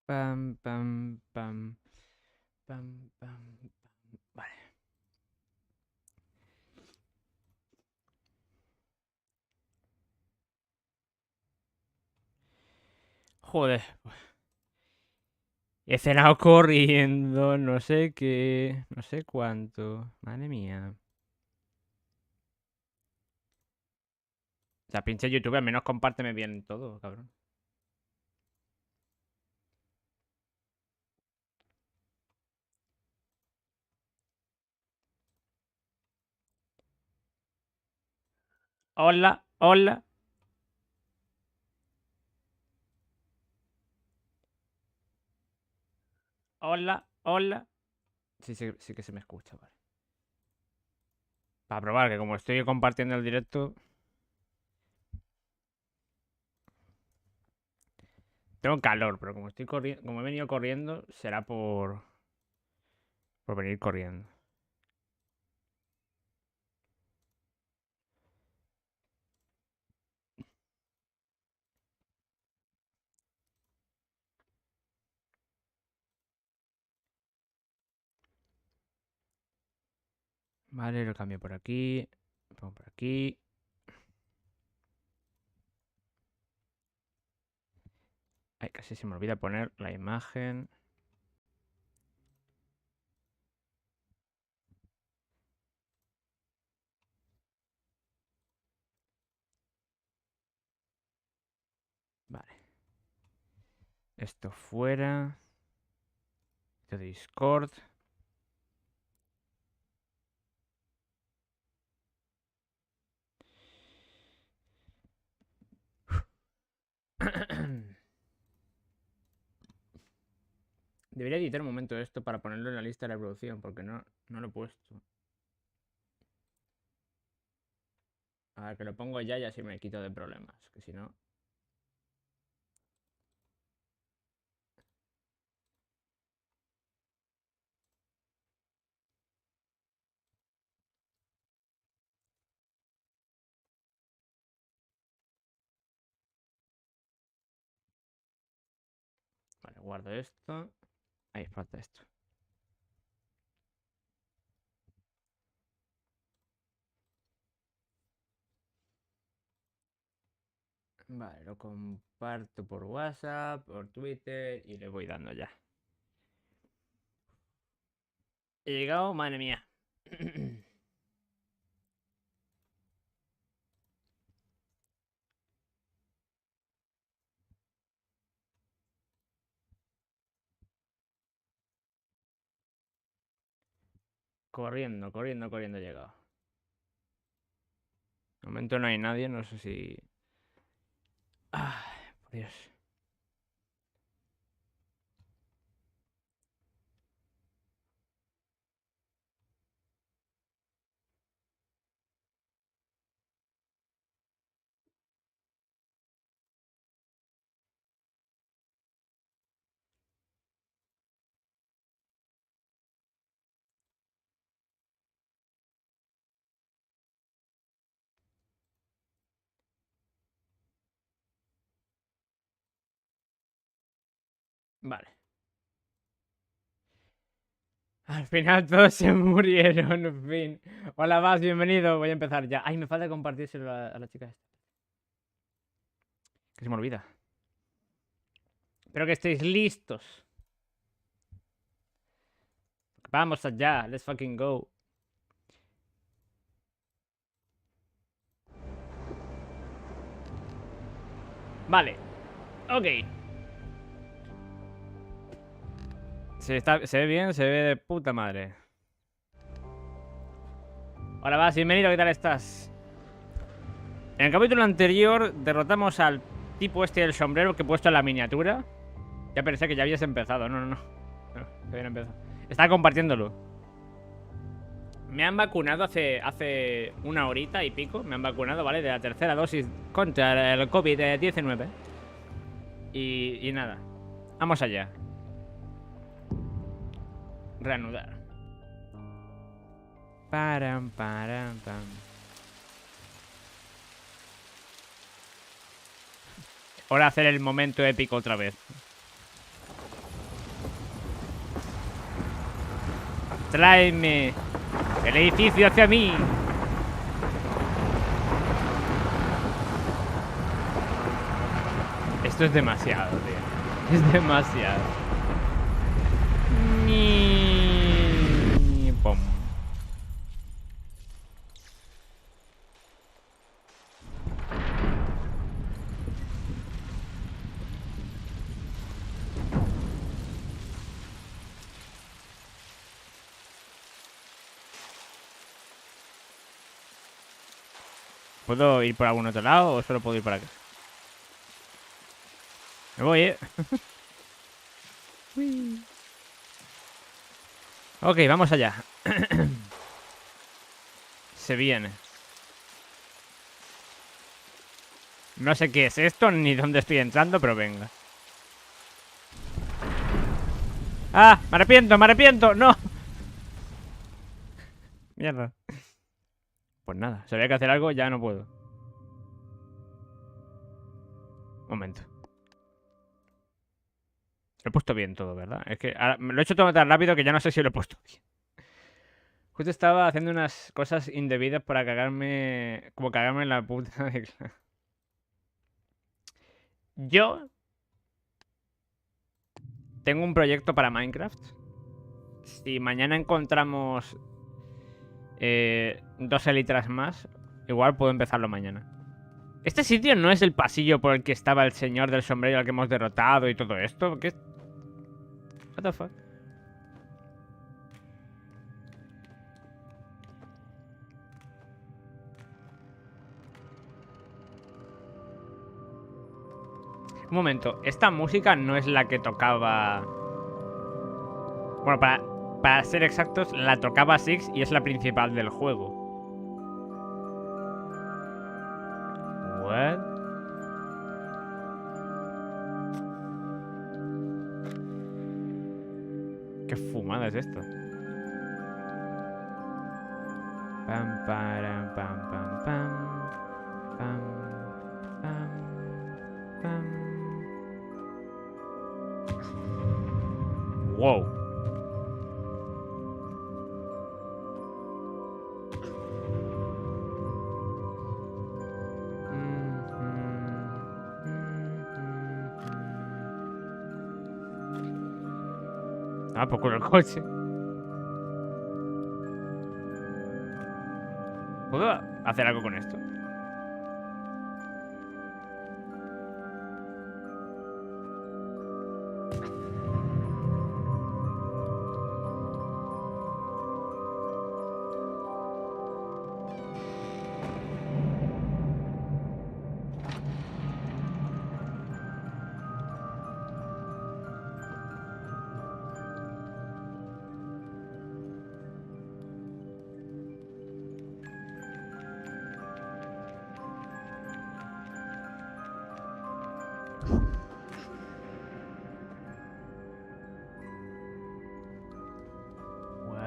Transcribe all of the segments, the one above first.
Pam, pam, pam. Pam, pam, pam. Vale. Joder. He cenado corriendo, no sé qué. No sé cuánto. Madre mía. O sea, pinche YouTube, al menos compárteme bien todo, cabrón. Hola, hola. Hola, hola. Sí, sí, sí que se me escucha, vale. Para probar que como estoy compartiendo el directo. Tengo calor, pero como estoy corriendo, como he venido corriendo, será por venir corriendo. Vale, lo cambio por aquí. Lo pongo por aquí. Ay, casi se me olvida poner la imagen. Vale. Esto fuera. Esto de Discord. Debería editar un momento esto para ponerlo en la lista de reproducción, porque no lo he puesto. A ver, que lo pongo ya y así me quito de problemas. Que si no. Vale, guardo esto. Ahí falta esto. Vale, lo comparto por WhatsApp, por Twitter y le voy dando ya. He llegado, madre mía. Corriendo, corriendo, corriendo he llegado. De momento no hay nadie, no sé si. Ay, por Dios. Vale. Al final todos se murieron, en fin. Hola, Vas, bienvenido. Voy a empezar ya. Ay, me falta compartírselo a la chica esta. Que se me olvida. Espero que estéis listos. Vamos allá. Let's fucking go. Vale. Ok. Se ve bien, se ve de puta madre. Hola, Vas, bienvenido. ¿Qué tal estás? En el capítulo anterior derrotamos al tipo este del sombrero que he puesto en la miniatura. Ya pensé que ya habías empezado. No, todavía no he empezado. Estaba compartiéndolo. Me han vacunado hace una horita y pico. Me han vacunado, ¿vale? De la tercera dosis contra el COVID-19. Y nada. Vamos allá. Reanudar. Param, param, pam. Ahora hacer el momento épico otra vez. Tráeme el edificio hacia mí. Esto es demasiado, tío. Es demasiado. Pum. ¿Puedo ir por algún otro lado o solo puedo ir por aquí? Me voy, Ok, vamos allá. Se viene. No sé qué es esto ni dónde estoy entrando, pero venga. ¡Ah! ¡Me arrepiento! ¡Me arrepiento! ¡No! Mierda. Pues nada, si había que hacer algo, ya no puedo. Momento. Lo he puesto bien todo, ¿verdad? Es que ahora, lo he hecho todo tan rápido que ya no sé si lo he puesto bien. Justo estaba haciendo unas cosas indebidas para cagarme... Como cagarme en la puta de... Yo... Tengo un proyecto para Minecraft. Si mañana encontramos... 2 elitras más, igual puedo empezarlo mañana. Este sitio no es el pasillo por el que estaba el señor del sombrero al que hemos derrotado y todo esto. ¿Qué? What the fuck? Un momento, esta música no es la que tocaba... Bueno, para ser exactos, la tocaba Six y es la principal del juego. What? ¿Qué fumada es esto? Pam, param, pam, pam, pam. Pam, pam, pam. Wow. Ah, por culo el coche. ¿Puedo hacer algo con esto?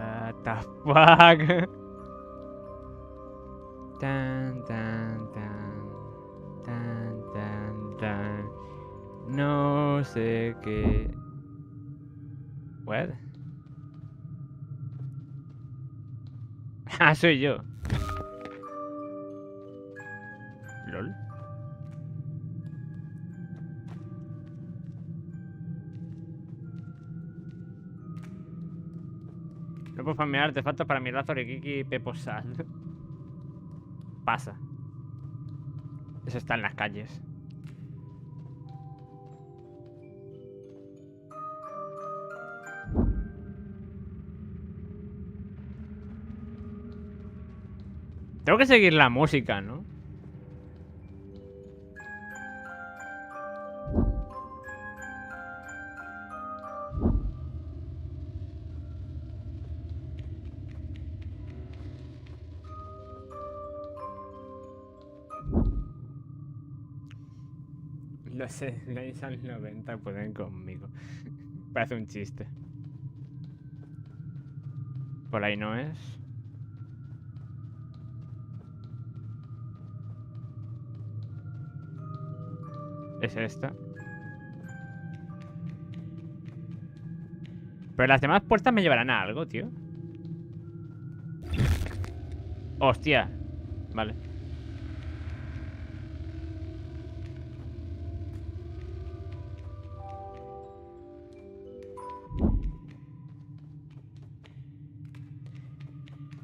What the fuck? Tan, tan, tan. Tan, tan, tan. No sé qué. What? Ah, soy yo. LOL. No puedo farmear artefactos para mi raza Orikiki Peposad. Pasa. Eso está en las calles. Tengo que seguir la música, ¿no? Lo sé, los años 90 pueden conmigo. Parece un chiste. Por ahí no es. Es esta. Pero las demás puertas me llevarán a algo, tío. Hostia. Vale.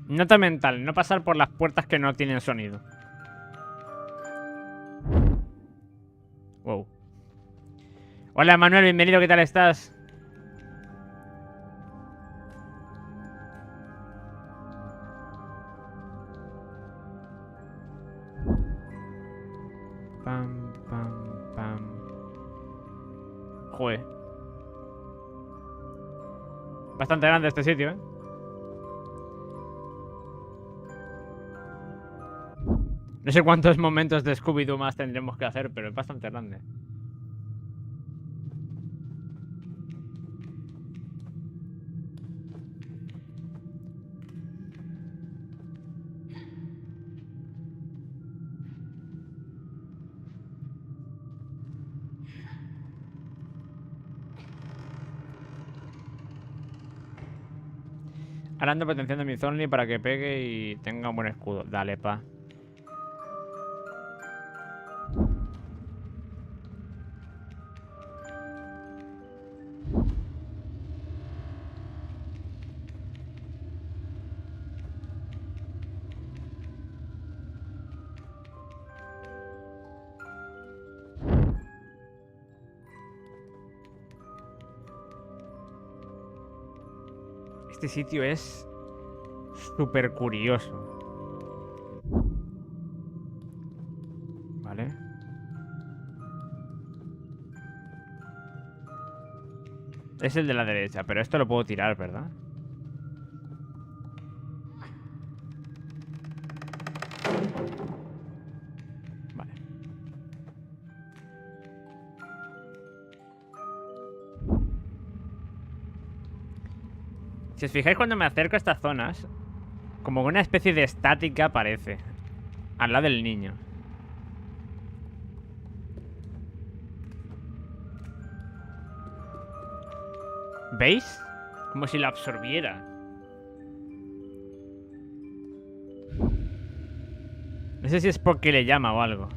Nota mental, no pasar por las puertas que no tienen sonido. Wow. Hola Manuel, bienvenido, ¿qué tal estás? Pam, pam, pam. Joder. Bastante grande este sitio, ¿eh? No sé cuántos momentos de Scooby-Doo más tendremos que hacer, pero es bastante grande. Ahora ando potenciando mi Zonly para que pegue y tenga un buen escudo. Dale, pa. Este sitio es súper curioso. Vale. Es el de la derecha, pero esto lo puedo tirar, ¿verdad? Vale. Si os fijáis cuando me acerco a estas zonas, como una especie de estática aparece al lado del niño. ¿Veis? Como si lo absorbiera. No sé si es porque le llama o algo.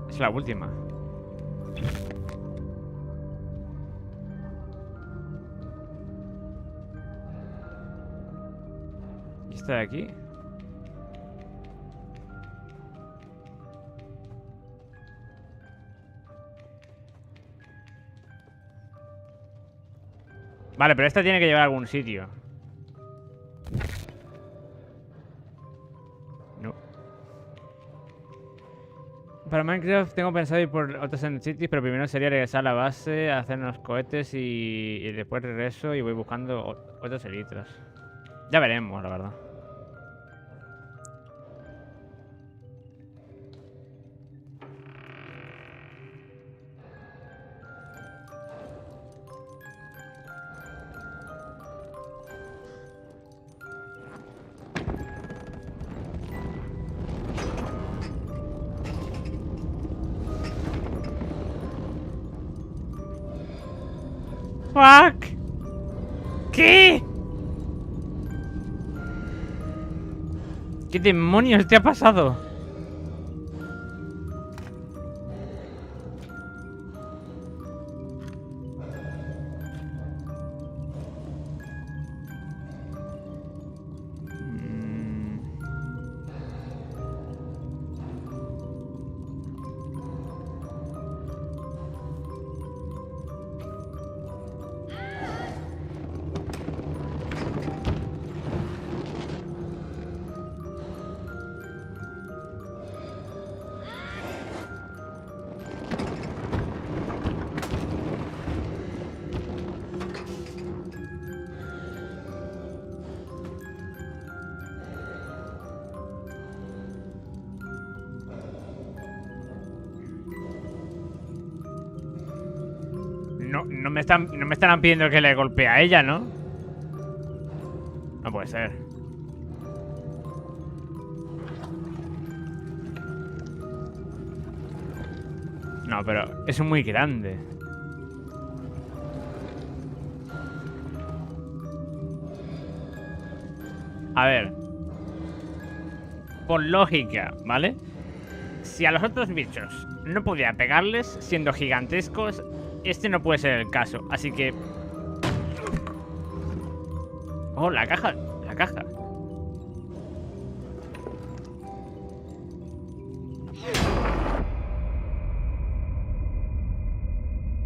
Es la última. ¿Y esta de aquí? Vale, pero esta tiene que llevar a algún sitio. No. Para Minecraft tengo pensado ir por otros sitios, pero primero sería regresar a la base, hacer unos cohetes y después regreso y voy buscando otros elitros. Ya veremos, la verdad. ¡Fuck! ¿Qué? ¿Qué demonios te ha pasado? No me estarán pidiendo que le golpee a ella, ¿no? No puede ser. No, pero es muy grande. A ver. Por lógica, ¿vale? Si a los otros bichos no podía pegarles siendo gigantescos, este no puede ser el caso. Así que... Oh, la caja. La caja.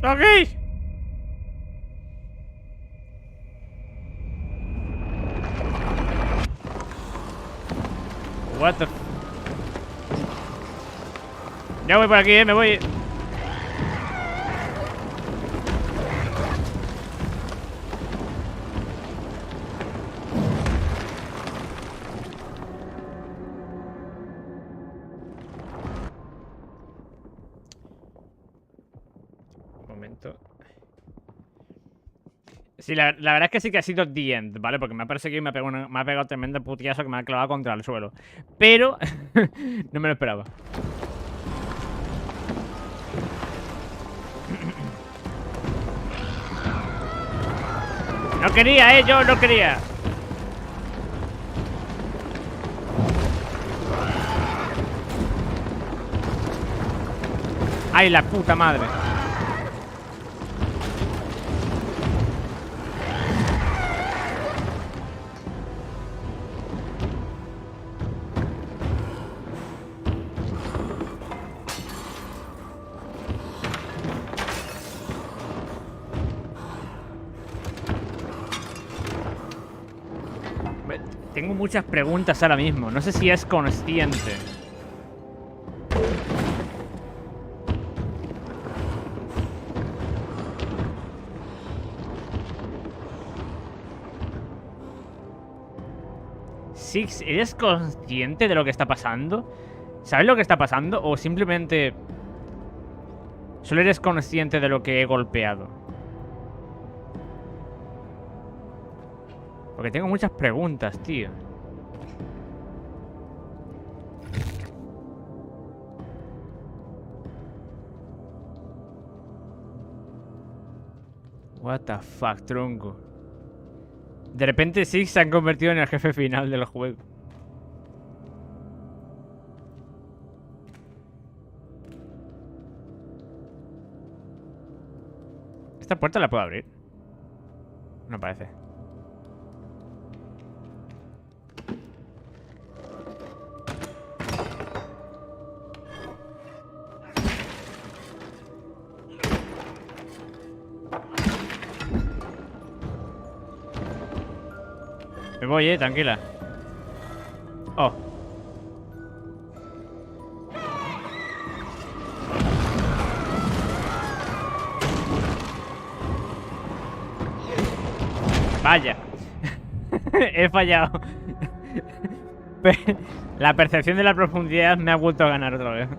¡Ok! What the... Ya voy por aquí, me voy. Un momento. Sí, la verdad es que sí que ha sido the end, ¿vale? Porque me ha perseguido y me ha pegado tremendo putillazo que me ha clavado contra el suelo. Pero no me lo esperaba. No quería, yo no quería. Ay, la puta madre. Tengo muchas preguntas ahora mismo. No sé si es consciente. Six, ¿eres consciente de lo que está pasando? ¿Sabes lo que está pasando? ¿O simplemente solo eres consciente de lo que he golpeado? Porque tengo muchas preguntas, tío. What the fuck, tronco. De repente Six se han convertido en el jefe final del juego. ¿Esta puerta la puedo abrir? No parece. Me voy, tranquila. Oh. Vaya. He fallado. La percepción de la profundidad me ha vuelto a ganar otra vez.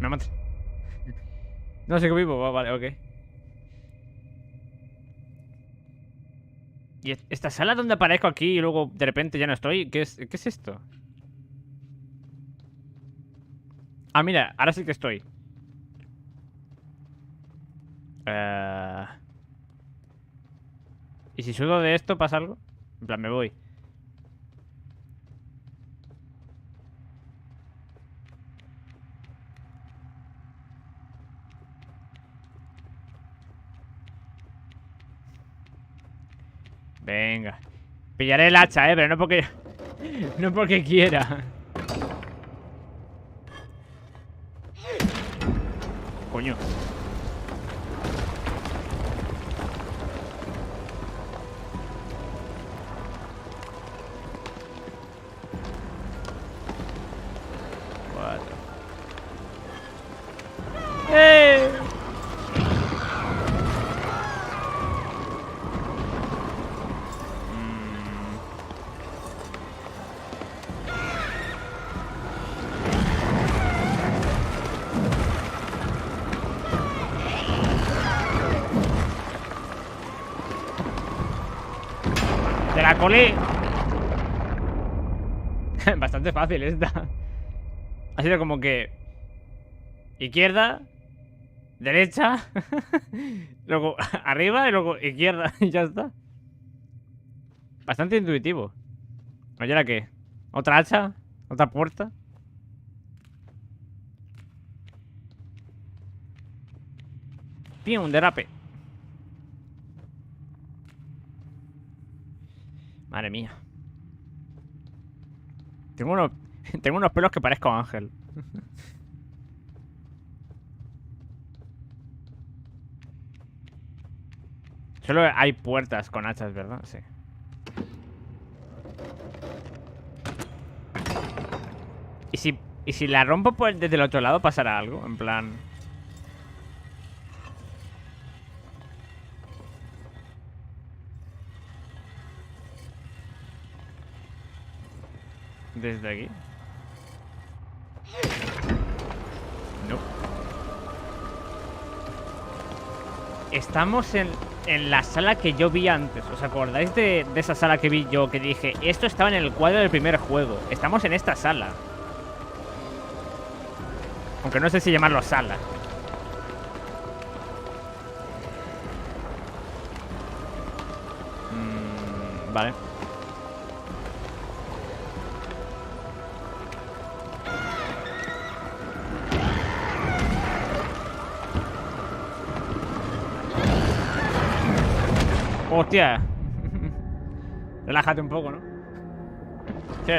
Me matas. No, sigo vivo. Vale, ok. ¿Y esta sala donde aparezco aquí y luego de repente ya no estoy? ¿Qué es esto? Ah, mira, ahora sí que estoy. ¿Y si sudo de esto pasa algo? En plan, me voy. Venga. Pillaré el hacha, pero no porque... no porque quiera. Coño. ¡Eh! ¡Te la colé! Bastante fácil esta. Ha sido como que... izquierda, derecha, luego arriba y luego izquierda y ya está. Bastante intuitivo. ¿Oye, la qué? ¿Otra hacha? ¿Otra puerta? Bien, un derrape. Madre mía. Tengo unos pelos que parezco Ángel. Solo hay puertas con hachas, ¿verdad? Sí. ¿Y si la rompo desde el otro lado pasará algo? En plan... desde aquí. No. Estamos en la sala que yo vi antes. ¿Os acordáis de esa sala que vi yo? Que dije, esto estaba en el cuadro del primer juego. Estamos en esta sala. Aunque no sé si llamarlo sala. Vale. Hostia. Relájate un poco, ¿no? Sí.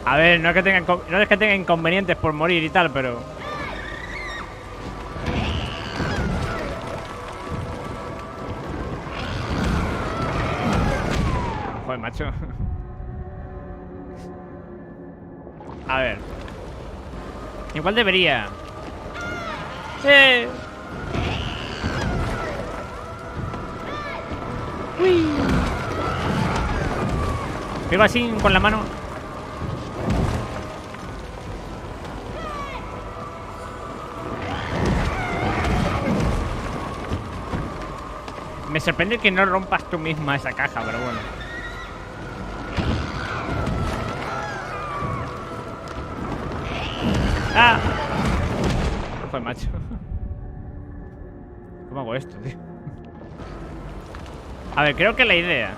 A ver, no es que tenga inconvenientes por morir y tal, pero... joder, macho. A ver. Igual debería... Uy. Pego así con la mano. Me sorprende que no rompas tú misma esa caja, pero bueno. ¡Ah! Joder, macho. ¿Cómo hago esto, tío? A ver, creo que la idea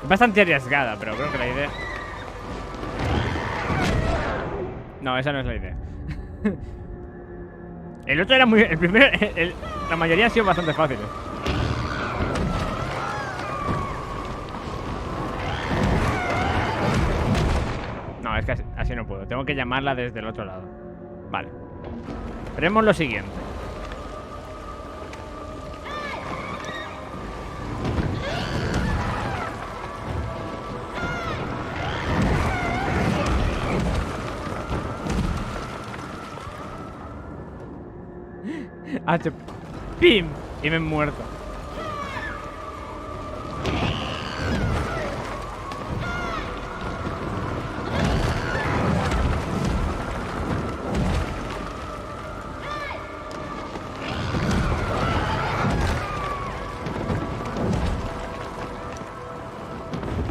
es bastante arriesgada, pero creo que la idea... no, esa no es la idea. El otro era muy... el primero... la mayoría han sido bastante fáciles. No, es que así no puedo. Tengo que llamarla desde el otro lado. Vale. Veremos lo siguiente. ¡Pim! Y me he muerto.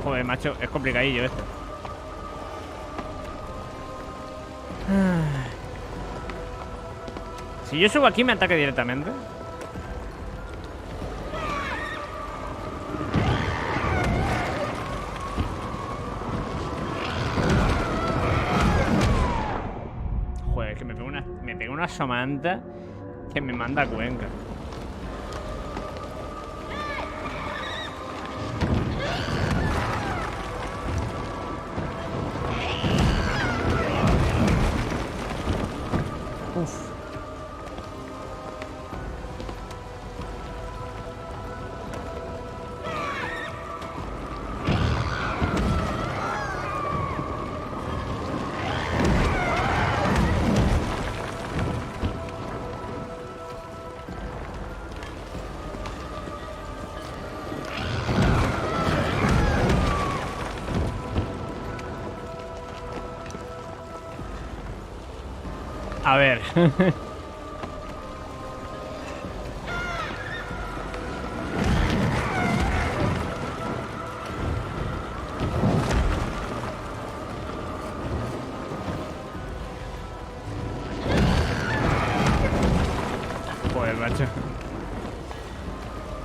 Joder, macho, es complicadillo esto. Si yo subo aquí, me ataque directamente. Joder, que me pega una somanta que me manda a Cuenca. Uf. A ver.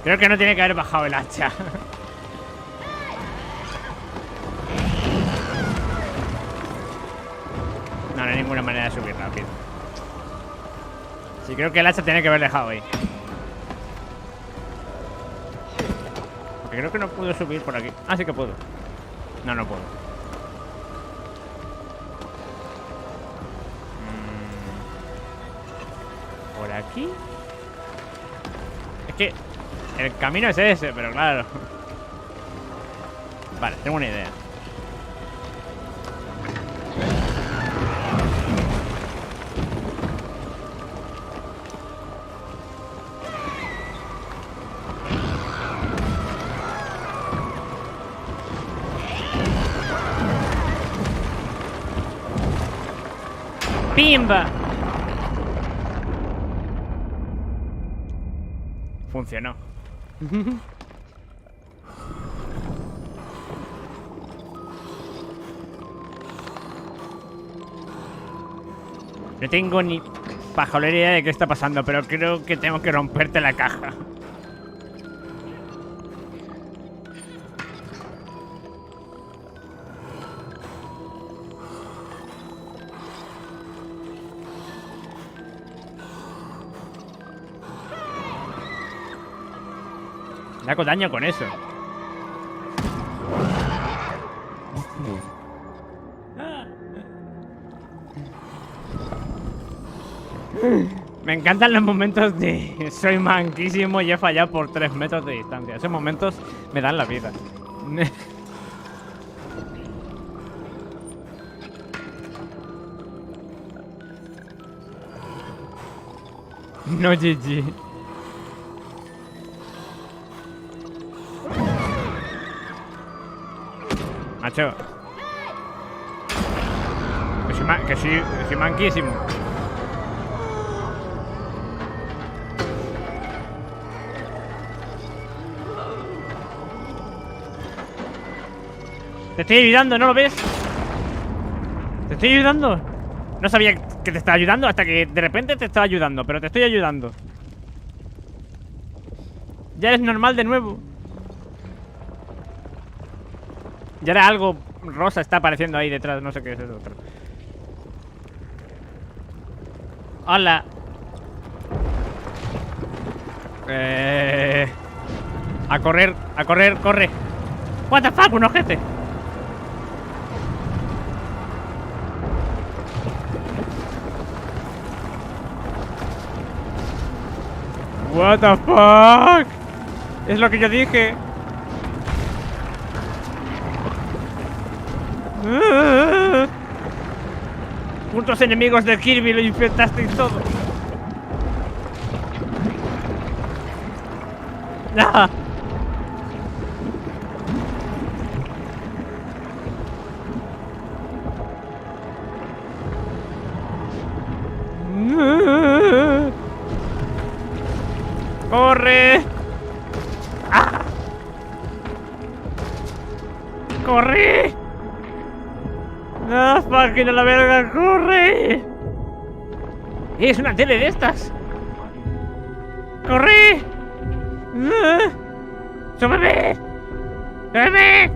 Creo que no tiene que haber bajado el hacha. No, no hay ninguna manera de subir rápido. Sí, creo que el hacha tiene que haber dejado ahí. Porque creo que no puedo subir por aquí. Ah, sí que puedo. No, no puedo. ¿Por aquí? Es que el camino es ese, pero claro. Vale, tengo una idea. ¡Pimba! Funcionó. No tengo ni pajolera idea de qué está pasando, pero creo que tengo que romperte la caja. Le hago daño con eso. Me encantan los momentos de soy manquísimo y he fallado por 3 metros de distancia. Esos momentos me dan la vida. No GG. Macho. Que soy manquísimo. Te estoy ayudando, ¿no lo ves? Te estoy ayudando. No sabía que te estaba ayudando hasta que de repente te estaba ayudando, pero te estoy ayudando. Ya es normal de nuevo. Ya era algo rosa está apareciendo ahí detrás, no sé qué es eso. Pero... Hola. A correr, corre. What the fuck, un ojete. What the fuck. Es lo que yo dije. Juntos enemigos de Kirby lo infectasteis todo. ¡Ah! ¡Corre! ¡Ah! ¡Corre! ¡Ah, página la verga! ¡Corre! ¡Es una tele de estas! ¡Corre! ¡Ah! ¡Súbeme! ¡Súbeme!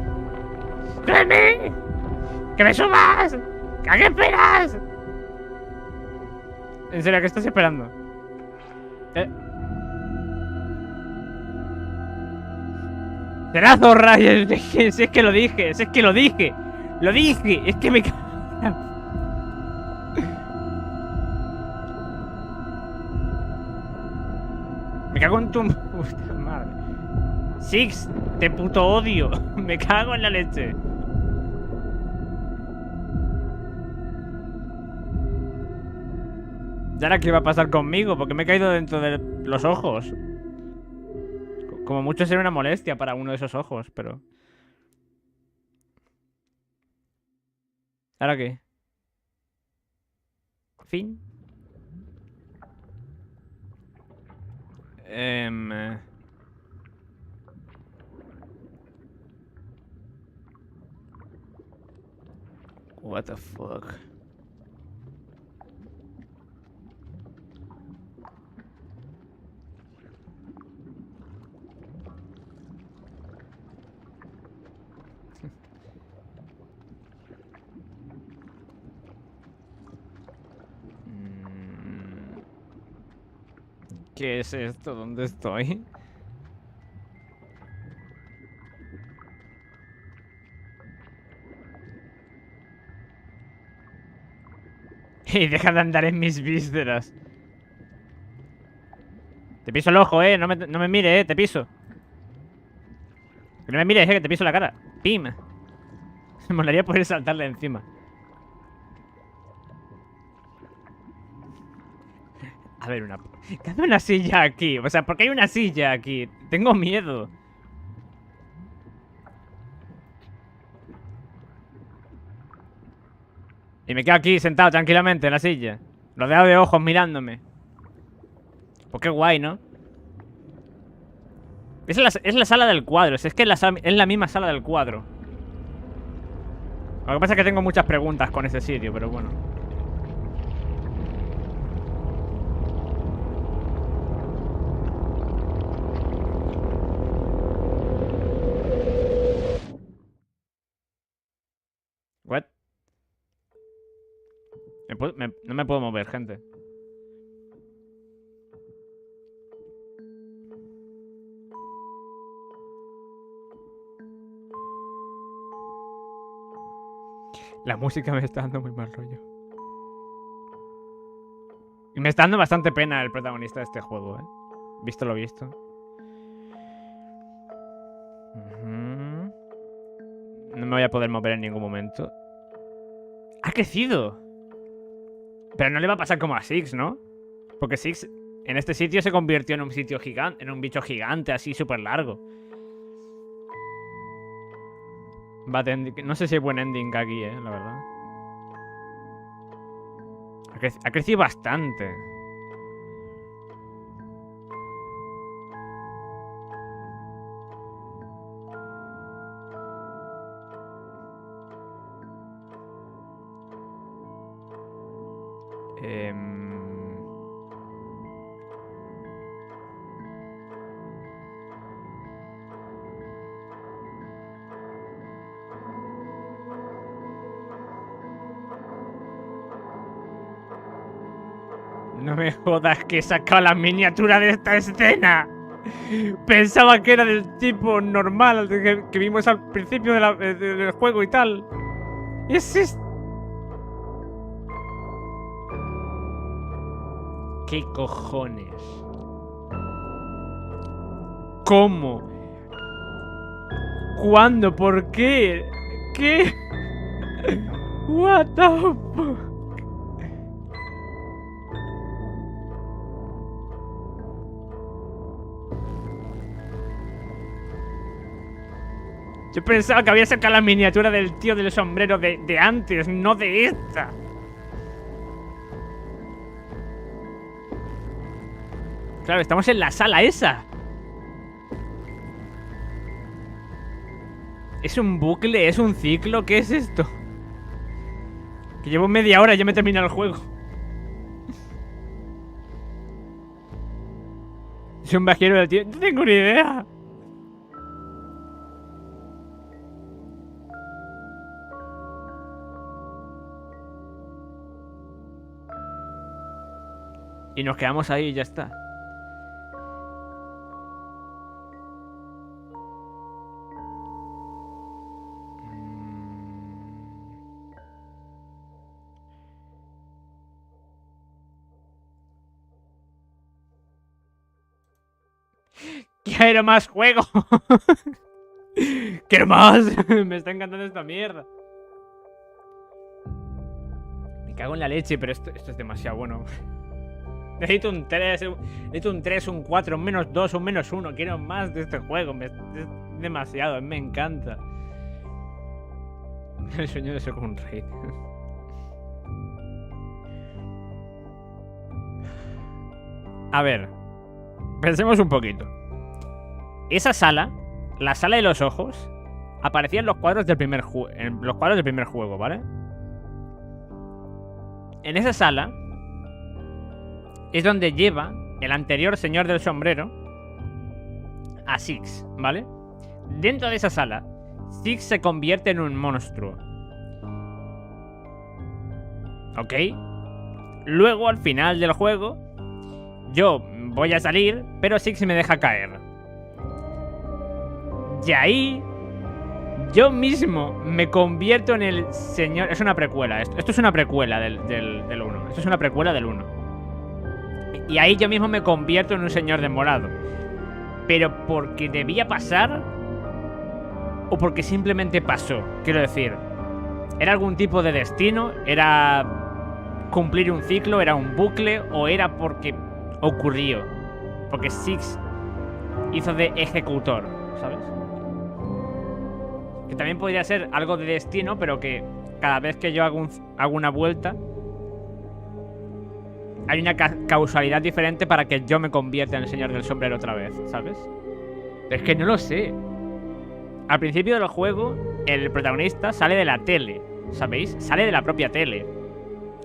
¡Súbeme! ¡Que me subas! ¿A qué esperas? En serio, ¿qué estás esperando? Será zorra. Si es que lo dije, si es que lo dije. Lo dije, es que me cago. Me cago en tu puta madre. Six, te puto odio. Me cago en la leche. ¿Y ahora qué va a pasar conmigo? Porque me he caído dentro de los ojos. Como mucho sería una molestia para uno de esos ojos, pero... ¿Ahora qué? ¿Fin? What the fuck? ¿Qué es esto? ¿Dónde estoy? Y deja de andar en mis vísceras. Te piso el ojo, no me mires, te piso. Que no me mires, que te piso la cara. Pim. Me molaría poder saltarle encima. A ver, ¿qué hace una silla aquí? O sea, ¿por qué hay una silla aquí? Tengo miedo. Y me quedo aquí sentado tranquilamente en la silla, rodeado de ojos mirándome. Pues qué guay, ¿no? Es la sala del cuadro. Es que es la misma sala del cuadro. Lo que pasa es que tengo muchas preguntas con ese sitio, pero bueno. What? No me puedo mover, gente. La música me está dando muy mal rollo. Y me está dando bastante pena el protagonista de este juego, Visto lo visto. No me voy a poder mover en ningún momento. ¡Ha crecido! Pero no le va a pasar como a Six, ¿no? Porque Six en este sitio se convirtió en un sitio gigante, en un bicho gigante así súper largo. No sé si hay buen ending aquí, la verdad. Ha crecido bastante. No me jodas que he sacado la miniatura de esta escena. Pensaba que era del tipo normal que vimos al principio del juego y tal. ¿Qué cojones? ¿Cómo? ¿Cuándo? ¿Por qué? ¿Qué? What the fuck? Yo pensaba que había sacado la miniatura del tío del sombrero de antes, no de esta. Claro, estamos en la sala esa. ¿Es un bucle? ¿Es un ciclo? ¿Qué es esto? Que llevo media hora y ya me he terminado el juego. ¿Es un viajero del tío? No tengo ni idea. Y nos quedamos ahí y ya está. ¡Quiero más juego! ¡Quiero más! Me está encantando esta mierda. Me cago en la leche, pero esto es demasiado bueno. Necesito un 3, un 4, un -2, un -1. Quiero más de este juego. Es demasiado, me encanta. El sueño de ser como un rey. A ver, pensemos un poquito. Esa sala, la sala de los ojos, aparecía en los cuadros del primer juego, ¿vale? En esa sala es donde lleva el anterior señor del sombrero a Six, ¿vale? Dentro de esa sala, Six se convierte en un monstruo. ¿Ok? Luego, al final del juego, yo voy a salir, pero Six me deja caer. Y ahí yo mismo me convierto en el señor... Es una precuela, esto es una precuela del 1. Esto es una precuela del 1. Y ahí yo mismo me convierto en un señor de morado. Pero porque debía pasar o porque simplemente pasó. Quiero decir, ¿era algún tipo de destino? ¿Era cumplir un ciclo? ¿Era un bucle? ¿O era porque ocurrió? Porque Six hizo de ejecutor, ¿sabes? Que también podría ser algo de destino, pero que cada vez que yo hago una vuelta hay una causalidad diferente para que yo me convierta en el señor del sombrero otra vez, ¿sabes? Es que no lo sé. Al principio del juego, el protagonista sale de la tele, ¿sabéis? Sale de la propia tele.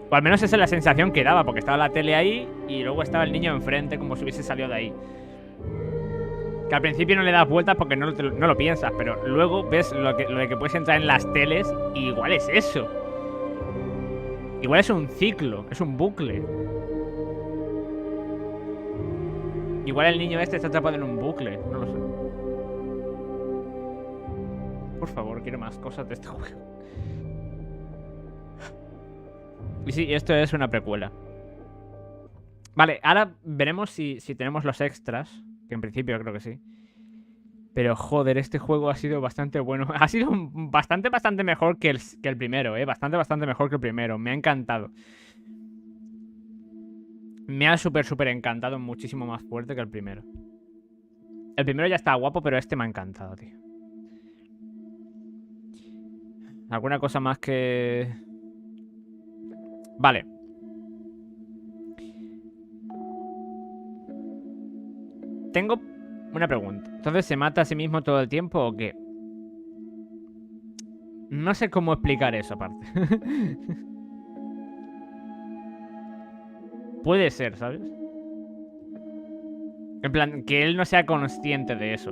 O al menos esa es la sensación que daba, porque estaba la tele ahí y luego estaba el niño enfrente, como si hubiese salido de ahí. Que al principio no le das vueltas porque no lo piensas, pero luego ves lo de que puedes entrar en las teles y igual es eso. Igual es un ciclo, es un bucle. Igual el niño este está atrapado en un bucle, no lo sé. Por favor, quiero más cosas de este juego. Y sí, esto es una precuela. Vale, ahora veremos si tenemos los extras. Que en principio creo que sí. Pero joder, este juego ha sido bastante bueno. Ha sido bastante mejor que el primero, Bastante mejor que el primero. Me ha encantado. Me ha súper encantado. Muchísimo más fuerte que el primero. El primero ya estaba guapo, pero este me ha encantado, tío. ¿Alguna cosa más que...? Vale. Tengo una pregunta. ¿Entonces se mata a sí mismo todo el tiempo o qué? No sé cómo explicar eso aparte. Puede ser, ¿sabes? En plan, que él no sea consciente de eso.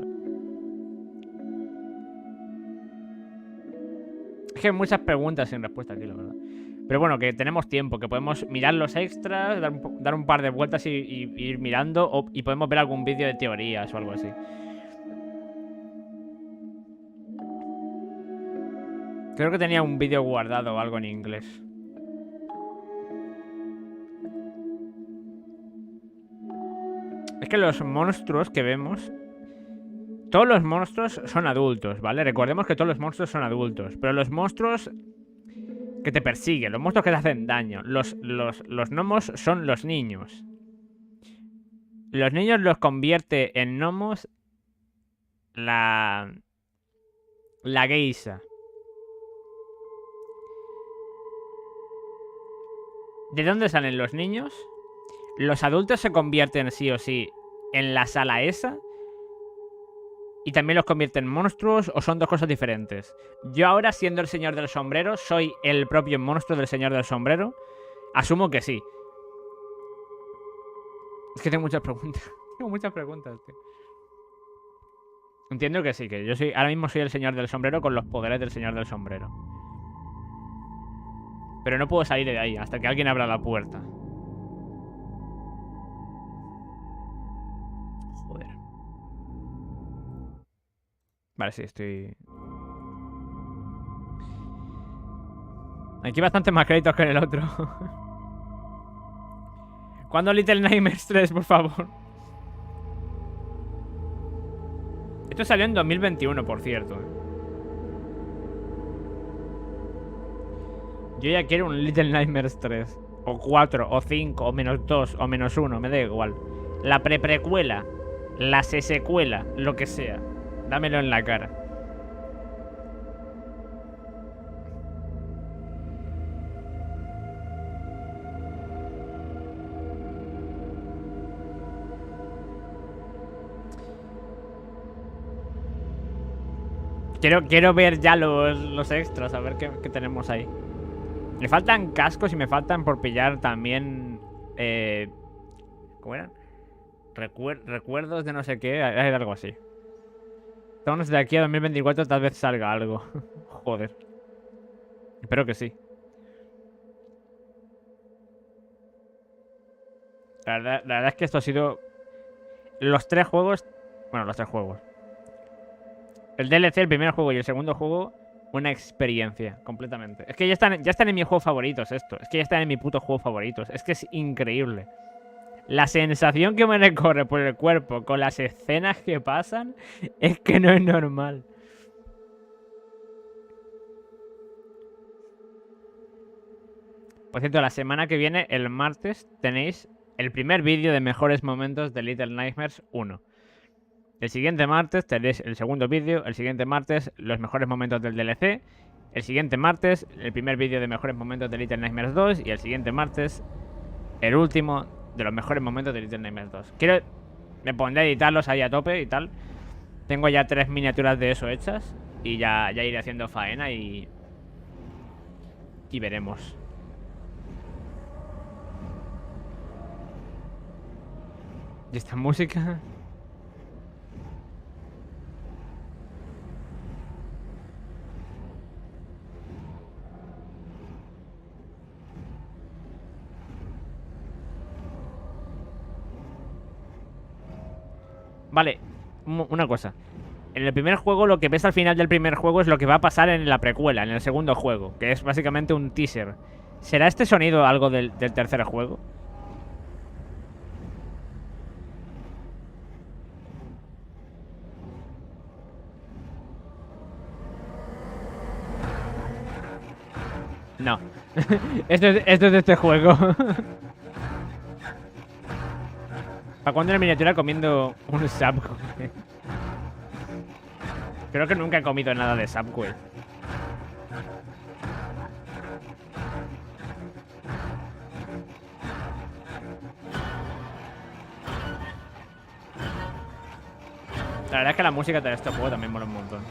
Es que hay muchas preguntas sin respuesta aquí, la verdad. Pero bueno, que tenemos tiempo, que podemos mirar los extras, dar un par de vueltas y ir mirando, y podemos ver algún vídeo de teorías o algo así. Creo que tenía un vídeo guardado o algo en inglés. Es que los monstruos que vemos... Todos los monstruos son adultos, ¿vale? Recordemos que todos los monstruos son adultos. Pero los monstruos que te persiguen, los monstruos que te hacen daño, los gnomos son los niños. Los niños los convierte en gnomos la geisha. ¿De dónde salen los niños? Los adultos se convierten sí o sí en la sala esa. ¿Y también los convierte en monstruos o son dos cosas diferentes? Yo ahora, siendo el señor del sombrero, ¿soy el propio monstruo del señor del sombrero? Asumo que sí. Es que tengo muchas preguntas. Tengo muchas preguntas, tío. Entiendo que sí, que yo soy... Ahora mismo soy el señor del sombrero con los poderes del señor del sombrero. Pero no puedo salir de ahí hasta que alguien abra la puerta. Joder. Vale, sí, estoy... Aquí hay bastantes más créditos que en el otro. ¿Cuándo Little Nightmares 3, por favor? Esto salió en 2021, por cierto. Yo ya quiero un Little Nightmares 3. O 4, o 5, o menos 2, o menos 1, me da igual. La precuela, la secuela, lo que sea. Dámelo en la cara. Quiero ver ya los extras, a ver qué tenemos ahí. Me faltan cascos y me faltan por pillar también... ¿Cómo eran? Recuerdos de no sé qué, hay algo así. Estamos de aquí a 2024, tal vez salga algo. Joder. Espero que sí. La verdad es que esto ha sido los 3 juegos... Bueno, los 3 juegos. El DLC, el primer juego y el segundo juego, una experiencia, completamente. Es que ya están en mis juegos favoritos esto. Es que ya están en mi puto juego favoritos. Es que es increíble. La sensación que me recorre por el cuerpo con las escenas que pasan es que no es normal. Por cierto, la semana que viene, el martes, tenéis el primer vídeo de mejores momentos de Little Nightmares 1. El siguiente martes tenéis el segundo vídeo. El siguiente martes, los mejores momentos del DLC. El siguiente martes, el primer vídeo de mejores momentos de Little Nightmares 2. Y el siguiente martes, el último de los mejores momentos de Little Nightmares 2. Me pondré a editarlos ahí a tope y tal. Tengo ya 3 miniaturas de eso hechas. Y ya iré haciendo faena y veremos. ¿Y esta música? Vale, una cosa. En el primer juego, lo que ves al final del primer juego es lo que va a pasar en la precuela, en el segundo juego, que es básicamente un teaser. ¿Será este sonido algo del tercer juego? No. Esto es de este juego. ¿Para cuándo en la miniatura comiendo un Subway? Creo que nunca he comido nada de Subway. La verdad es que la música de este juego también mola un montón.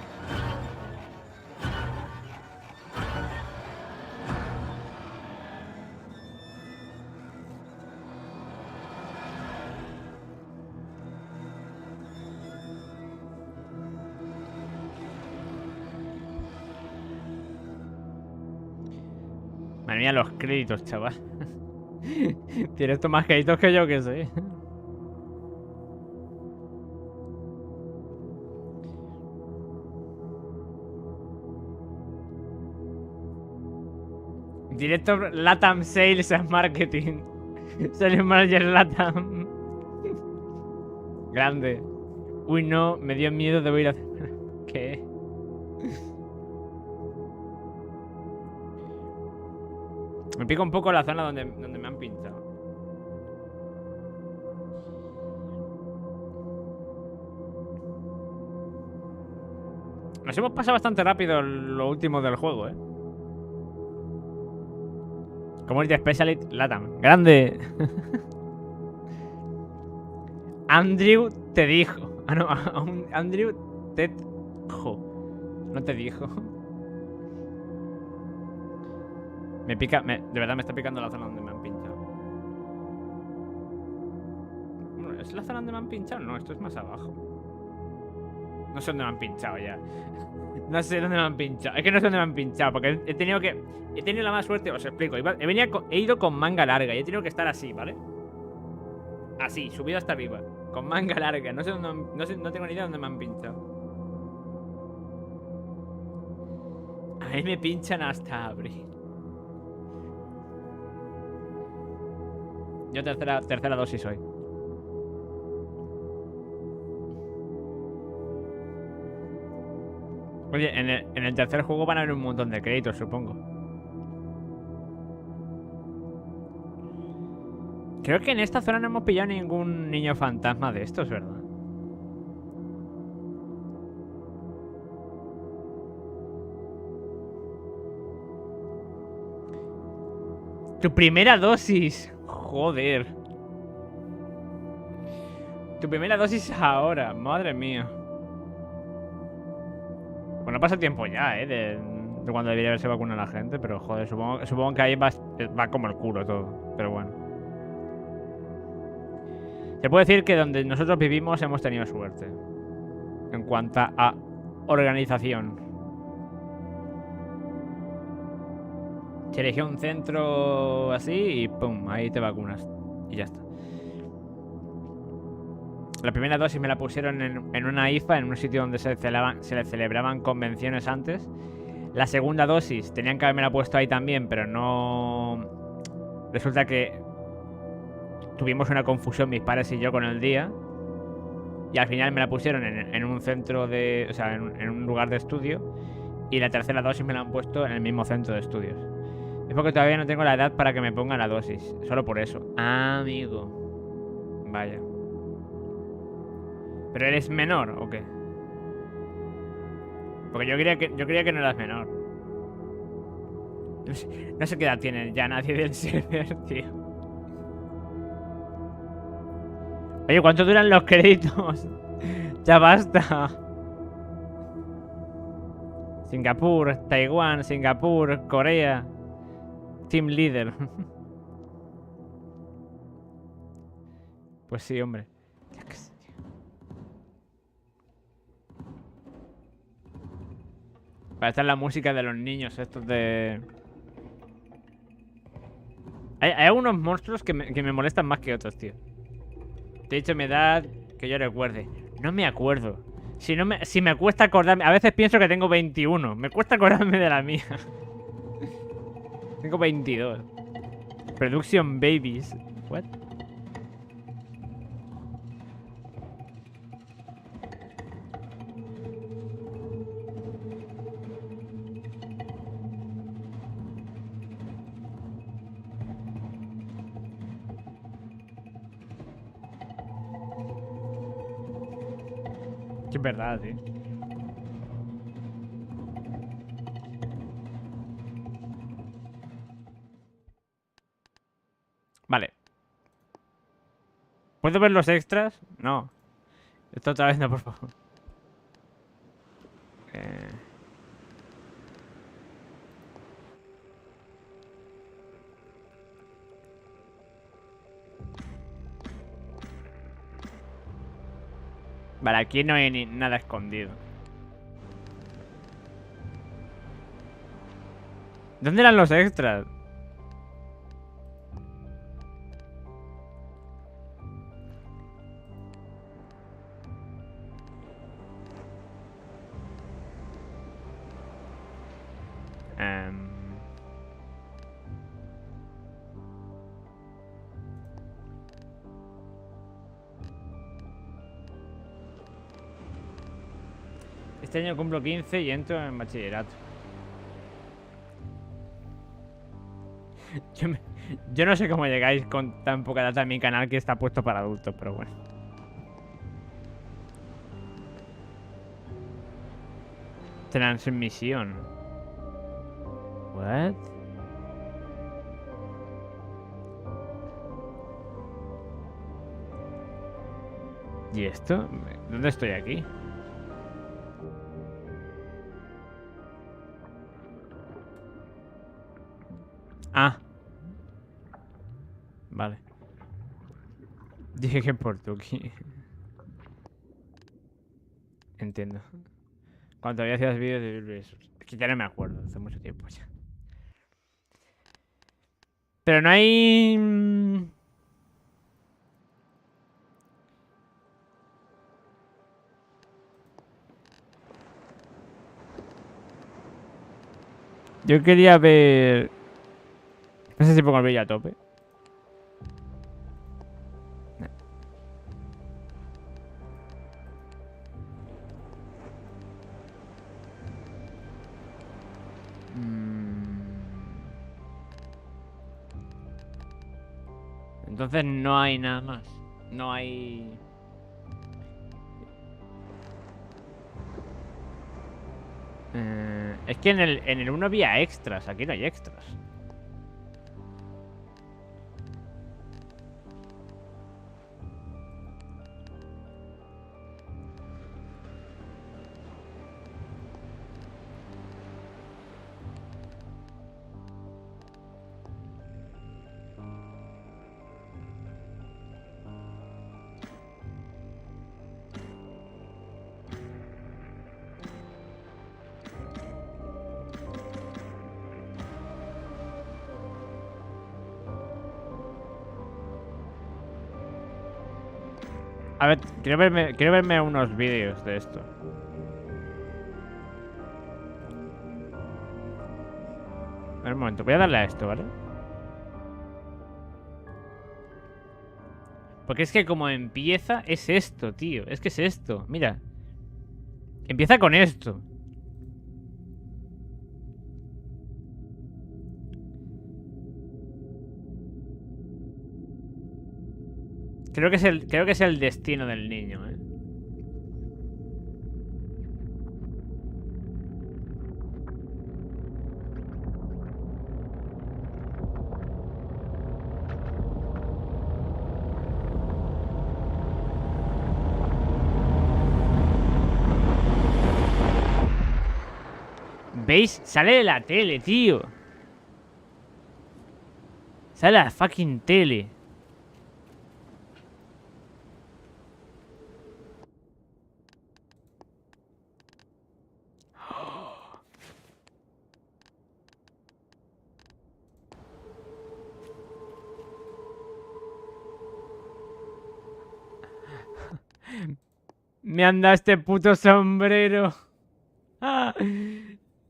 Madre mía, los créditos, chaval. Tienes esto más créditos que yo, que sé. Director Latam Sales and Marketing. Sales Manager Latam. Grande. Uy, no, me dio miedo de ir a hacer. ¿Qué? Me pica un poco la zona donde me han pinchado. Nos hemos pasado bastante rápido lo último del juego, ¿eh? Community Specialist Latam. ¡Grande! Andrew te dijo. Ah, no. Andrew te dijo. No te dijo. Me pica... de verdad me está picando la zona donde me han pinchado. Bueno, ¿es la zona donde me han pinchado? No, esto es más abajo. No sé dónde me han pinchado ya. No sé dónde me han pinchado. Es que no sé dónde me han pinchado. Porque he tenido la mala suerte. Os explico. He ido con manga larga y he tenido que estar así, ¿vale? Así, subido hasta arriba. Con manga larga. No sé dónde. No tengo ni idea de dónde me han pinchado. Ahí me pinchan hasta abril. Yo tercera dosis hoy. Oye, en el tercer juego van a haber un montón de créditos, supongo. Creo que en esta zona no hemos pillado ningún niño fantasma de estos, ¿verdad? Tu primera dosis. Joder. Tu primera dosis ahora. Madre mía. Bueno, pasa tiempo ya, de cuando debería haberse vacunado la gente. Pero joder, supongo que ahí va como el culo todo. Pero bueno. Se puede decir que donde nosotros vivimos hemos tenido suerte. En cuanto a organización. Se eligió un centro así y pum, ahí te vacunas. Y ya está. La primera dosis me la pusieron en una IFA, en un sitio donde se le celebraban convenciones antes. La segunda dosis tenían que haberme la puesto ahí también, pero no... Resulta que tuvimos una confusión mis padres y yo con el día. Y al final me la pusieron en un centro de... O sea, en un lugar de estudio. Y la tercera dosis me la han puesto en el mismo centro de estudios. Es porque todavía no tengo la edad para que me pongan la dosis. Solo por eso. Ah, amigo. Vaya. ¿Pero eres menor o qué? Porque yo creía que no eras menor. No sé qué edad tiene ya nadie del server, tío. Oye, ¿cuánto duran los créditos? Ya basta. Singapur, Taiwán, Singapur, Corea. Team Leader. Pues sí, hombre. Para esta es la música de los niños estos de... Hay algunos monstruos que me molestan más que otros, tío. Te he dicho mi edad que yo recuerde. No me acuerdo. Si me cuesta acordarme... A veces pienso que tengo 21. Me cuesta acordarme de la mía. Tengo 22. Production Babies. What? Que es verdad, sí. Vale. ¿Puedo ver los extras? No. Esto otra vez no, por favor. Vale, aquí no hay nada escondido. ¿Dónde eran los extras? Este año cumplo 15 y entro en bachillerato. Yo no sé cómo llegáis con tan poca data a mi canal que está puesto para adultos, pero bueno. Transmisión. What? ¿Y esto? ¿Dónde estoy aquí? Ah. Vale. Dije que portugués. Entiendo. Cuando todavía hacías vídeos de... Es que ya no me acuerdo, hace mucho tiempo ya. Pero no hay... Yo quería ver... No sé si pongo el vídeo a tope. Entonces no hay nada más. No hay... Es que en el 1 había extras. Aquí no hay extras. A ver, quiero verme unos vídeos de esto. A ver, un momento, voy a darle a esto, ¿vale? Porque es que como empieza, es esto, tío. Es que es esto, mira. Empieza con esto. Creo que es el destino del niño, ¿eh? ¿Veis? Sale de la tele, tío. Sale de la fucking tele. Me anda este puto sombrero. ¡Ah!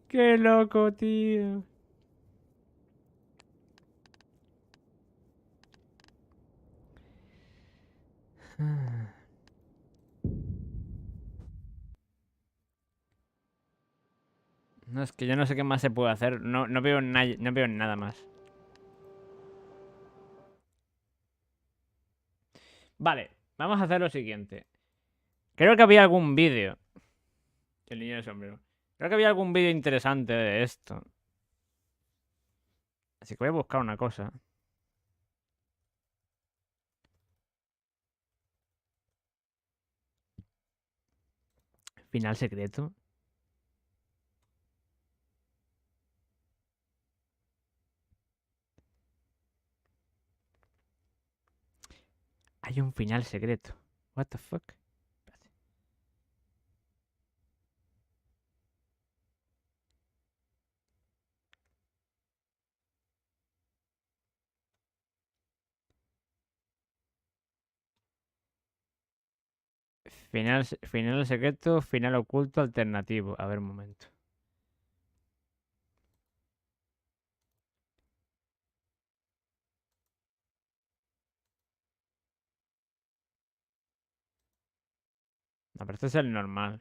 ¡Qué loco, tío! No, es que yo no sé qué más se puede hacer. No veo nada más. Vale, vamos a hacer lo siguiente. Creo que había algún vídeo. El niño del sombrero. Creo que había algún vídeo interesante de esto. Así que voy a buscar una cosa. Final secreto. Hay un final secreto. What the fuck? Espérate. Final secreto, final oculto, alternativo. A ver, un momento. No, pero este es el normal.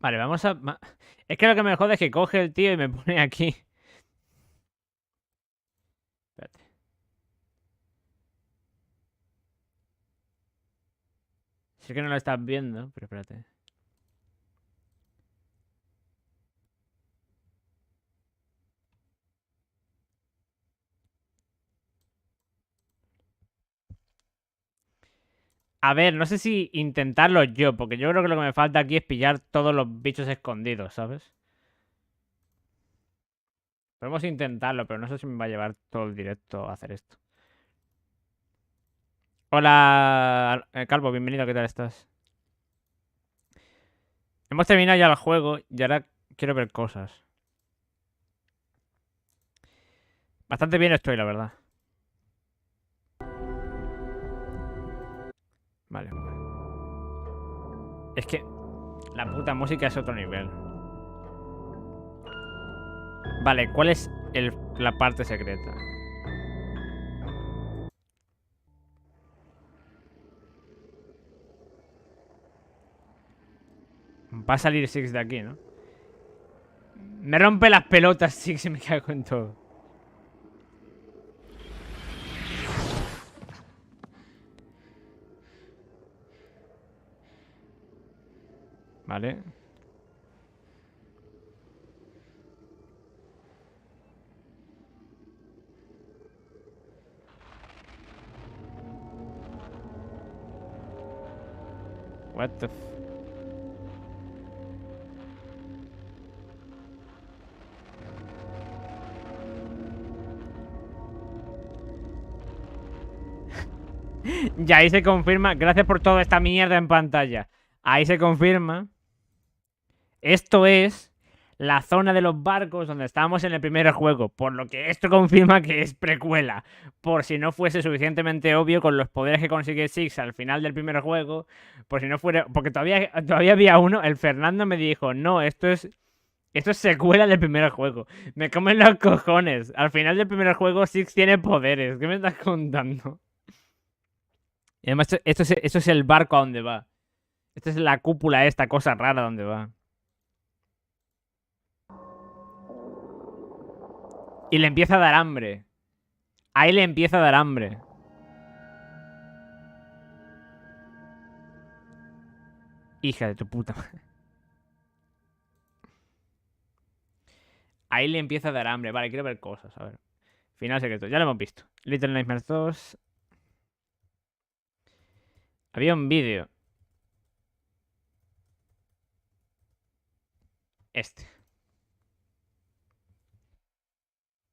Vale, vamos a... Es que lo que me jode es que coge el tío y me pone aquí. Espérate. Sé que no lo estás viendo, pero espérate. A ver, no sé si intentarlo yo, porque yo creo que lo que me falta aquí es pillar todos los bichos escondidos, ¿sabes? Podemos intentarlo, pero no sé si me va a llevar todo el directo a hacer esto. Hola, Calvo, bienvenido, ¿qué tal estás? Hemos terminado ya el juego y ahora quiero ver cosas. Bastante bien estoy, la verdad. Vale. Es que la puta música es otro nivel. Vale, ¿cuál es la parte secreta? Va a salir Six de aquí, ¿no? Me rompe las pelotas Six y me cago en todo. Vale. What the Y ahí se confirma. Gracias por toda esta mierda en pantalla. Ahí se confirma. Esto es la zona de los barcos donde estábamos en el primer juego. Por lo que esto confirma que es precuela. Por si no fuese suficientemente obvio con los poderes que consigue Six al final del primer juego. Por si no fuera. Porque todavía había uno. El Fernando me dijo: no, esto es secuela del primer juego. Me comen los cojones. Al final del primer juego Six tiene poderes. ¿Qué me estás contando? Y además, esto es el barco a donde va. Esta es la cúpula, esta cosa rara donde va. Y le empieza a dar hambre. Ahí le empieza a dar hambre. Hija de tu puta madre. Ahí le empieza a dar hambre. Vale, quiero ver cosas. A ver. Final secreto. Ya lo hemos visto. Little Nightmares 2. Había un vídeo.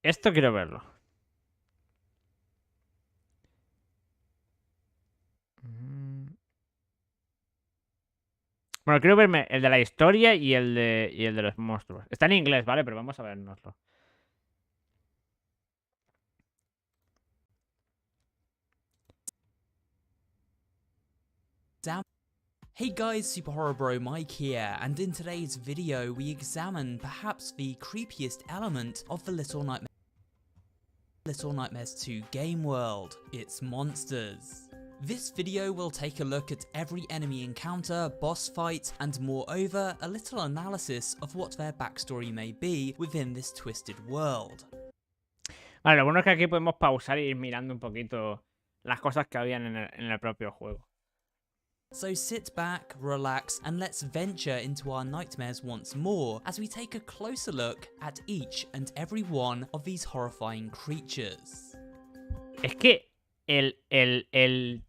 Esto quiero verlo. Bueno, quiero verme el de la historia y el de los monstruos. Está en inglés, ¿vale? Pero vamos a vernoslo. Hey guys, Super Horror Bro Mike here, and in today's video we examine perhaps the creepiest element of the Little Nightmares 2 game world, its monsters. This video will take a look at every enemy encounter, boss fight, and moreover, a little analysis of what their backstory may be within this twisted world. Vale, lo bueno es que aquí podemos pausar e ir mirando un poquito las cosas que habían en el propio juego. So sit back, relax, and let's venture into our nightmares once more as we take a closer look at each and every one of these horrifying creatures. Es que el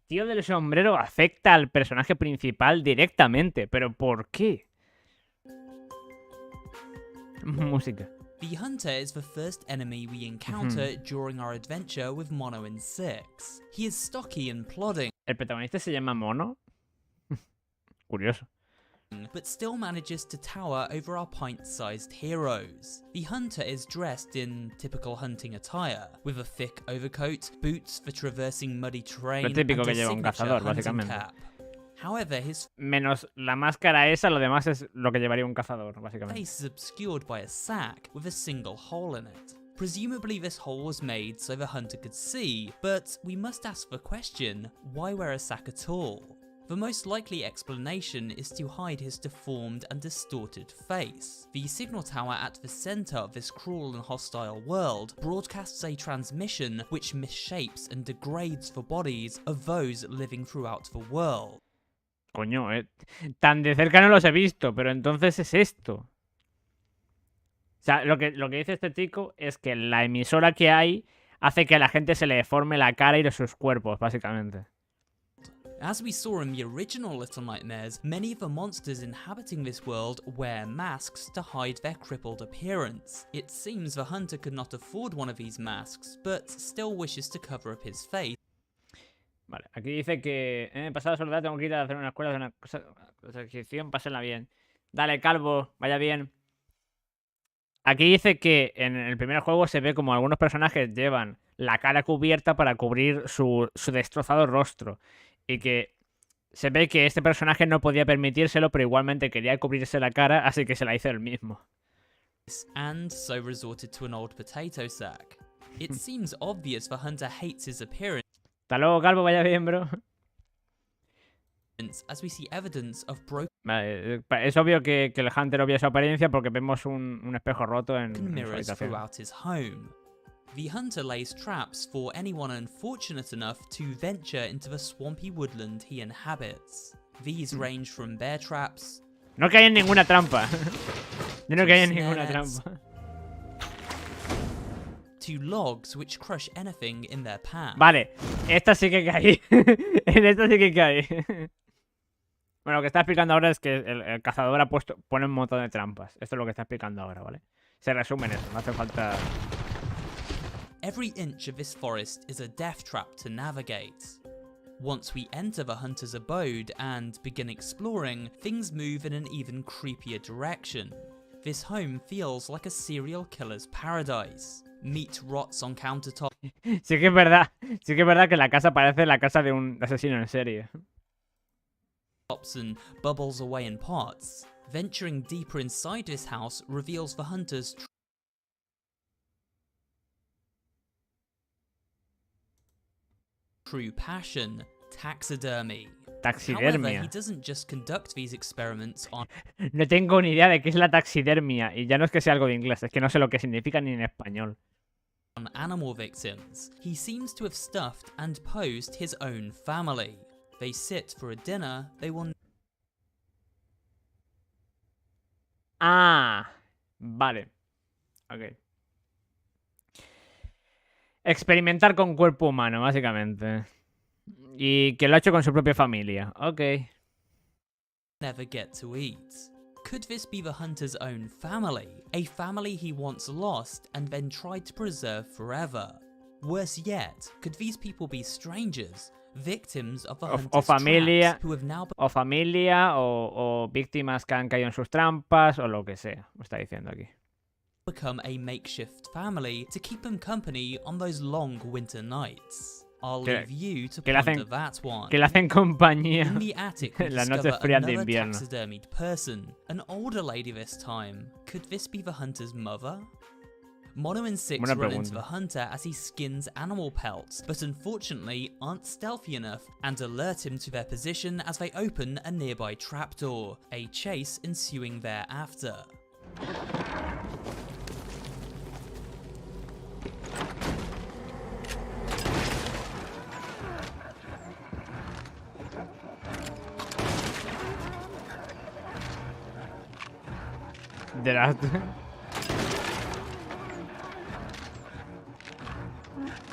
tío del sombrero afecta al personaje principal directamente, pero ¿por qué? Música. The Hunter is the first enemy we encounter during our adventure with Mono and Six. He is stocky and plodding. ¿El protagonista se llama Mono? Curioso. But still manages to tower over our pint-sized heroes. The Hunter is dressed in typical hunting attire, with a thick overcoat, boots for traversing muddy terrain, Lo típico and que a lleva un signature cazador, hunting básicamente. cap. However, his Menos la máscara esa, lo demás es lo que llevaría un cazador, básicamente. face is obscured by a sack with a single hole in it. Presumably this hole was made so the hunter could see, but we must ask the question, why wear a sack at all? The most likely explanation is to hide his deformed and distorted face. The signal tower at the centre of this cruel and hostile world broadcasts a transmission which misshapes and degrades the bodies of those living throughout the world. Coño, tan de cerca no los he visto, pero entonces es esto. O sea, lo que dice este chico es que la emisora que hay hace que a la gente se le deforme la cara y sus cuerpos, básicamente. As we saw in the original Little Nightmares, many of the monsters inhabiting this world wear masks to hide their crippled appearance. It seems the hunter could not afford one of these masks, but still wishes to cover up his face. Vale, aquí dice que pasada soledad tengo que ir a hacer una escuela de una sección, pásenla bien. Dale, calvo, vaya bien. Aquí dice que en el primer juego se ve como algunos personajes llevan la cara cubierta para cubrir su destrozado rostro. Y que se ve que este personaje no podía permitírselo, pero igualmente quería cubrirse la cara, así que se la hizo él mismo. And so resorted to an old potato sack. It seems obvious the hunter hates his appearance. Hasta luego, calvo, vaya bien, bro. As we see evidence of broken Vale, es obvio que el Hunter obvia su apariencia porque vemos un espejo roto en su mirrors habitación. throughout his home. The hunter lays traps for anyone unfortunate enough to venture into the swampy woodland he inhabits. These range from bear traps, No caí en ninguna trampa. Yo no caí en Snare ninguna nets. trampa. To logs which crush anything in their path. Vale, esta sí que caí. En esta sí que caí. Bueno, lo que está explicando ahora es que el cazador ha pone un montón de trampas. Esto es lo que está explicando ahora, ¿vale? Se resume en eso, no hace falta... Every inch of this forest is a death trap to navigate. Once we enter the hunter's abode and begin exploring, things move in an even creepier direction. This home feels like a serial killer's paradise. Meat rots on countertops Sí que es verdad. Sí que es verdad que la casa parece la casa de un asesino en serie. and bubbles away in pots. Venturing deeper inside this house reveals the hunter's true passion, taxidermy. However, Taxidermia. he doesn't just conduct these experiments on No tengo ni idea de qué es la taxidermia. Y ya no es que sea algo de inglés, es que no sé lo que significa ni en español. animal victims. He seems to have stuffed and posed his own family. They sit for a dinner they will Ah, vale. Ok. Experimentar con cuerpo humano, básicamente. Y que lo ha hecho con su propia familia. Ok. never get to eat. Could this be the hunter's own family? A family he once lost and then tried to preserve forever? Worse yet, could these people be strangers? Victims of the hunter's familia, traps, who have now O familia, o víctimas que han caído en sus trampas, o lo que sea. Me está diciendo aquí. become a makeshift family to keep them company on those long winter nights. I'll Que- leave you to que le ponder hacen- that one. Que le hacen compañía. In the attic, we Las noches discover frías de another invierno. taxidermied person, an older lady this time. Could this be the hunter's mother? Mono and Six Buena run into pregunta. the hunter as he skins animal pelts, but unfortunately aren't stealthy enough and alert him to their position as they open a nearby trapdoor, a chase ensuing thereafter. De las...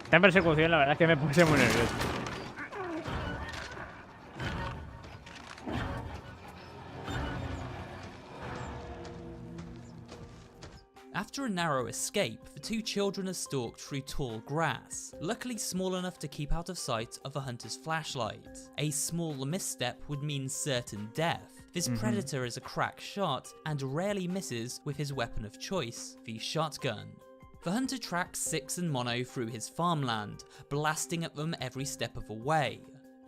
Esta persecución la verdad es que me puse muy nervioso. After a narrow escape, the two children are stalked through tall grass, luckily small enough to keep out of sight of the hunter's flashlight. A small misstep would mean certain death. This predator is a crack shot and rarely misses with his weapon of choice, the shotgun. The hunter tracks Six and Mono through his farmland, blasting at them every step of the way.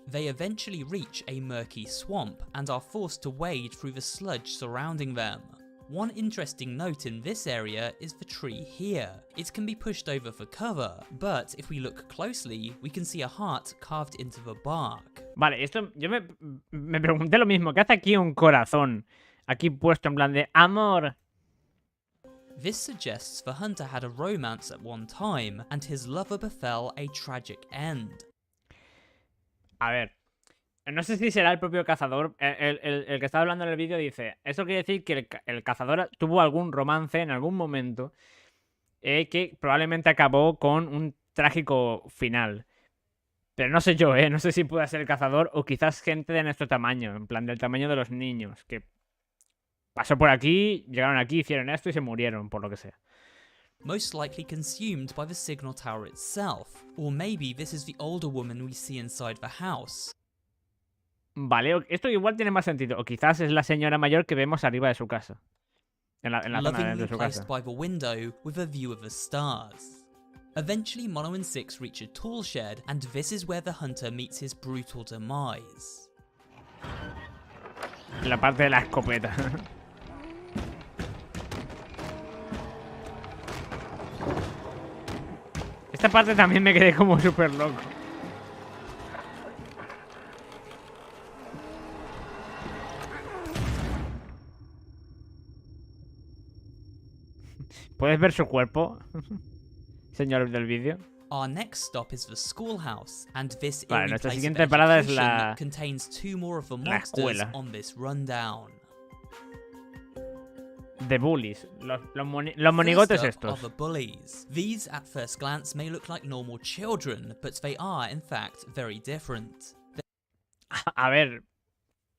They eventually reach a murky swamp and are forced to wade through the sludge surrounding them. One interesting note in this area is the tree here. It can be pushed over for cover, but if we look closely, we can see a heart carved into the bark. Vale, esto yo me pregunté lo mismo. ¿Qué hace aquí un corazón? Aquí puesto en plan de amor. This suggests the hunter had a romance at one time, and his lover befell a tragic end. A ver, no sé si será el propio cazador. El que está hablando en el vídeo dice: eso quiere decir que el cazador tuvo algún romance en algún momento que probablemente acabó con un trágico final. Pero no sé yo, no sé si puede ser el cazador o quizás gente de nuestro tamaño, en plan del tamaño de los niños, que pasó por aquí, llegaron aquí, hicieron esto y se murieron, por lo que sea. Most likely consumed by the signal tower itself, or maybe this is the older woman we see inside the house. Vale, esto igual tiene más sentido. O quizás es la señora mayor que vemos arriba de su casa. En la zona Lovingly de su placed casa. by the window with a view of the stars. Eventually, Mono and Six reach a tool shed, and this is where the hunter meets his brutal demise. En la parte de la escopeta. Esta parte también me quedé como súper loco. ¿Puedes ver su cuerpo, señor del vídeo? Our next stop is the schoolhouse, and this Vale, eerie nuestra place siguiente of parada es education la- contains two more of the la monsters escuela. on this rundown. de bullies. Los monigotes First up estos. are the bullies. These at first glance may look like normal children, but they are in fact very different. A ver,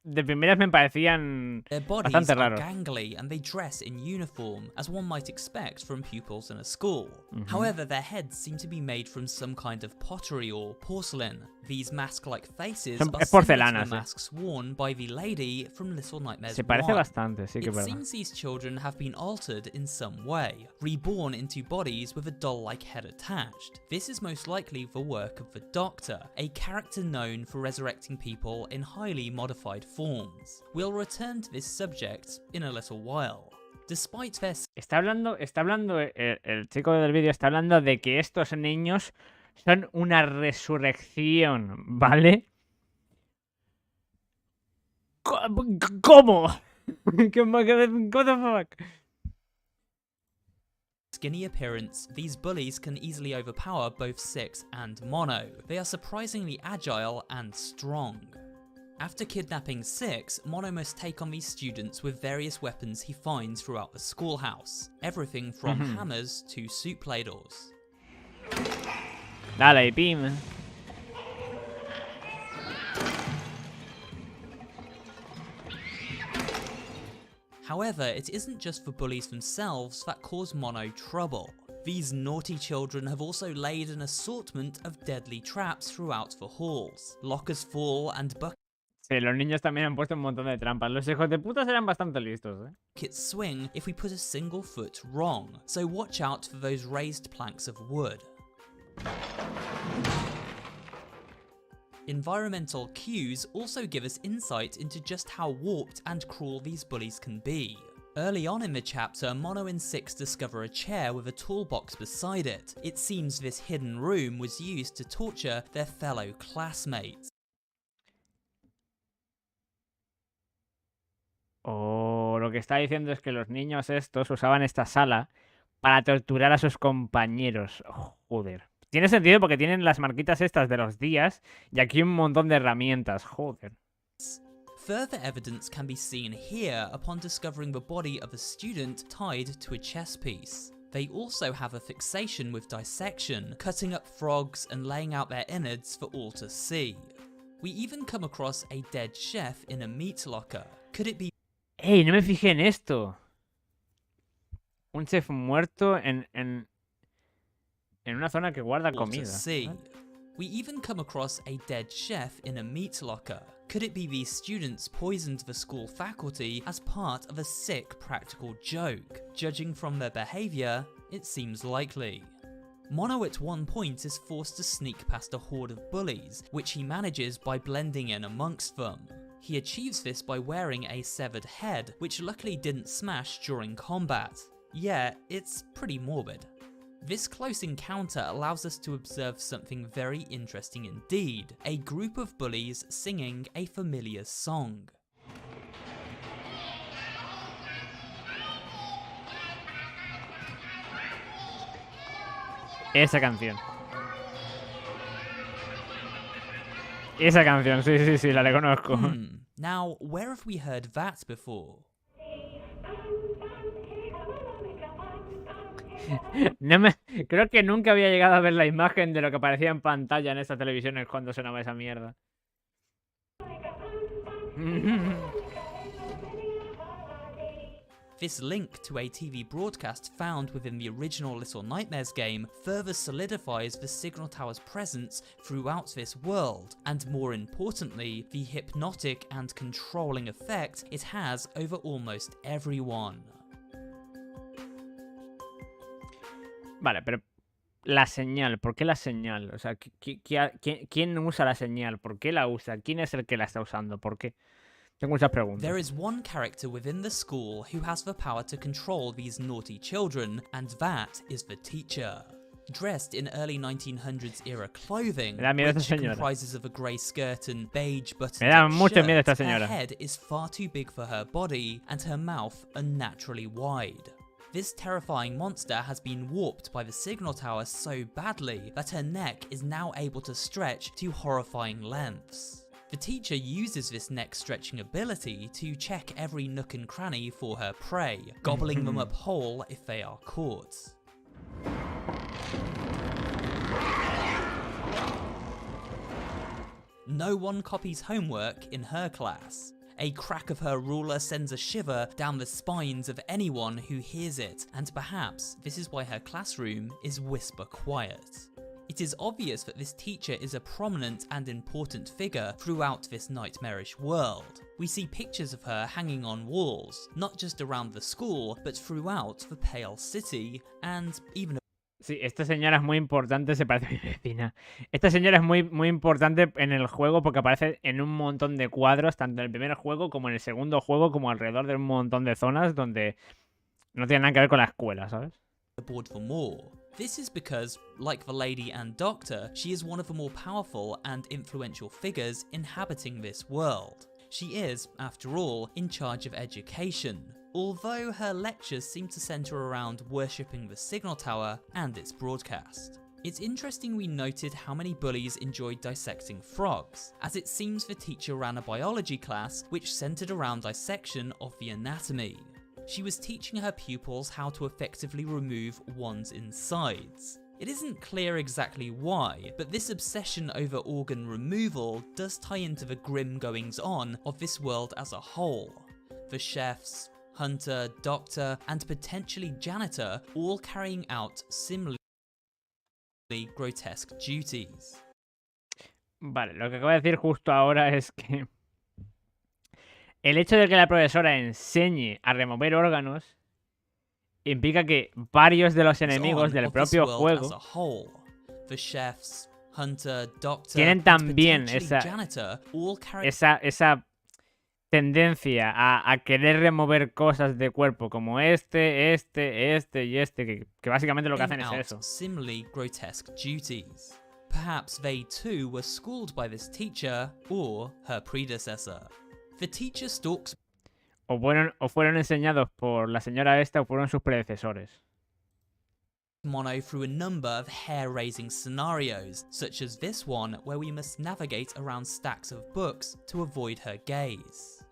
de primeras me parecían Their bodies bastante are raros. gangly and they dress in uniform, as one might expect from pupils in a school. However, their heads seem to be made from some kind of pottery or porcelain. These mask-like faces are Es similar to porcelana, the sí. masks worn by the lady from Little Nightmares Se parece 1. bastante, sí que It es verdad. seems these children have been altered in some way, reborn into bodies with a doll-like head attached. This is most likely the work of the Doctor, a character known for resurrecting people in highly modified forms. We'll return to this subject in a little while. Despite their Está hablando el chico del vídeo está hablando de que estos niños son una resurrección, ¿vale? ¿Cómo? What the fuck? skinny appearance, these bullies can easily overpower both Six and Mono. They are surprisingly agile and strong. After kidnapping Six, Mono must take on these students with various weapons he finds throughout the schoolhouse. Everything from hammers to soup ladles. Dale, pim. However, it isn't just the bullies themselves that cause Mono trouble. These naughty children have also laid an assortment of deadly traps throughout the halls. Lockers full and Sí, los niños también han puesto un montón de trampas. Los hijos de puta eran bastante listos, ¿eh? buckets swing if we put a single foot wrong, so watch out for those raised planks of wood. Environmental cues also give us insight into just how warped and cruel these bullies can be. Early on in the chapter, Mono and Six discover a chair with a toolbox beside it. It seems this hidden room was used to torture their fellow classmates. O lo que está diciendo es que los niños estos usaban esta sala para torturar a sus compañeros. Joder. Tiene sentido porque tienen las marquitas estas de los días y aquí un montón de herramientas. Joder. Further evidence can be seen here upon discovering the body of a student tied to a chess piece. They also have a fixation with dissection, cutting up frogs and laying out their innards for all to see. We even come across a dead chef in a meat locker. Could it be ¡Ey! No me fijé en esto. Un chef muerto en una zona que guarda all to comida. see? We even come across a dead chef in a meat locker. Could it be these students poisoned the school faculty as part of a sick practical joke? Judging from their behaviour, it seems likely. Mono at one point is forced to sneak past a horde of bullies, which he manages by blending in amongst them. He achieves this by wearing a severed head, which luckily didn't smash during combat. Yeah, it's pretty morbid. This close encounter allows us to observe something very interesting indeed, a group of bullies singing a familiar song. Esa canción. Esa canción, sí, la reconozco. Now, where have we heard that before? Creo que nunca había llegado a ver la imagen de lo que aparecía en pantalla en esta televisión cuando sonaba esa mierda. This link to a TV broadcast found within the original Little Nightmares game further solidifies the Signal Tower's presence throughout this world, and more importantly, the hypnotic and controlling effect it has over almost everyone. Vale, pero la señal, ¿por qué la señal? O sea, ¿quién usa la señal? ¿Por qué la usa? ¿Quién es el que la está usando? ¿Por qué? Tengo muchas preguntas. There is one character within the school who has the power to control these naughty children, and that is the teacher. Dressed in early 1900s era clothing, which comprises of a grey skirt and beige buttoned-up shirt, her head is far too big for her body, and her mouth unnaturally wide. This terrifying monster has been warped by the Signal Tower so badly that her neck is now able to stretch to horrifying lengths. The teacher uses this neck-stretching ability to check every nook and cranny for her prey, gobbling them up whole if they are caught. No one copies homework in her class. A crack of her ruler sends a shiver down the spines of anyone who hears it, and perhaps this is why her classroom is whisper quiet. It is obvious that this teacher is a prominent and important figure throughout this nightmarish world. We see pictures of her hanging on walls, not just around the school, but throughout the Pale City, and even... Sí, esta señora es muy importante, se parece a mi vecina. Esta señora es muy importante en el juego porque aparece en un montón de cuadros, tanto en el primer juego como en el segundo juego, como alrededor de un montón de zonas donde no tiene nada que ver con la escuela, ¿sabes? Aboard for more. This is because, like the lady and doctor, she is one of the more powerful and influential figures inhabiting this world. She is, after all, in charge of education, although her lectures seem to centre around worshipping the signal tower and its broadcast. It's interesting we noted how many bullies enjoyed dissecting frogs, as it seems the teacher ran a biology class which centred around dissection of the anatomy. She was teaching her pupils how to effectively remove one's insides. It isn't clear exactly why, but this obsession over organ removal does tie into the grim goings-on of this world as a whole. The chefs, hunter, doctor, and potentially janitor all carrying out similarly grotesque duties. Vale, lo que acabo de decir justo ahora es que el hecho de que la profesora enseñe a remover órganos implica que varios de los enemigos del propio juego tienen también esa tendencia a querer remover cosas de cuerpo, como este y este, que básicamente lo que hacen es eso. Similarly grotesque duties. Perhaps they too were schooled by this teacher or her predecessor. The teacher stalks o fueron enseñados por la señora esta o fueron sus predecesores. Mono through a number of hair-raising scenarios, such as this one where we must navigate around stacks of books to avoid her gaze.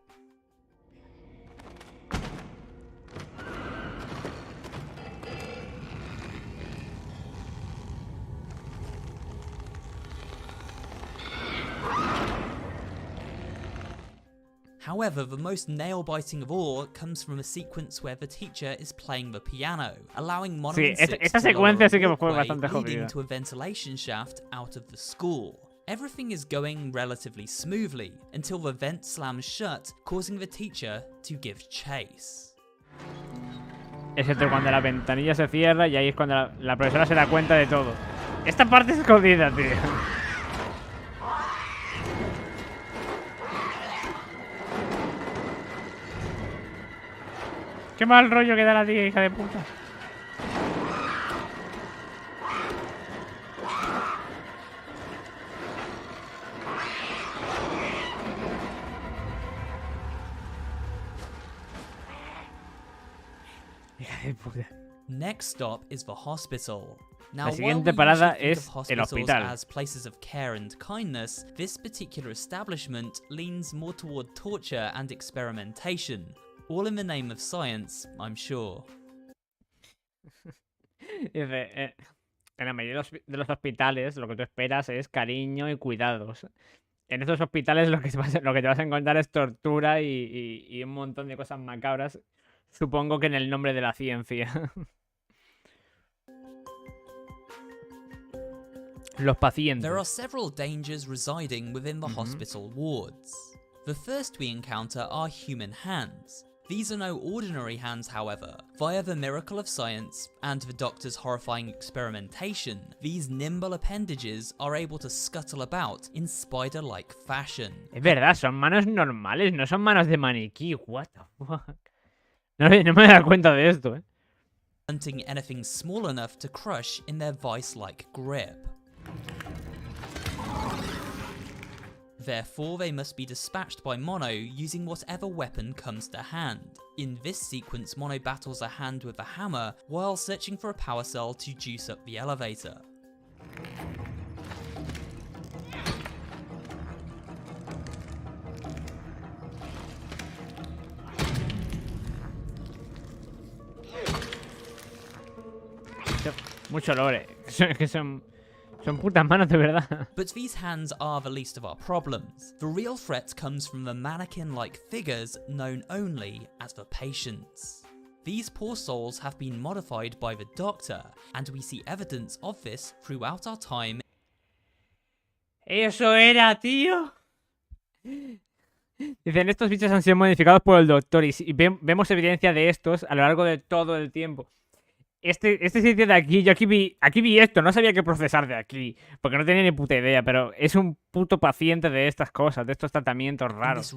However, the most nail-biting of all comes from a sequence where the teacher is playing the piano, allowing Mono sí, esta secuencia sí que fue bastante jodida. Leading to a ventilation shaft out of the school. Everything is going relatively smoothly until the vent slams shut, causing the teacher to give chase. Excepto cuando la ventanilla se cierra y ahí es cuando la profesora se da cuenta de todo. Esta parte es jodida, tío. Qué mal rollo que da la tía, hija de puta. Hija de puta. Next stop is the hospital. Now, la siguiente parada es el hospital. As places of care and kindness, this particular establishment leans more toward torture and experimentation. All in the name of science, I'm sure. Dice, en la mayoría de los hospitales lo que tú esperas es cariño y cuidados. En estos hospitales lo que te vas a encontrar es tortura y un montón de cosas macabras. Supongo que en el nombre de la ciencia. Los pacientes. There are several dangers residing within the hospital wards. The first we encounter are human hands. These are no ordinary hands, however. Via the miracle of science and the doctor's horrifying experimentation, these nimble appendages are able to scuttle about in spider-like fashion. Es verdad, son manos normales, no son manos de maniquí. What the fuck? No me he dado cuenta de esto, eh. Hunting anything small enough to crush in their vice-like grip. Therefore, they must be dispatched by Mono using whatever weapon comes to hand. In this sequence, Mono battles a hand with a hammer while searching for a power cell to juice up the elevator. Mucho lore. Que son putas manos de verdad. But these hands are the least of our problems. The real threat comes from the mannequin-like figures known only as the patients. These poor souls have been modified by the Doctor, and we see evidence of this throughout our time. ¡Eso era, tío! Dicen, estos bichos han sido modificados por el Doctor y vemos evidencia de estos a lo largo de todo el tiempo. Este sitio de aquí, yo aquí vi esto, no sabía qué procesar de aquí, porque no tenía ni puta idea, pero es un puto paciente de estas cosas, de estos tratamientos raros.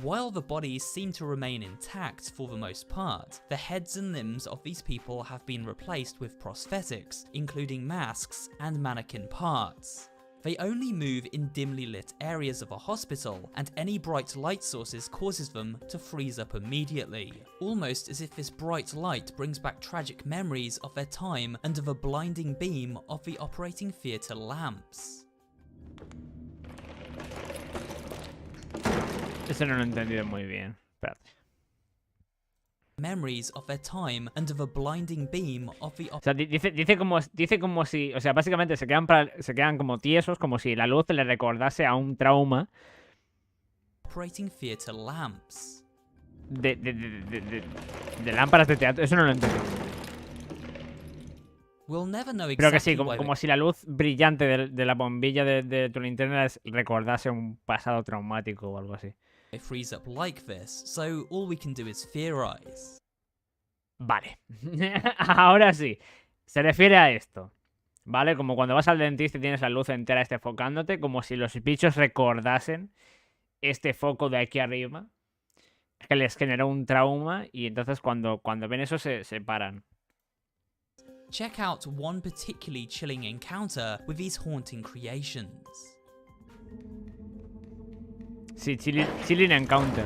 While the bodies seem to remain intact for the most part, the heads and limbs of these people have been replaced with prosthetics, including masks and mannequin parts. They only move in dimly lit areas of a hospital, and any bright light sources causes them to freeze up immediately, almost as if this bright light brings back tragic memories of their time under the blinding beam of the operating theatre lamps. Eso no lo he entendido muy bien. Espérate. Memories of their time under the blinding beam of the o sea, dice como si, o sea, básicamente se quedan como tiesos, como si la luz le recordase a un trauma operating theatre lamps. De lámparas de teatro. Eso no lo entiendo. We'll never know exactly. Pero que sí, como si la luz brillante de la bombilla de tu linterna recordase un pasado traumático o algo así. They freeze up like this, so all we can do is theorize. Vale. Ahora sí. Se refiere a esto. ¿Vale? Como cuando vas al dentista y tienes la luz entera enfocándote, como si los bichos recordasen este foco de aquí arriba, que les generó un trauma y entonces cuando ven eso se paran. Check out one particularly chilling encounter with these haunting creations. Sí, chilling encounter.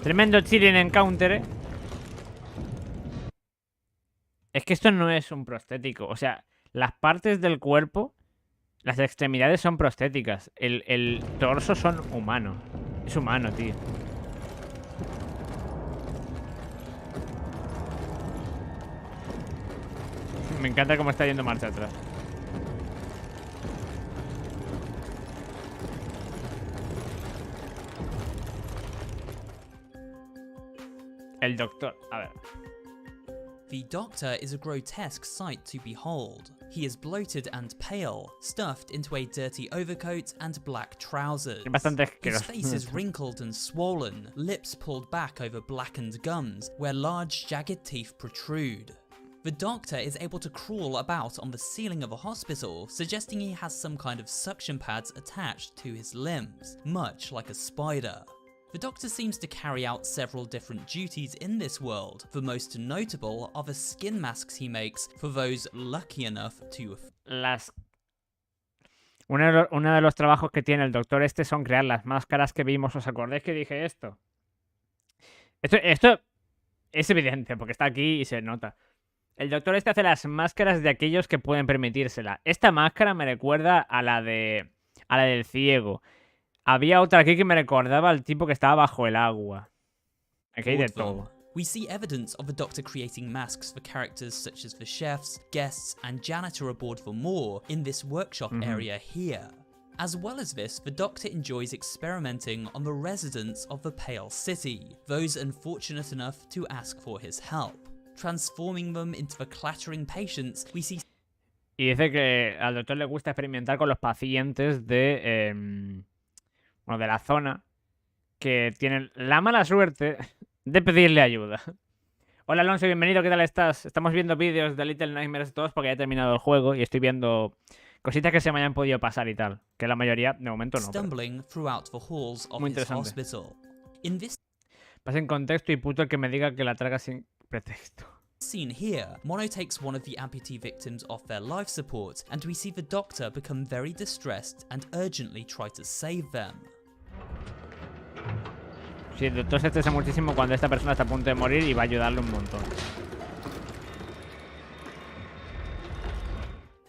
Tremendo chilling encounter, ¿eh? Es que esto no es un prostético. O sea, las partes del cuerpo, las extremidades son prostéticas. El torso son humano. Es humano, tío. Me encanta cómo está yendo marcha atrás. El doctor, a ver. The Doctor is a grotesque sight to behold. He is bloated and pale, stuffed into a dirty overcoat and black trousers. His face is wrinkled and swollen, lips pulled back over blackened gums, where large jagged teeth protrude. The Doctor is able to crawl about on the ceiling of a hospital, suggesting he has some kind of suction pads attached to his limbs, much like a spider. The Doctor seems to carry out several different duties in this world. The most notable are the skin masks he makes for those lucky enough to... Uno de los trabajos que tiene el Doctor son crear las máscaras que vimos. ¿Os acordáis que dije esto? Esto es evidente porque está aquí y se nota. El Doctor hace las máscaras de aquellos que pueden permitírsela. Esta máscara me recuerda a la del ciego. Había otra aquí que me recordaba al tipo que estaba bajo el agua. Aquí hay de todo. We see evidence of the Doctor creating masks for characters such as the chefs, guests, and janitor aboard the Moor in this workshop area here. As well as this, the Doctor enjoys experimenting on the residents of the Pale City, those unfortunate enough to ask for his help. Transforming them into the clattering patients we see. Y dice que al Doctor le gusta experimentar con los pacientes de la zona que tienen la mala suerte de pedirle ayuda. Hola Alonso, bienvenido, ¿qué tal estás? Estamos viendo vídeos de Little Nightmares todos porque ya he terminado el juego y estoy viendo cositas que se me hayan podido pasar y tal. Que la mayoría, de momento, no. Muy interesante. Pasa en contexto y puto el que me diga que la traga sin pretexto. Scene here, Mono takes one of the amputee victims off their life support, and we see the Doctor become very distressed and urgently try to save them. Sí, el doctor se estresa muchísimo cuando esta persona está a punto de morir y va a ayudarle un montón.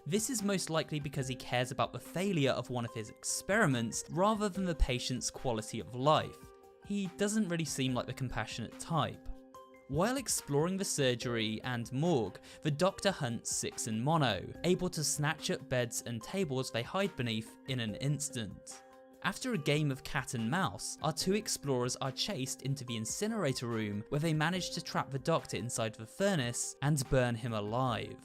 This is most likely because he cares about the failure of one of his experiments rather than the patient's quality of life. He doesn't really seem like the compassionate type. While exploring the surgery and morgue, the doctor hunts Six and Mono, able to snatch at beds and tables they hide beneath in an instant. After a game of cat and mouse, our two explorers are chased into the incinerator room where they manage to trap the doctor inside the furnace and burn him alive.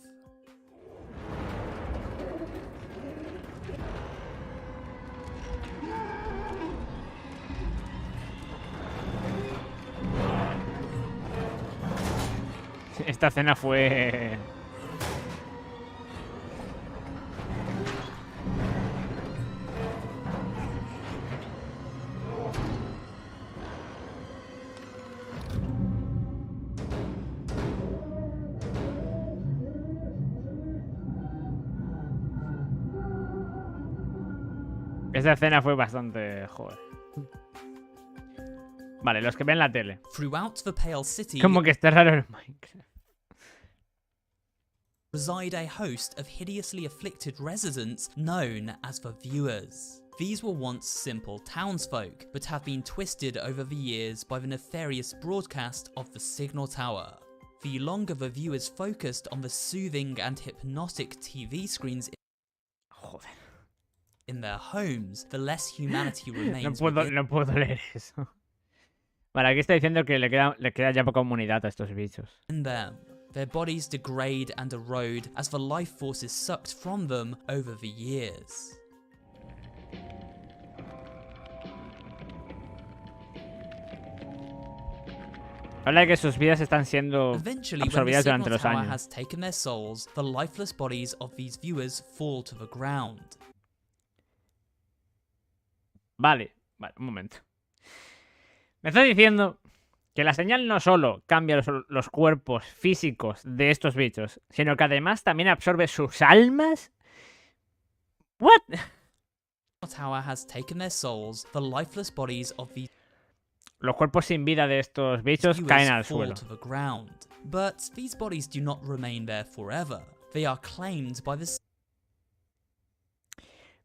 Esta escena fue... Esta escena fue bastante... joder. Vale, los que ven la tele. Throughout the Pale City, Como que está raro el Minecraft. Reside a host of hideously afflicted residents known as the Viewers. These were once simple townsfolk, but have been twisted over the years by the nefarious broadcast of the Signal Tower. The longer the viewers focused on the soothing and hypnotic TV screens Joder. in their homes, the less humanity remains. No puedo leer eso. Vale, aquí está diciendo que le queda ya poca humanidad a estos bichos. In them. Their bodies degrade and erode as the life force is sucked from them over the years. Habla de que sus vidas están siendo Eventually, when the absorbidas Signal durante los Tower años. has taken their souls, the lifeless bodies of these viewers fall to the ground. Vale, un momento. Me está diciendo que la señal no solo cambia los cuerpos físicos de estos bichos, sino que además también absorbe sus almas. ¿What? The tower has taken their souls, the lifeless bodies of these Los cuerpos sin vida de estos bichos viewers caen al fall suelo. to the ground. But these bodies do not remain there forever. They are claimed by the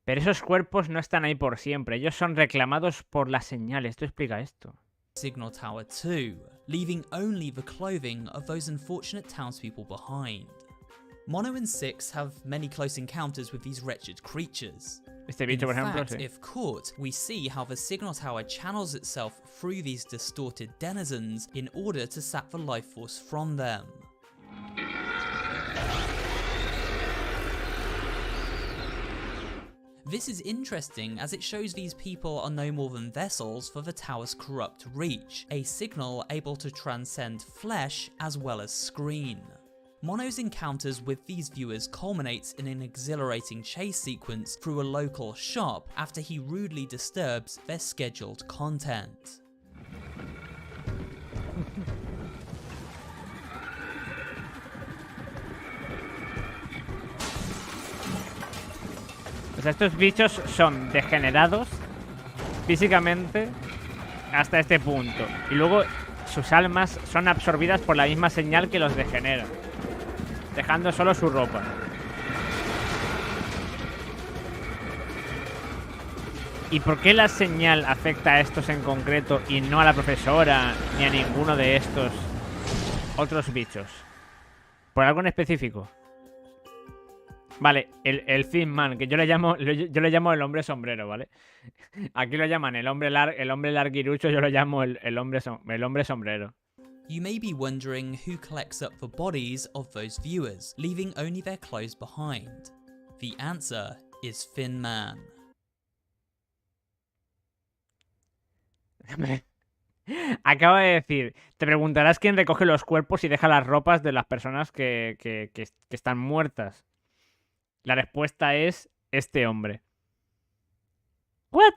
Pero esos cuerpos no están ahí por siempre. Ellos son reclamados por la señal. Esto explica esto. Signal Tower too, leaving only the clothing of those unfortunate townspeople behind. Mono and Six have many close encounters with these wretched creatures. Este bicho, por In ejemplo, fact, sí. if caught, we see how the Signal Tower channels itself through these distorted denizens in order to sap the life force from them. This is interesting as it shows these people are no more than vessels for the tower's corrupt reach, a signal able to transcend flesh as well as screen. Mono's encounters with these viewers culminates in an exhilarating chase sequence through a local shop after he rudely disturbs their scheduled content. O sea, estos bichos son degenerados físicamente hasta este punto. Y luego sus almas son absorbidas por la misma señal que los degenera, dejando solo su ropa. ¿Y por qué la señal afecta a estos en concreto y no a la profesora ni a ninguno de estos otros bichos? ¿Por algo en específico? Vale, el Thin Man, que yo le llamo el hombre sombrero, ¿vale? Aquí lo llaman el hombre larguirucho, yo lo llamo el hombre sombrero. You may be wondering who collects up the bodies of those viewers, leaving only their clothes behind. The answer is Thin Man. Acaba de decir, te preguntarás quién recoge los cuerpos y deja las ropas de las personas que están muertas. La respuesta es este hombre. What?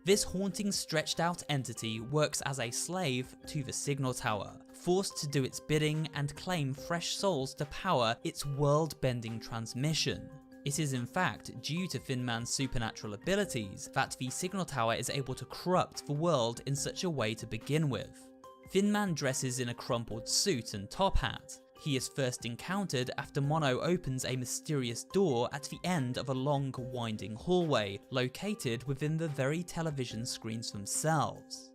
This haunting stretched out entity works as a slave to the Signal Tower, forced to do its bidding and claim fresh souls to power its world-bending transmission. It is in fact due to Finman's supernatural abilities that the signal tower is able to corrupt the world in such a way to begin with. Finman dresses in a crumpled suit and top hat. He is first encountered after Mono opens a mysterious door at the end of a long, winding hallway, located within the very television screens themselves.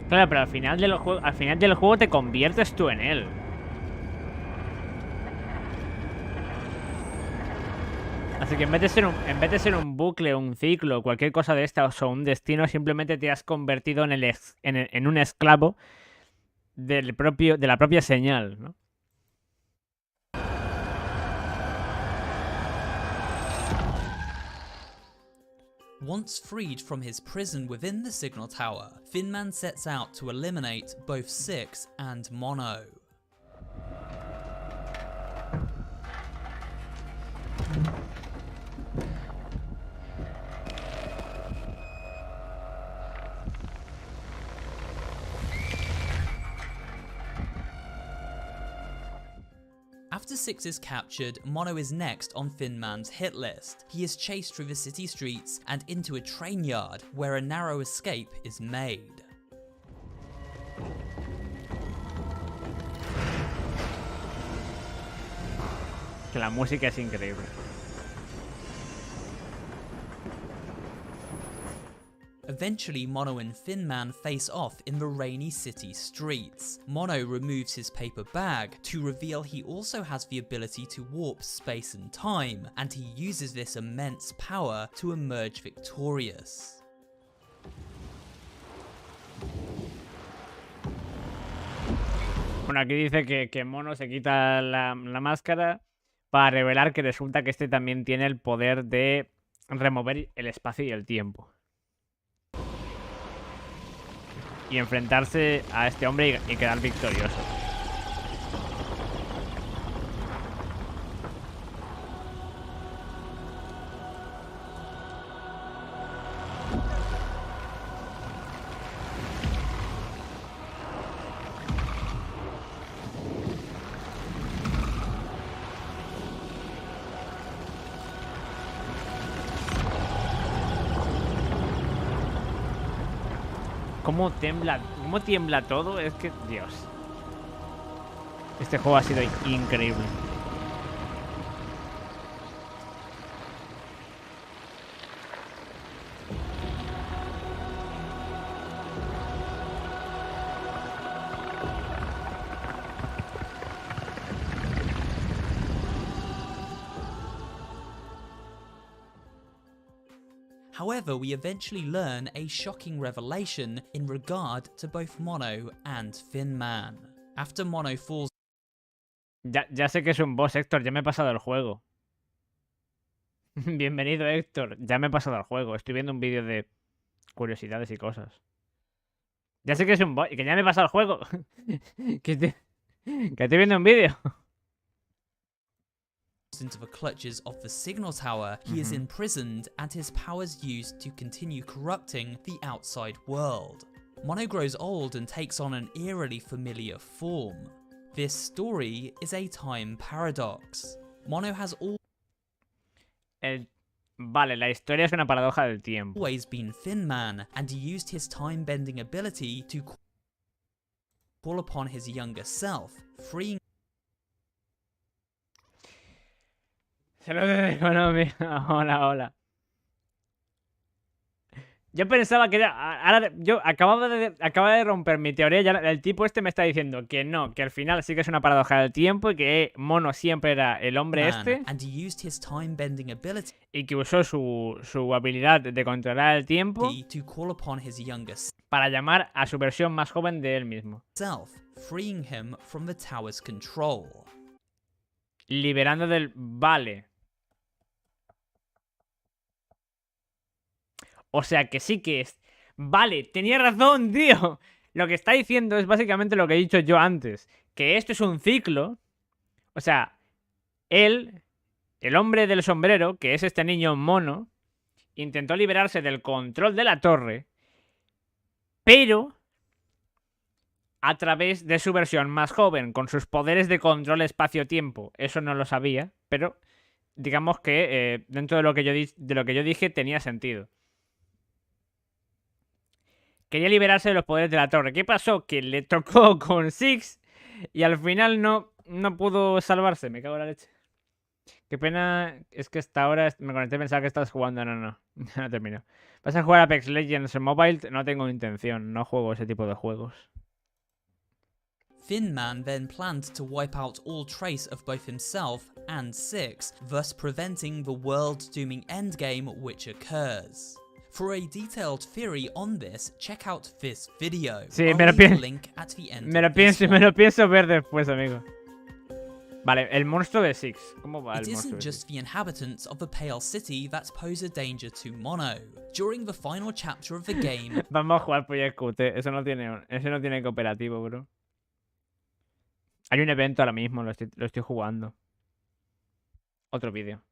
Claro, pero al final del juego te conviertes tú en él. Así que en vez de ser un bucle, un ciclo, cualquier cosa de esta o un destino, simplemente te has convertido en un esclavo de la propia señal, ¿no? Once freed from his prison within the signal tower, Finman sets out to eliminate both Six and Mono. After Six is captured, Mono is next on Finman's hit list. He is chased through the city streets and into a train yard, where a narrow escape is made. Que la música es increíble. Eventually, Mono and Finman face off in the rainy city streets. Mono removes his paper bag to reveal he also has the ability to warp space and time, and he uses this immense power to emerge victorious. Bueno, aquí dice que Mono se quita la máscara para revelar que resulta que este también tiene el poder de remover el espacio y el tiempo. Y enfrentarse a este hombre y quedar victorioso. ¿Cómo tiembla todo? Es que, Dios. Este juego ha sido increíble. However, we eventually learn a shocking revelation in regard to both Mono and Finman. After Mono falls... Ya sé que es un boss, Héctor, ya me he pasado el juego. Bienvenido, Héctor, ya me he pasado el juego. Estoy viendo un vídeo de curiosidades y cosas. Ya sé que es un boss, que ya me he pasado el juego. que estoy viendo un vídeo. Into the clutches of the signal tower, he is imprisoned and his powers used to continue corrupting the outside world. Mono grows old and takes on an eerily familiar form. This story is a time paradox. Mono has Vale, la historia es una paradoja del tiempo. always been Finman, and he used his time-bending ability to call upon his younger self, freeing... Saludos de economía. Hola. Yo pensaba que ahora yo acababa de romper mi teoría. Ya el tipo este me está diciendo que no, que al final sí que es una paradoja del tiempo y que Mono siempre era el hombre este. Y que usó su habilidad de controlar el tiempo para llamar a su versión más joven de él mismo. Liberando del... Vale. O sea que sí que es... Vale, tenía razón, tío. Lo que está diciendo es básicamente lo que he dicho yo antes. Que esto es un ciclo. O sea, él, el hombre del sombrero, que es este niño mono, intentó liberarse del control de la torre. Pero a través de su versión más joven, con sus poderes de control espacio-tiempo. Eso no lo sabía, pero digamos que dentro de lo que yo dije tenía sentido. Quería liberarse de los poderes de la torre. ¿Qué pasó? Que le tocó con Six y al final no pudo salvarse. Me cago en la leche. Qué pena, es que hasta ahora me conecté a pensar que estás jugando. No termino. ¿Vas a jugar Apex Legends en mobile? No tengo intención, no juego ese tipo de juegos. Finman then planned to wipe out all trace of both himself and Six, thus preventing the world-dooming endgame which occurs. For a detailed theory on this, check out this video. Sí, I'll leave the link at the end me lo pienso ver después, amigo. Vale, el monstruo de Six. ¿Cómo va el It monstruo isn't de just Six? the inhabitants of the Pale City that pose a danger to Mono. During the final chapter of the game... Vamos a jugar Project QT. Eso no tiene cooperativo, bro. Hay un evento ahora mismo, lo estoy jugando. Otro vídeo.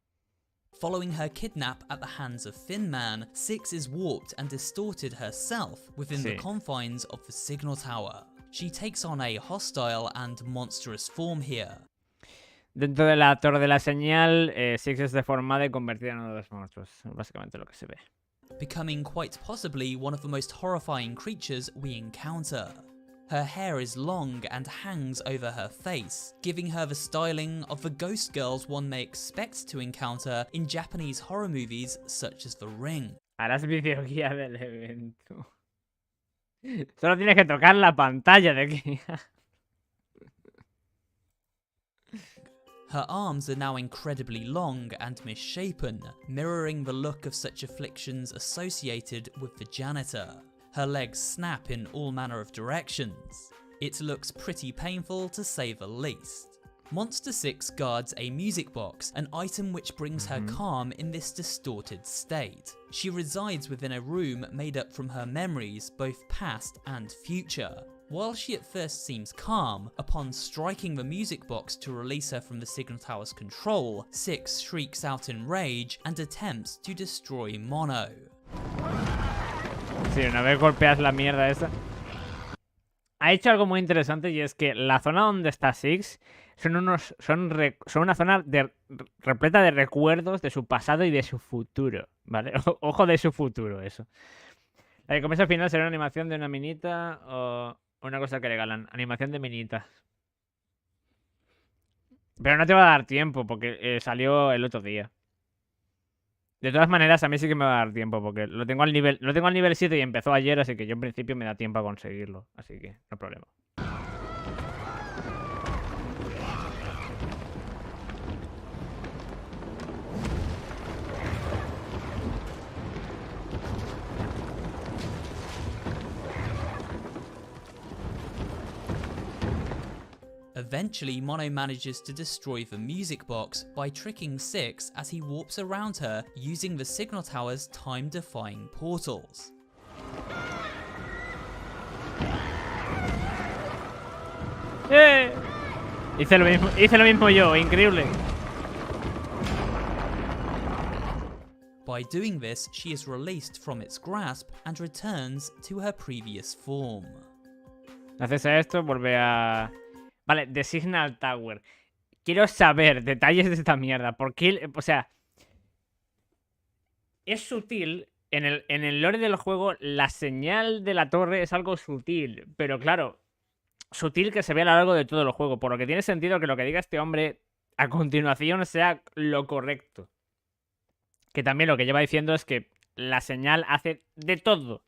Following her kidnap at the hands of Finman, Six is warped and distorted herself within the confines of the signal tower. She takes on a hostile and monstrous form here. Dentro de la torre de la señal, Six es deformada y convertida en uno de los monstruos. Básicamente lo que se ve. Becoming quite possibly one of the most horrifying creatures we encounter. Her hair is long and hangs over her face, giving her the styling of the ghost girls one may expect to encounter in Japanese horror movies such as The Ring. Harás videoguía del evento. Solo tienes que tocar la pantalla de aquí. Her arms are now incredibly long and misshapen, mirroring the look of such afflictions associated with the janitor. Her legs snap in all manner of directions. It looks pretty painful to say the least. Monster 6 guards a music box, an item which brings her calm in this distorted state. She resides within a room made up from her memories, both past and future. While she at first seems calm, upon striking the music box to release her from the signal tower's control, Six shrieks out in rage and attempts to destroy Mono. Sí, una vez golpeas la mierda esa. Ha hecho algo muy interesante y es que la zona donde está Six son una zona repleta de recuerdos de su pasado y de su futuro, ¿vale? Ojo de su futuro, eso. La que comienza al final será una animación de una minita o una cosa que regalan. Animación de minitas. Pero no te va a dar tiempo porque salió el otro día. De todas maneras, a mí sí que me va a dar tiempo porque lo tengo al nivel 7 y empezó ayer, así que yo en principio me da tiempo a conseguirlo. Así que no hay problema. Eventually, Mono manages to destroy the music box by tricking Six as he warps around her using the signal tower's time-defying portals. Hice lo mismo yo, increíble. By doing this, she is released from its grasp and returns to her previous form. Gracias a esto vuelve a... Vale, The Signal Tower. Quiero saber detalles de esta mierda. ¿Por qué? O sea... Es sutil. En el lore del juego, la señal de la torre es algo sutil. Pero claro, sutil que se ve a lo largo de todo el juego. Por lo que tiene sentido que lo que diga este hombre a continuación sea lo correcto. Que también lo que lleva diciendo es que la señal hace de todo.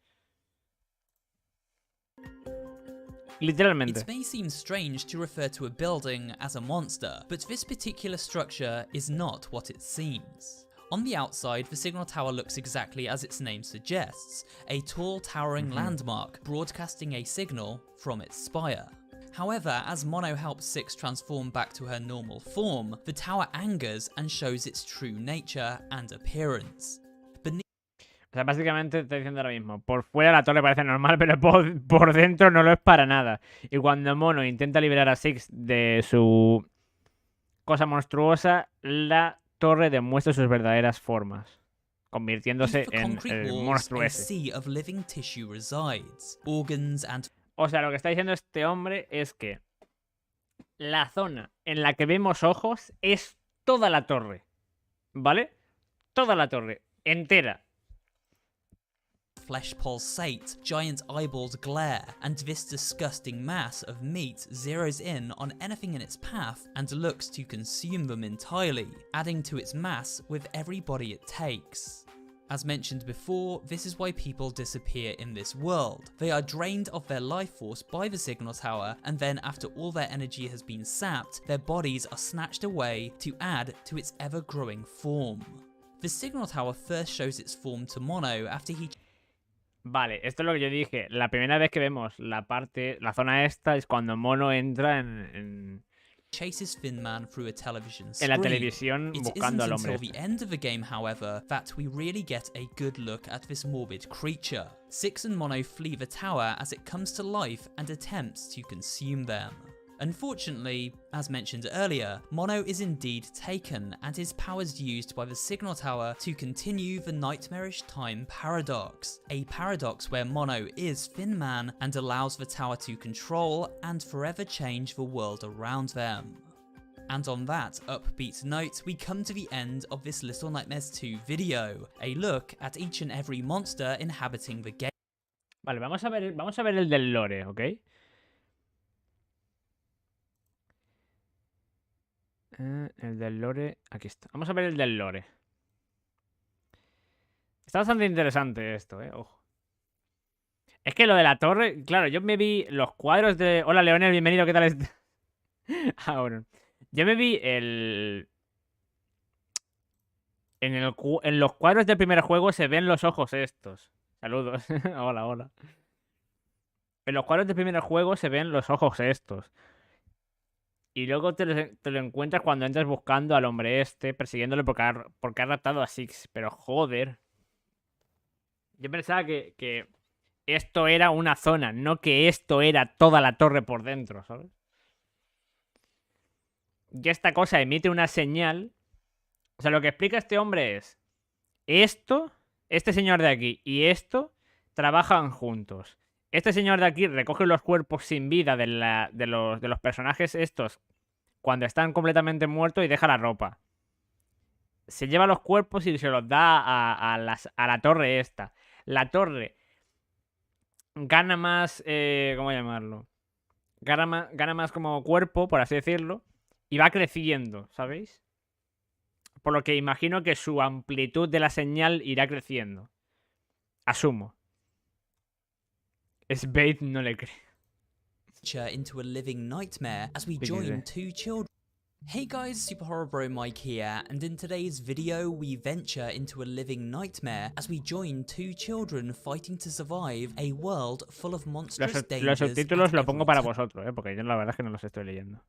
Literalmente. It may seem strange to refer to a building as a monster, but this particular structure is not what it seems. On the outside, the signal tower looks exactly as its name suggests, a tall, towering landmark broadcasting a signal from its spire. However, as Mono helps Six transform back to her normal form, the tower angers and shows its true nature and appearance. O sea, básicamente está diciendo ahora mismo, por fuera la torre parece normal, pero por dentro no lo es para nada. Y cuando Mono intenta liberar a Six de su cosa monstruosa, la torre demuestra sus verdaderas formas, convirtiéndose en el monstruo ese. O sea, lo que está diciendo este hombre es que la zona en la que vemos ojos es toda la torre. ¿Vale? Toda la torre. Entera. Flesh pulsate, giant eyeballs glare, and this disgusting mass of meat zeroes in on anything in its path and looks to consume them entirely, adding to its mass with every body it takes. As mentioned before, this is why people disappear in this world. They are drained of their life force by the signal tower, and then after all their energy has been sapped, their bodies are snatched away to add to its ever-growing form. The signal tower first shows its form to Mono after he... Vale, esto es lo que yo dije. La primera vez que vemos la zona esta es cuando Mono entra chases Finman through a television en screen. la televisión buscando al It isn't hombre. until the end of the game, however, that we really get a good look at this morbid creature. Six and Mono flee the tower as it comes to life and attempts to consume them. Unfortunately, as mentioned earlier, Mono is indeed taken and his powers used by the signal tower to continue the nightmarish time paradox, a paradox where Mono is Finman and allows the tower to control and forever change the world around them. And on that upbeat note, we come to the end of this Little Nightmares 2 video, a look at each and every monster inhabiting the game. Vale, vamos a ver el del lore, ¿ok? El del lore, aquí está. Vamos a ver el del lore. Está bastante interesante esto, ojo. Es que lo de la torre, claro, yo me vi los cuadros de... Hola, Leonel, bienvenido, ¿qué tal estás? Ahora, yo me vi en los cuadros del primer juego se ven los ojos estos. Saludos. Hola, hola. En los cuadros del primer juego se ven los ojos estos. Y luego te lo encuentras cuando entras buscando al hombre este, persiguiéndole porque ha raptado a Six. Pero joder. Yo pensaba que esto era una zona, no que esto era toda la torre por dentro, ¿sabes? Y esta cosa emite una señal. O sea, lo que explica este hombre es... este señor de aquí y esto trabajan juntos. Este señor de aquí recoge los cuerpos sin vida de los personajes estos cuando están completamente muertos y deja la ropa. Se lleva los cuerpos y se los da a la torre esta. La torre gana más... ¿cómo llamarlo? Gana más como cuerpo, por así decirlo. Y va creciendo, ¿sabéis? Por lo que imagino que su amplitud de la señal irá creciendo. Asumo. Spade no le cree. Into a living nightmare as we join two children. Hey guys, Super Horror Bro Mike here, and in today's video we venture into a living nightmare as we join two children fighting to survive a world full of monstrous dangers. Los subtítulos lo pongo para vosotros, porque yo la verdad es que no los estoy leyendo.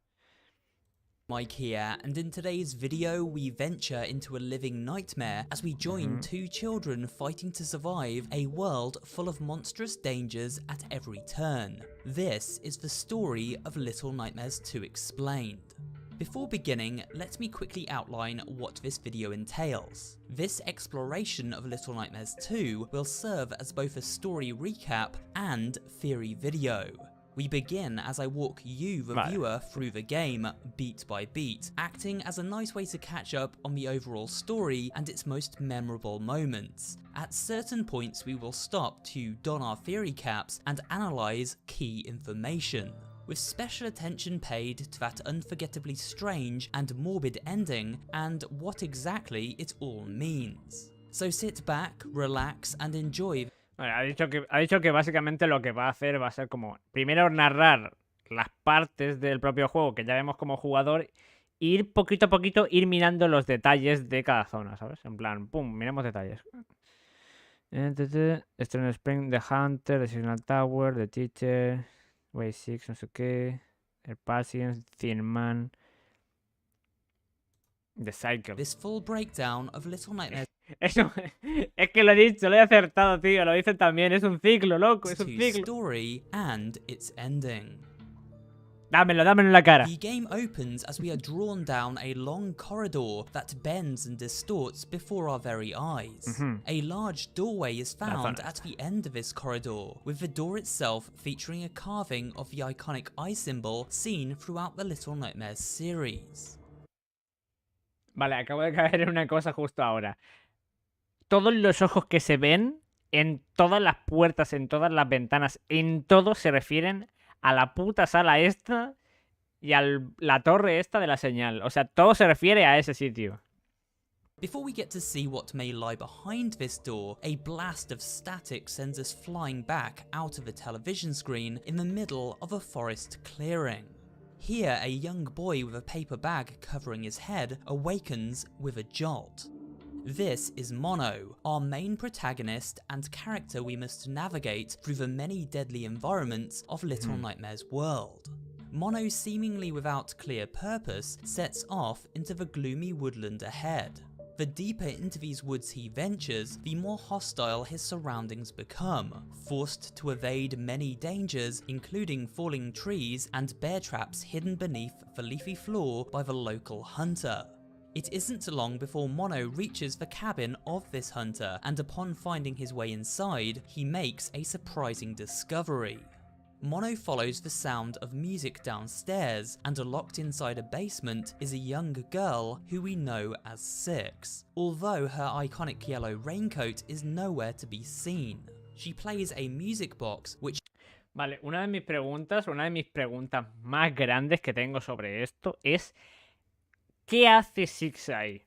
Mike here, and in today's video we venture into a living nightmare as we join two children fighting to survive a world full of monstrous dangers at every turn. This is the story of Little Nightmares 2 Explained. Before beginning, let me quickly outline what this video entails. This exploration of Little Nightmares 2 will serve as both a story recap and theory video. We begin as I walk you, the viewer, through the game, beat by beat, acting as a nice way to catch up on the overall story and its most memorable moments. At certain points we will stop to don our theory caps and analyse key information, with special attention paid to that unforgettably strange and morbid ending and what exactly it all means. So sit back, relax and enjoy. Ha dicho que básicamente lo que va a hacer va a ser como primero narrar las partes del propio juego que ya vemos como jugador e ir poquito a poquito ir mirando los detalles de cada zona, ¿sabes? En plan, pum, miremos detalles. Streamlabs Spring, The Hunter, The Signal Tower, The Teacher, Way 6, no sé qué, The Patience, Thin Man, The Cycle. This full breakdown of Little Nightmares. Eso, es que lo he dicho, lo he acertado, tío. Lo dicen también. Es un ciclo, loco. Es un ciclo. Story and its ending. Dámelo en la cara. The game opens as we are drawn down a long corridor that bends and distorts before our very eyes. A large doorway is found at the end of this corridor, with the door itself featuring a carving of the iconic eye symbol seen throughout the Little Nightmares series. Vale, acabo de caer en una cosa justo ahora. Todos los ojos que se ven en todas las puertas, en todas las ventanas, en todo se refieren a la puta sala esta y a la torre esta de la señal. O sea, todo se refiere a ese sitio. Before we get to see what may lie behind this door, a blast of static sends us flying back out of a television screen in the middle of a forest clearing. Here, a young boy with a paper bag covering his head awakens with a jolt. This is Mono, our main protagonist and character we must navigate through the many deadly environments of Little Nightmares world. Mono, seemingly without clear purpose, sets off into the gloomy woodland ahead. The deeper into these woods he ventures, the more hostile his surroundings become, forced to evade many dangers including falling trees and bear traps hidden beneath the leafy floor by the local hunter. It isn't long before Mono reaches the cabin of this hunter, and upon finding his way inside, he makes a surprising discovery. Mono follows the sound of music downstairs, and locked inside a basement is a young girl who we know as Six, although her iconic yellow raincoat is nowhere to be seen. She plays a music box which... Vale, una de mis preguntas más grandes que tengo sobre esto es ¿qué hace Six ahí?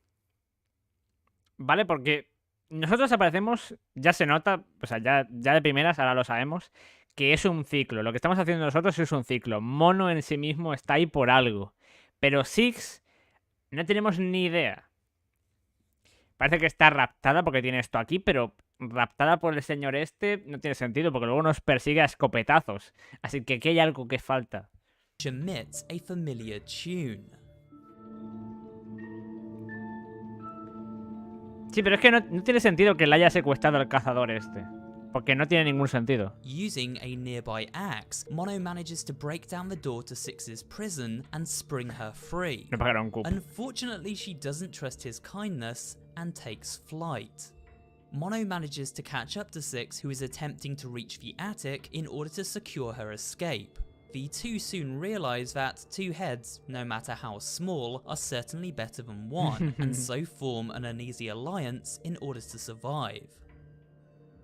¿Vale? Porque nosotros aparecemos, ya se nota, o sea, ya de primeras, ahora lo sabemos, que es un ciclo. Lo que estamos haciendo nosotros es un ciclo. Mono en sí mismo está ahí por algo. Pero Six no tenemos ni idea. Parece que está raptada porque tiene esto aquí, pero raptada por el señor este no tiene sentido porque luego nos persigue a escopetazos. Así que aquí hay algo que falta. emits a familiar tune. Sí, pero es que no tiene sentido que le haya secuestrado al cazador este. Porque no tiene ningún sentido. Using a nearby axe, Mono manages to break down the door to Six's prison and spring her free. No pagará un cupo. Unfortunately, she doesn't trust his kindness and takes flight. Mono manages to catch up to Six, who is attempting to reach the attic in order to secure her escape. The two soon realise that two heads, no matter how small, are certainly better than one, and so form an uneasy alliance in order to survive.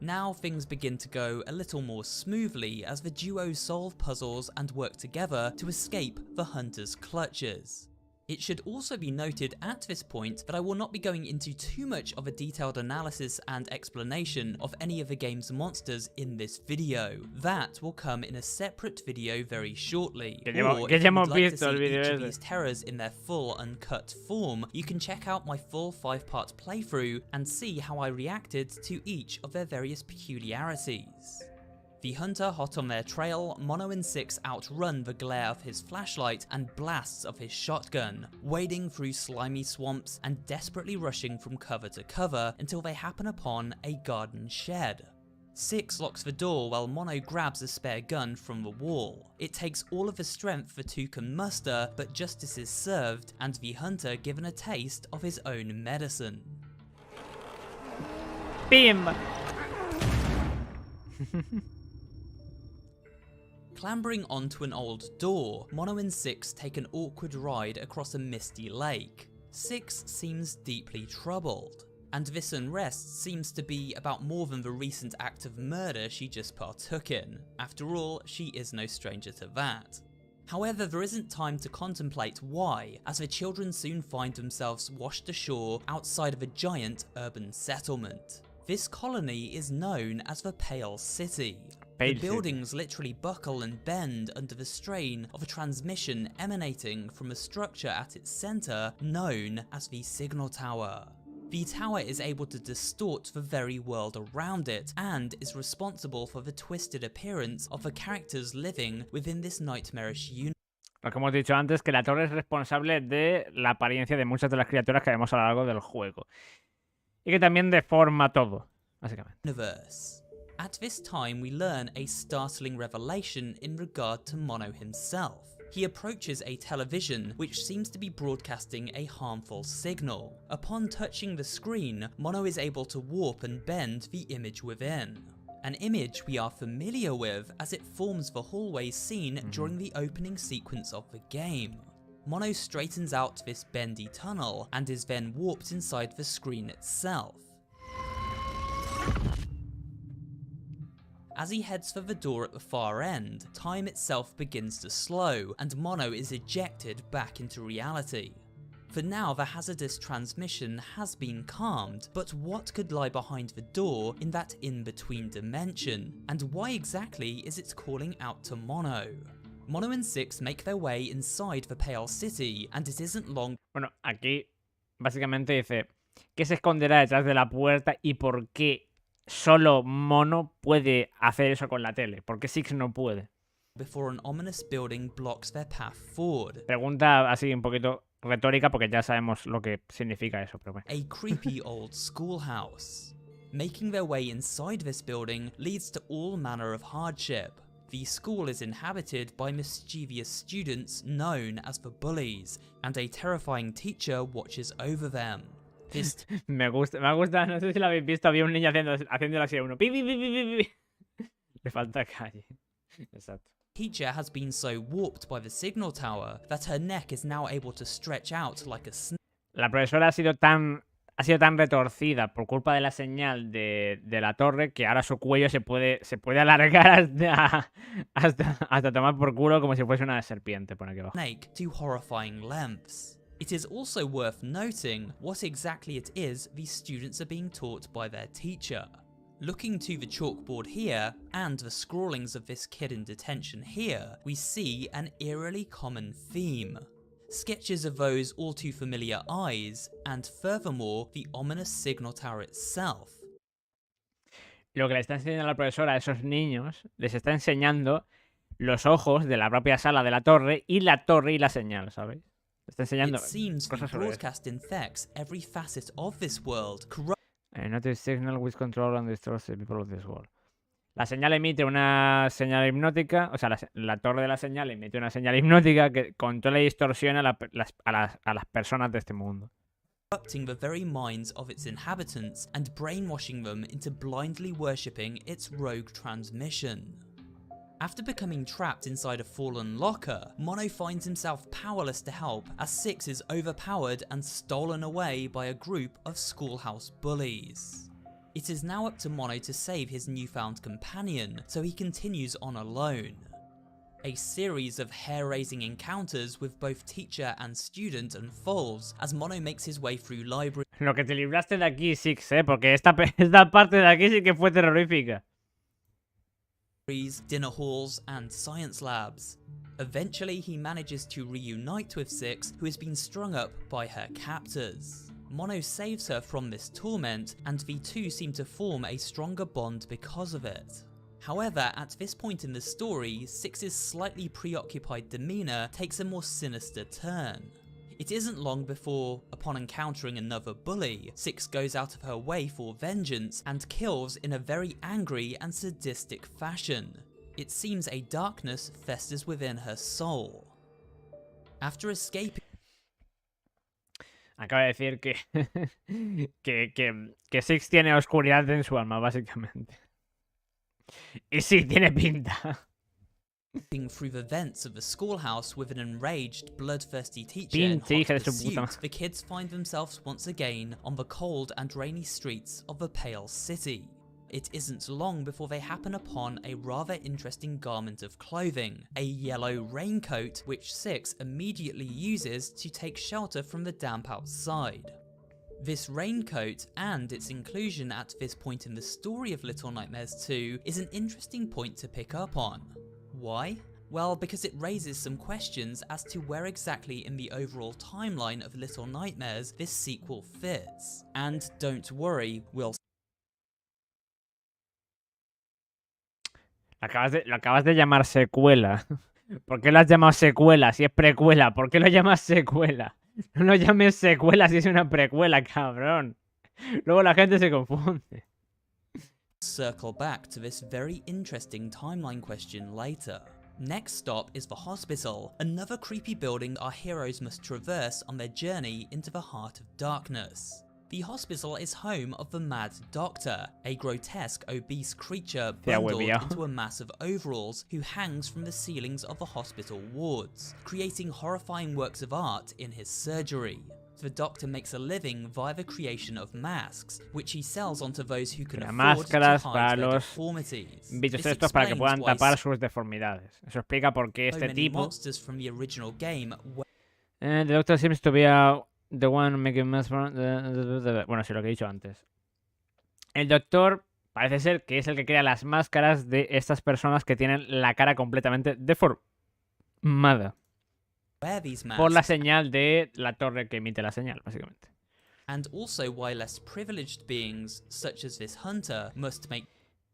Now things begin to go a little more smoothly as the duo solve puzzles and work together to escape the hunter's clutches. It should also be noted at this point that I will not be going into too much of a detailed analysis and explanation of any of the game's monsters in this video. That will come in a separate video very shortly. Or if you would like to see each of these terrors in their full uncut form, you can check out my full 5-part playthrough and see how I reacted to each of their various peculiarities. The hunter hot on their trail, Mono and Six outrun the glare of his flashlight and blasts of his shotgun, wading through slimy swamps and desperately rushing from cover to cover until they happen upon a garden shed. Six locks the door while Mono grabs a spare gun from the wall. It takes all of the strength the two can muster, but justice is served and the hunter given a taste of his own medicine. ¡Pim! Clambering onto an old door, Mono and Six take an awkward ride across a misty lake. Six seems deeply troubled, and this unrest seems to be about more than the recent act of murder she just partook in. After all, she is no stranger to that. However, there isn't time to contemplate why, as the children soon find themselves washed ashore outside of a giant urban settlement. This colony is known as the Pale City. The buildings literally buckle and bend under the strain of a transmission emanating from a structure at its centre known as the Signal Tower. The tower is able to distort the very world around it and is responsible for the twisted appearance of the characters living within this nightmarish universe. Lo que hemos dicho antes, que la torre es responsable de la apariencia de muchas de las criaturas que vemos a lo largo del juego. Y que también deforma todo, básicamente. At this time we learn a startling revelation in regard to Mono himself. He approaches a television which seems to be broadcasting a harmful signal. Upon touching the screen, Mono is able to warp and bend the image within. An image we are familiar with as it forms the hallway scene during the opening sequence of the game. Mono straightens out this bendy tunnel and is then warped inside the screen itself. As he heads for the door at the far end, time itself begins to slow and Mono is ejected back into reality. For now, the hazardous transmission has been calmed, but what could lie behind the door in that in-between dimension? And why exactly is it calling out to Mono? Mono and Six make their way inside the Pale City, and it isn't long. Bueno, aquí básicamente dice, ¿qué se esconderá detrás de la puerta y por qué solo Mono puede hacer eso con la tele? ¿Por qué Six no puede? Before an ominous building blocks their path forward. Pregunta así un poquito retórica porque ya sabemos lo que significa eso, pero bueno. A creepy old schoolhouse. Making their way inside this building leads to all manner of hardship. The school is inhabited by mischievous students known as the bullies, and a terrifying teacher watches over them. Me gusta, no sé si lo habéis visto, había un niño haciéndolo así a uno. Pi, pi, pi, pi, pi. Le falta calle. Exacto. Teacher has been so warped by the signal tower that her neck is now able to stretch out like a snake. La profesora ha sido tan retorcida por culpa de la señal de la torre que ahora su cuello se puede alargar hasta tomar por culo como si fuese una serpiente. Por aquí abajo. Snake to horrifying lengths. It is also worth noting what exactly it is these students are being taught by their teacher. Looking to the chalkboard here, and the scrawlings of this kid in detention here, we see an eerily common theme. Sketches of those all too familiar eyes, and furthermore, the ominous signal tower itself. Lo que le está enseñando la profesora a esos niños, les está enseñando los ojos de la propia sala de la torre y la señal, ¿sabéis? Le está enseñando cosas sobre broadcast infects every facet of this world. Notice signal which control and destroys the people of this world. La señal emite una señal hipnótica, o sea, la torre de la señal emite una señal hipnótica que controla y distorsiona a las personas de este mundo. Corrupting the very minds of its inhabitants and brainwashing them into blindly worshipping its rogue transmission. After becoming trapped inside a fallen locker, Mono finds himself powerless to help as Six is overpowered and stolen away by a group of schoolhouse bullies. It is now up to Mono to save his newfound companion, so he continues on alone. A series of hair-raising encounters with both teacher and student unfolds as Mono makes his way through library. Lo que te libraste de aquí, Six, porque esta parte de aquí sí que fue terrorífica. Dinner halls, and science labs. Eventually, he manages to reunite with Six, who has been strung up by her captors. Mono saves her from this torment, and the two seem to form a stronger bond because of it. However, at this point in the story, Six's slightly preoccupied demeanour takes a more sinister turn. It isn't long before, upon encountering another bully, Six goes out of her way for vengeance and kills in a very angry and sadistic fashion. It seems a darkness festers within her soul. After escaping... Acaba de decir que Six tiene oscuridad en su alma, básicamente. Y sí, tiene pinta. Through the vents of the schoolhouse with an enraged, bloodthirsty teacher in hot pursuit, the kids find themselves once again on the cold and rainy streets of the Pale City. It isn't long before they happen upon a rather interesting garment of clothing, a yellow raincoat which Six immediately uses to take shelter from the damp outside. This raincoat, and its inclusion at this point in the story of Little Nightmares 2, is an interesting point to pick up on. Why? Well, because it raises some questions as to where exactly in the overall timeline of Little Nightmares this sequel fits. And don't worry, we'll... Lo acabas de llamar secuela. ¿Por qué lo has llamado secuela si es precuela? ¿Por qué lo llamas secuela? No lo llames secuela si es una precuela, cabrón. Luego la gente se confunde. Circle back to this very interesting timeline question later. Next stop is the hospital, another creepy building our heroes must traverse on their journey into the heart of darkness. The hospital is home of the Mad Doctor, a grotesque, obese creature bundled into a mass of overalls who hangs from the ceilings of the hospital wards, creating horrifying works of art in his surgery. The Doctor makes a living via the creation of masks, which he sells onto those who can afford to hide their deformities. Bichos estos para que puedan tapar sus deformidades. Eso explica por qué este tipo... monsters from the original game The Doctor seems to be the one making masks... Bueno, sí, lo que he dicho antes. El Doctor parece ser que es el que crea las máscaras de estas personas que tienen la cara completamente deformada. Por la señal de la torre que emite la señal, básicamente. And also why less privileged beings, such as this hunter, must make...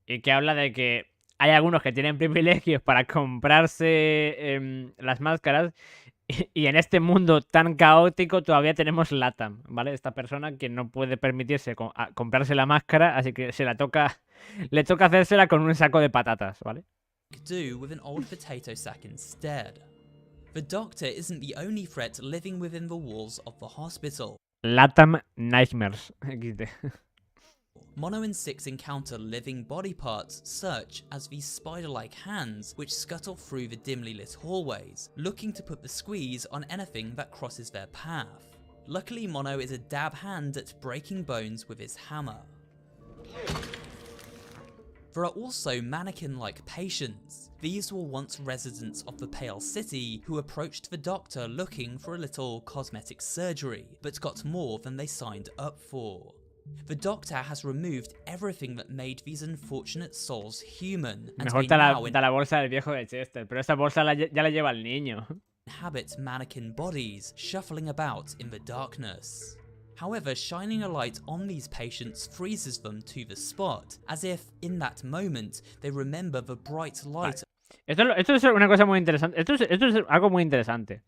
Y que habla de que hay algunos que tienen privilegios para comprarse las máscaras y en este mundo tan caótico todavía tenemos Latam, ¿vale? Esta persona que no puede permitirse comprarse la máscara, así que le toca hacérsela con un saco de patatas, ¿vale? Do with an old potato sack instead. The Doctor isn't the only threat living within the walls of the hospital. Latam Nightmares. XD. Mono and Six encounter living body parts such as these spider-like hands which scuttle through the dimly lit hallways, looking to put the squeeze on anything that crosses their path. Luckily, Mono is a dab hand at breaking bones with his hammer. There are also mannequin-like patients. These were once residents of the Pale City who approached the Doctor looking for a little cosmetic surgery, but got more than they signed up for. The Doctor has removed everything that made these unfortunate souls human. Mejor está la bolsa del viejo de Chester, pero esa bolsa ya la lleva el niño. Inhabit mannequin bodies, shuffling about in the darkness. However, shining a light on these patients freezes them to the spot, as if, in that moment, they remember the bright light. Esto es una cosa muy interesante. Esto es algo muy interesante.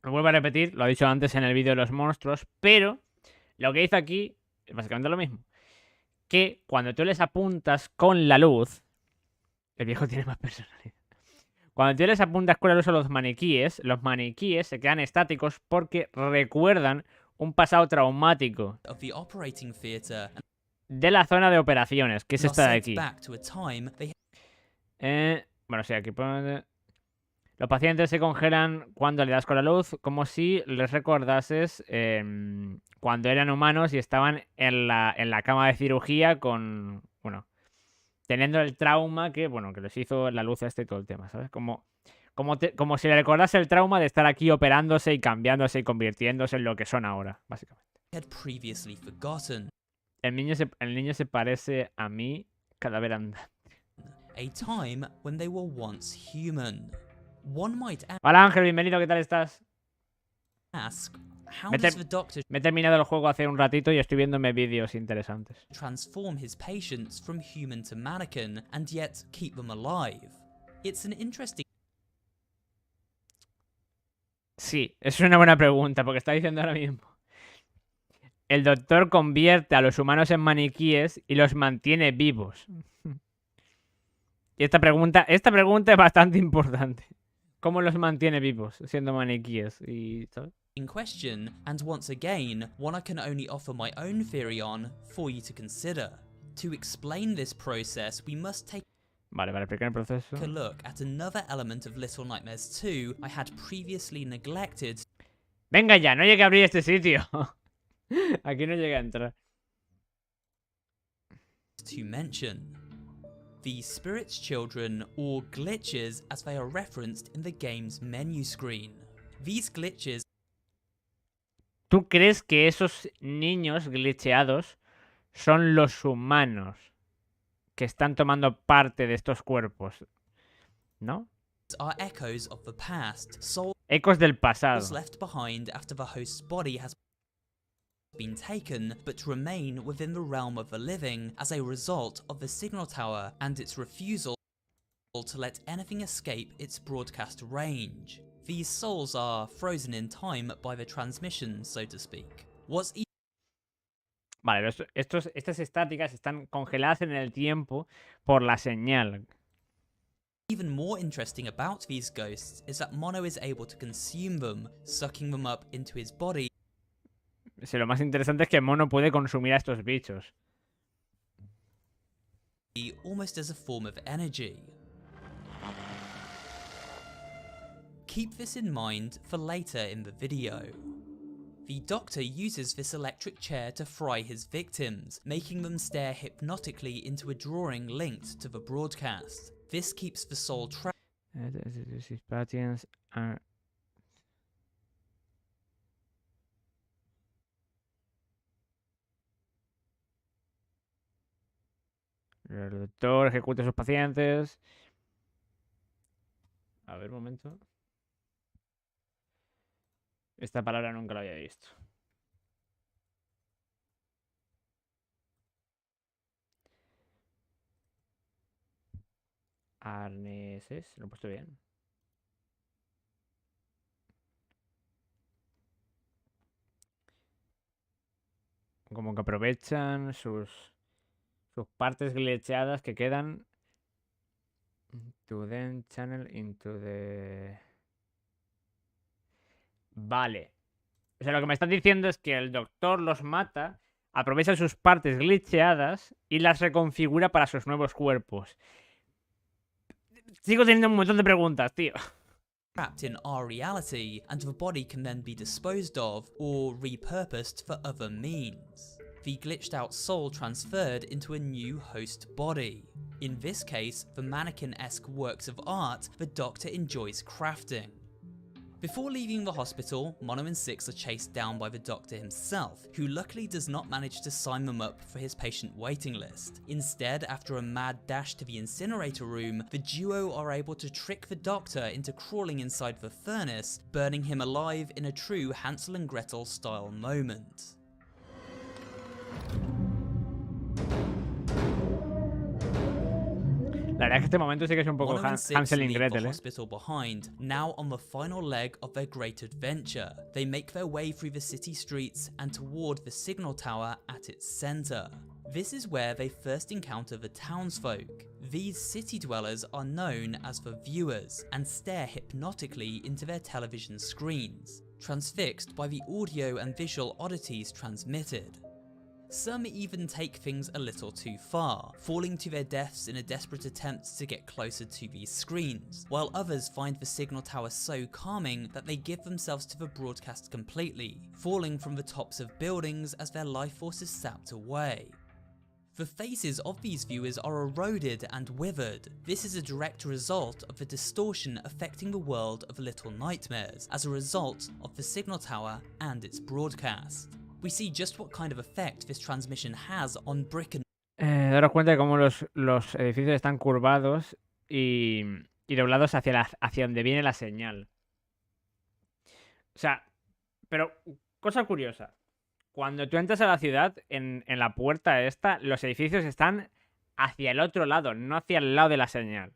Lo vuelvo a repetir, lo he dicho antes en el vídeo de los monstruos, pero lo que dice aquí es básicamente lo mismo. Que cuando tú les apuntas con la luz, el viejo tiene más personalidad. Cuando tú les apuntas con la luz a los maniquíes se quedan estáticos porque recuerdan un pasado traumático de la zona de operaciones, que es esta de aquí. Bueno, sí, aquí pone... Los pacientes se congelan cuando le das con la luz, como si les recordases cuando eran humanos y estaban en la cama de cirugía con... Bueno, teniendo el trauma que les hizo la luz y todo el tema, ¿sabes? Como si le recordase el trauma de estar aquí operándose y cambiándose y convirtiéndose en lo que son ahora, básicamente. El niño se parece a mí cada vez andante. Hola Ángel, bienvenido, ¿qué tal estás? Me he terminado el juego hace un ratito y estoy viéndome vídeos interesantes. Transform his patients from human to mannequin and yet keep them alive. It's an interesting... Sí, es una buena pregunta porque está diciendo ahora mismo. El doctor convierte a los humanos en maniquíes y los mantiene vivos. Y esta pregunta es bastante importante. ¿Cómo los mantiene vivos siendo maniquíes? ¿Sabes? In question, and once again, one I can only offer my own theory on for you to consider. To explain this process, we must take explicar el proceso. A look at another element of Little Nightmares 2 I had previously neglected. Venga ya, no llegué a abrir este sitio. Aquí no llegué a entrar. To mention. The Spirit's Children, or glitches as they are referenced in the game's menu screen. These glitches... ¿Tú crees que esos niños glitcheados son los humanos que están tomando parte de estos cuerpos? ¿No? Are echoes of the past, ecos del pasado. Left behind after the host's body has been taken, but remain within the realm of the living as a result of the signal tower and its refusal to let anything escape its broadcast range. These souls are frozen in time by the transmission, so to speak. Vale, estas estáticas están congeladas en el tiempo por la señal. Even more interesting about these ghosts is that Mono is able to consume them, sucking them up into his body. Sí, lo más interesante es que Mono puede consumir a estos bichos. Almost as a form of energy. Keep this in mind for later in the video. The Doctor uses this electric chair to fry his victims, making them stare hypnotically into a drawing linked to the broadcast. This keeps the soul trapped. His patients are... El doctor ejecuta a sus pacientes. A ver, un momento. Esta palabra nunca la había visto. Arneses, lo he puesto bien. Como que aprovechan sus partes glitcheadas que quedan. To then channel into the... Vale. O sea, lo que me están diciendo es que el doctor los mata, aprovecha sus partes glitcheadas y las reconfigura para sus nuevos cuerpos. Sigo teniendo un montón de preguntas, tío. Trapped in our reality, and the body can then be disposed of or repurposed for other means. The glitched out soul transferred into a new host body. In this case, the mannequin-esque works of art the Doctor enjoys crafting. Before leaving the hospital, Mono and Six are chased down by the Doctor himself, who luckily does not manage to sign them up for his patient waiting list. Instead, after a mad dash to the incinerator room, the duo are able to trick the Doctor into crawling inside the furnace, burning him alive in a true Hansel and Gretel style moment. La verdad es que este momento sí que es un poco Mono and Six Hansel y leave Gretel, the hospital behind, now on the final leg of their great adventure. They make their way through the city streets and toward the signal tower at its center. This is where they first encounter the Townsfolk. These city dwellers are known as the viewers and stare hypnotically into their television screens, transfixed by the audio and visual oddities transmitted. Some even take things a little too far, falling to their deaths in a desperate attempt to get closer to these screens, while others find the signal tower so calming that they give themselves to the broadcast completely, falling from the tops of buildings as their life force is sapped away. The faces of these viewers are eroded and withered. This is a direct result of the distortion affecting the world of Little Nightmares as a result of the signal tower and its broadcast. We see just what kind of effect this transmission has on brick and... Daros cuenta de cómo los edificios están curvados y doblados hacia donde viene la señal. O sea, pero cosa curiosa. Cuando tú entras a la ciudad, en la puerta esta, los edificios están hacia el otro lado, no hacia el lado de la señal.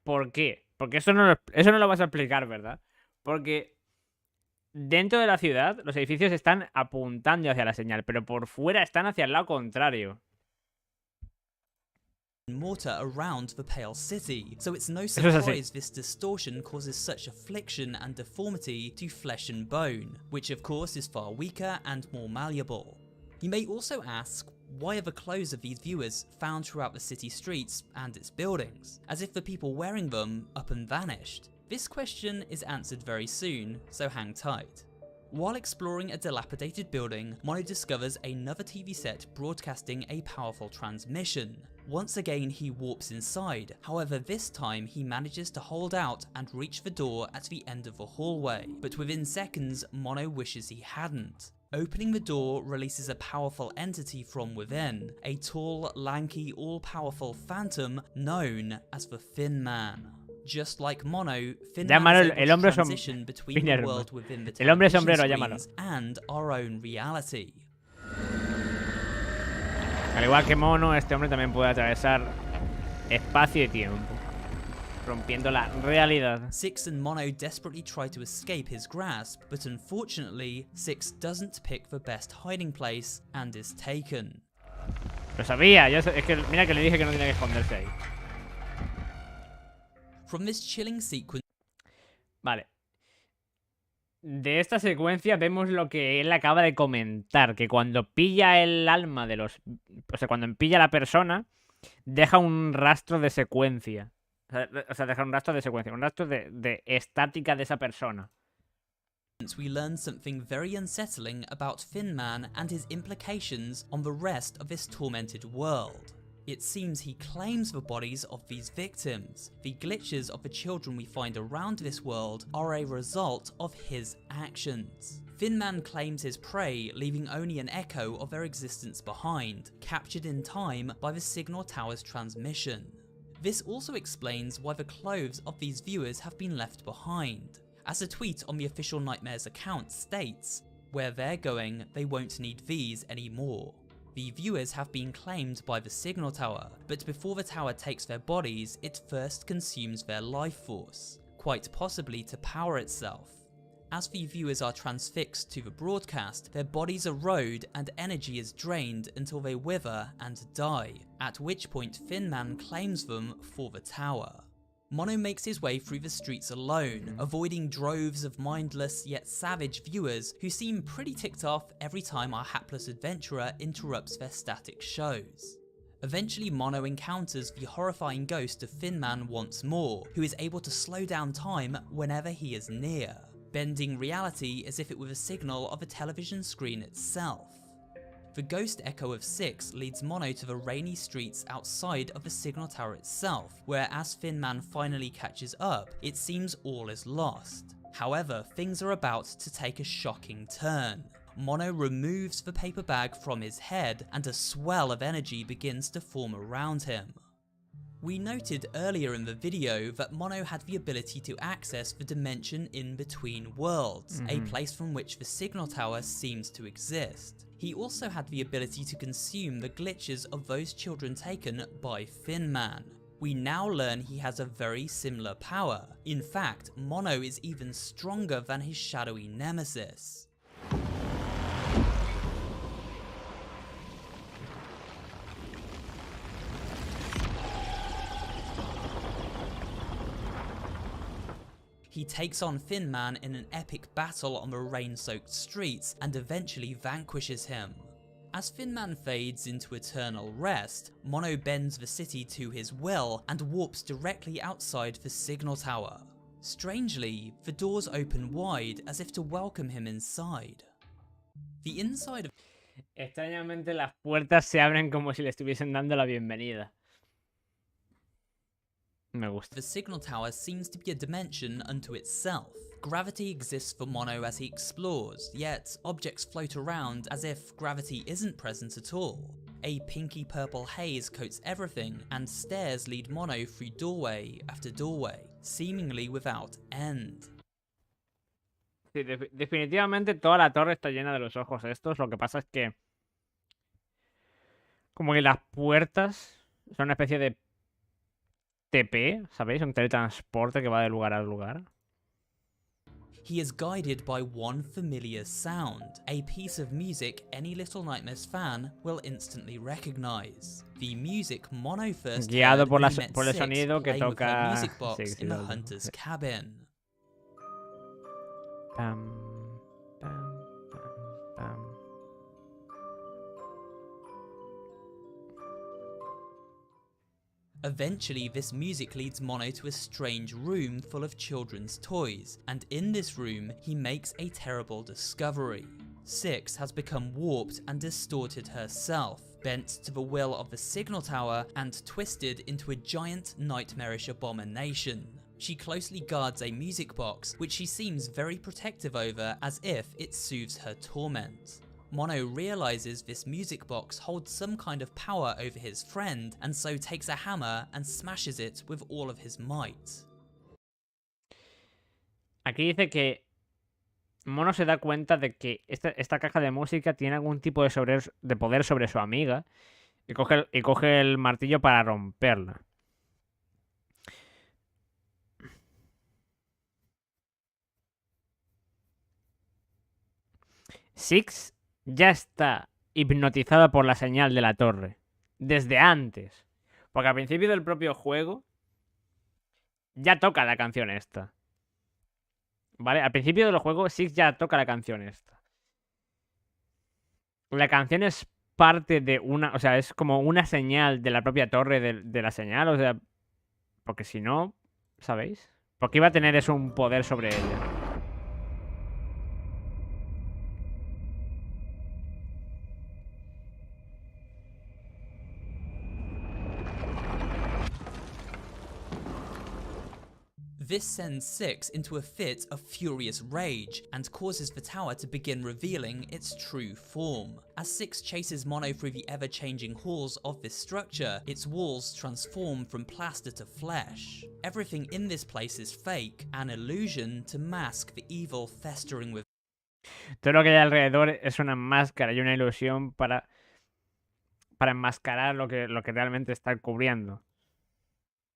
¿Por qué? Porque eso no lo vas a explicar, ¿verdad? Porque... dentro de la ciudad, los edificios están apuntando hacia la señal, pero por fuera están hacia el lado contrario. Mortar around the pale city, so it's no surprise this distortion causes such affliction and deformity to flesh and bone, which of course is far weaker and more malleable. You may also ask, why are the clothes of these viewers found throughout the city streets and its buildings, as if the people wearing them up and vanished? This question is answered very soon, so hang tight. While exploring a dilapidated building, Mono discovers another TV set broadcasting a powerful transmission. Once again he warps inside, however this time he manages to hold out and reach the door at the end of the hallway, but within seconds Mono wishes he hadn't. Opening the door releases a powerful entity from within, a tall, lanky, all-powerful phantom known as the Thin Man. Just like Mono, Thin Man is able to transition between the world within the television screens and our own reality. Al igual que Mono, este hombre también puede atravesar espacio y tiempo, rompiendo la realidad. Six and Mono desperately try to escape his grasp, but unfortunately, Six doesn't pick the best hiding place and is taken. Lo sabía, es que mira que le dije que no tenía que esconderse ahí. From this chilling sequence. Vale. De esta secuencia vemos lo que él acaba de comentar, que cuando pilla el alma de los... O sea, cuando pilla a la persona, deja un rastro de secuencia. O sea, deja un rastro de secuencia, un rastro de estática de esa persona. We learn something very unsettling about Thin Man and his implications on the rest of this tormented world. It seems he claims the bodies of these victims. The glitches of the children we find around this world are a result of his actions. Thin Man claims his prey, leaving only an echo of their existence behind, captured in time by the signal tower's transmission. This also explains why the clothes of these viewers have been left behind. As a tweet on the official Nightmares account states, "Where they're going, they won't need these anymore." The viewers have been claimed by the signal tower, but before the tower takes their bodies, it first consumes their life force, quite possibly to power itself. As the viewers are transfixed to the broadcast, their bodies erode and energy is drained until they wither and die, at which point Thin Man claims them for the tower. Mono makes his way through the streets alone, avoiding droves of mindless yet savage viewers who seem pretty ticked off every time our hapless adventurer interrupts their static shows. Eventually Mono encounters the horrifying ghost of Thin Man once more, who is able to slow down time whenever he is near, bending reality as if it were a signal of a television screen itself. The ghost echo of 6 leads Mono to the rainy streets outside of the signal tower itself, where as Thin Man finally catches up, it seems all is lost. However, things are about to take a shocking turn. Mono removes the paper bag from his head, and a swell of energy begins to form around him. We noted earlier in the video that Mono had the ability to access the dimension in between worlds, a place from which the signal tower seems to exist. He also had the ability to consume the glitches of those children taken by Thin Man. We now learn he has a very similar power. In fact, Mono is even stronger than his shadowy nemesis. He takes on Thin Man in an epic battle on the rain-soaked streets and eventually vanquishes him. As Thin Man fades into eternal rest, Mono bends the city to his will and warps directly outside the signal tower. Strangely, the doors open wide as if to welcome him inside. The inside of... Extrañamente las puertas se abren como si le estuviesen dando la bienvenida. Me gusta. The signal tower seems to be a dimension unto itself. Gravity exists for Mono as he explores, yet objects float around as if gravity isn't present at all. A pinky purple haze coats everything, and stairs lead Mono through doorway after doorway, seemingly without end. Sí, definitivamente toda la torre está llena de los ojos estos. Lo que pasa es que como que las puertas son una especie de TP, ¿sabéis? Un teletransporte que va de lugar a lugar. He is guided by one familiar sound, a piece of music any Little Nightmares fan will instantly recognize. The music Mono first Guiado heard por, when he met por el Six sonido que playing with her toca music box Six, in the hunter's cabin. Pam, pam, pam, pam. Eventually, this music leads Mono to a strange room full of children's toys, and in this room, he makes a terrible discovery. Six has become warped and distorted herself, bent to the will of the signal tower, and twisted into a giant nightmarish abomination. She closely guards a music box, which she seems very protective over as if it soothes her torment. Mono realizes this music box holds some kind of power over his friend, and so takes a hammer and smashes it with all of his might. Aquí dice que Mono se da cuenta de que esta caja de música tiene algún tipo de poder sobre su amiga y coge el martillo para romperla. Six ya está hipnotizada por la señal de la torre. Desde antes. Porque al principio del propio juego ya toca la canción esta. ¿Vale? Al principio del juego Six ya toca la canción esta. La canción es parte de una... O sea, es como una señal de la propia torre de la señal. O sea, porque si no, ¿sabéis? Porque iba a tener eso un poder sobre ella. This sends Six into a fit of furious rage and causes the tower to begin revealing its true form. As Six chases Mono through the ever-changing halls of this structure, its walls transform from plaster to flesh. Everything in this place is fake, an illusion to mask the evil festering within. Todo lo que hay alrededor es una máscara y una ilusión para enmascarar lo que realmente está cubriendo.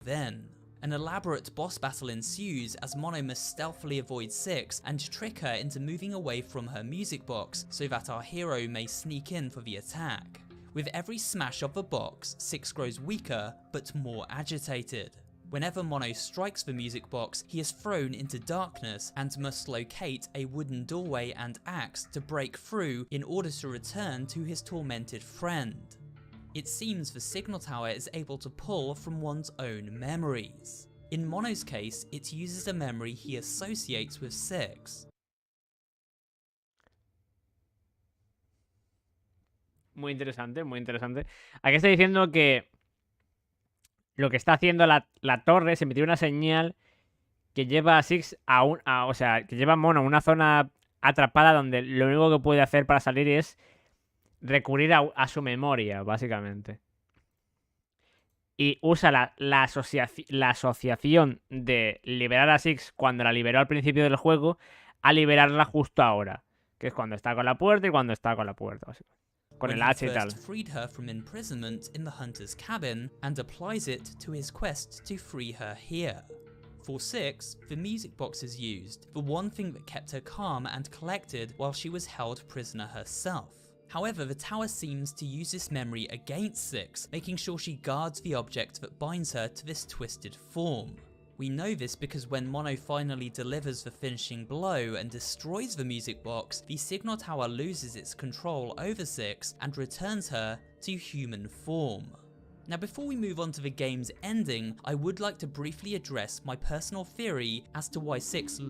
Then, an elaborate boss battle ensues as Mono must stealthily avoid Six and trick her into moving away from her music box so that our hero may sneak in for the attack. With every smash of the box, Six grows weaker but more agitated. Whenever Mono strikes the music box, he is thrown into darkness and must locate a wooden doorway and axe to break through in order to return to his tormented friend. It seems the signal tower is able to pull from one's own memories. In Mono's case, it uses a memory he associates with Six. Muy interesante, muy interesante. Aquí está diciendo que lo que está haciendo la torre es emitir una señal que lleva a Six o sea, que lleva a Mono a una zona atrapada donde lo único que puede hacer para salir es recurrir a su memoria, básicamente. Y usa la asociación de liberar a Six cuando la liberó al principio del juego a liberarla justo ahora. Que es cuando está con la puerta y cuando está con la puerta, básicamente. Con el hacha y tal. Freed her from imprisonment in the hunter's cabin and applies it to his quest to free her here. For Six, the music box is used, the one thing that kept her calm and collected while she was held prisoner herself. However, the tower seems to use this memory against Six, making sure she guards the object that binds her to this twisted form. We know this because when Mono finally delivers the finishing blow and destroys the music box, the signal tower loses its control over Six and returns her to human form. Now before we move on to the game's ending, I would like to briefly address my personal theory as to why Six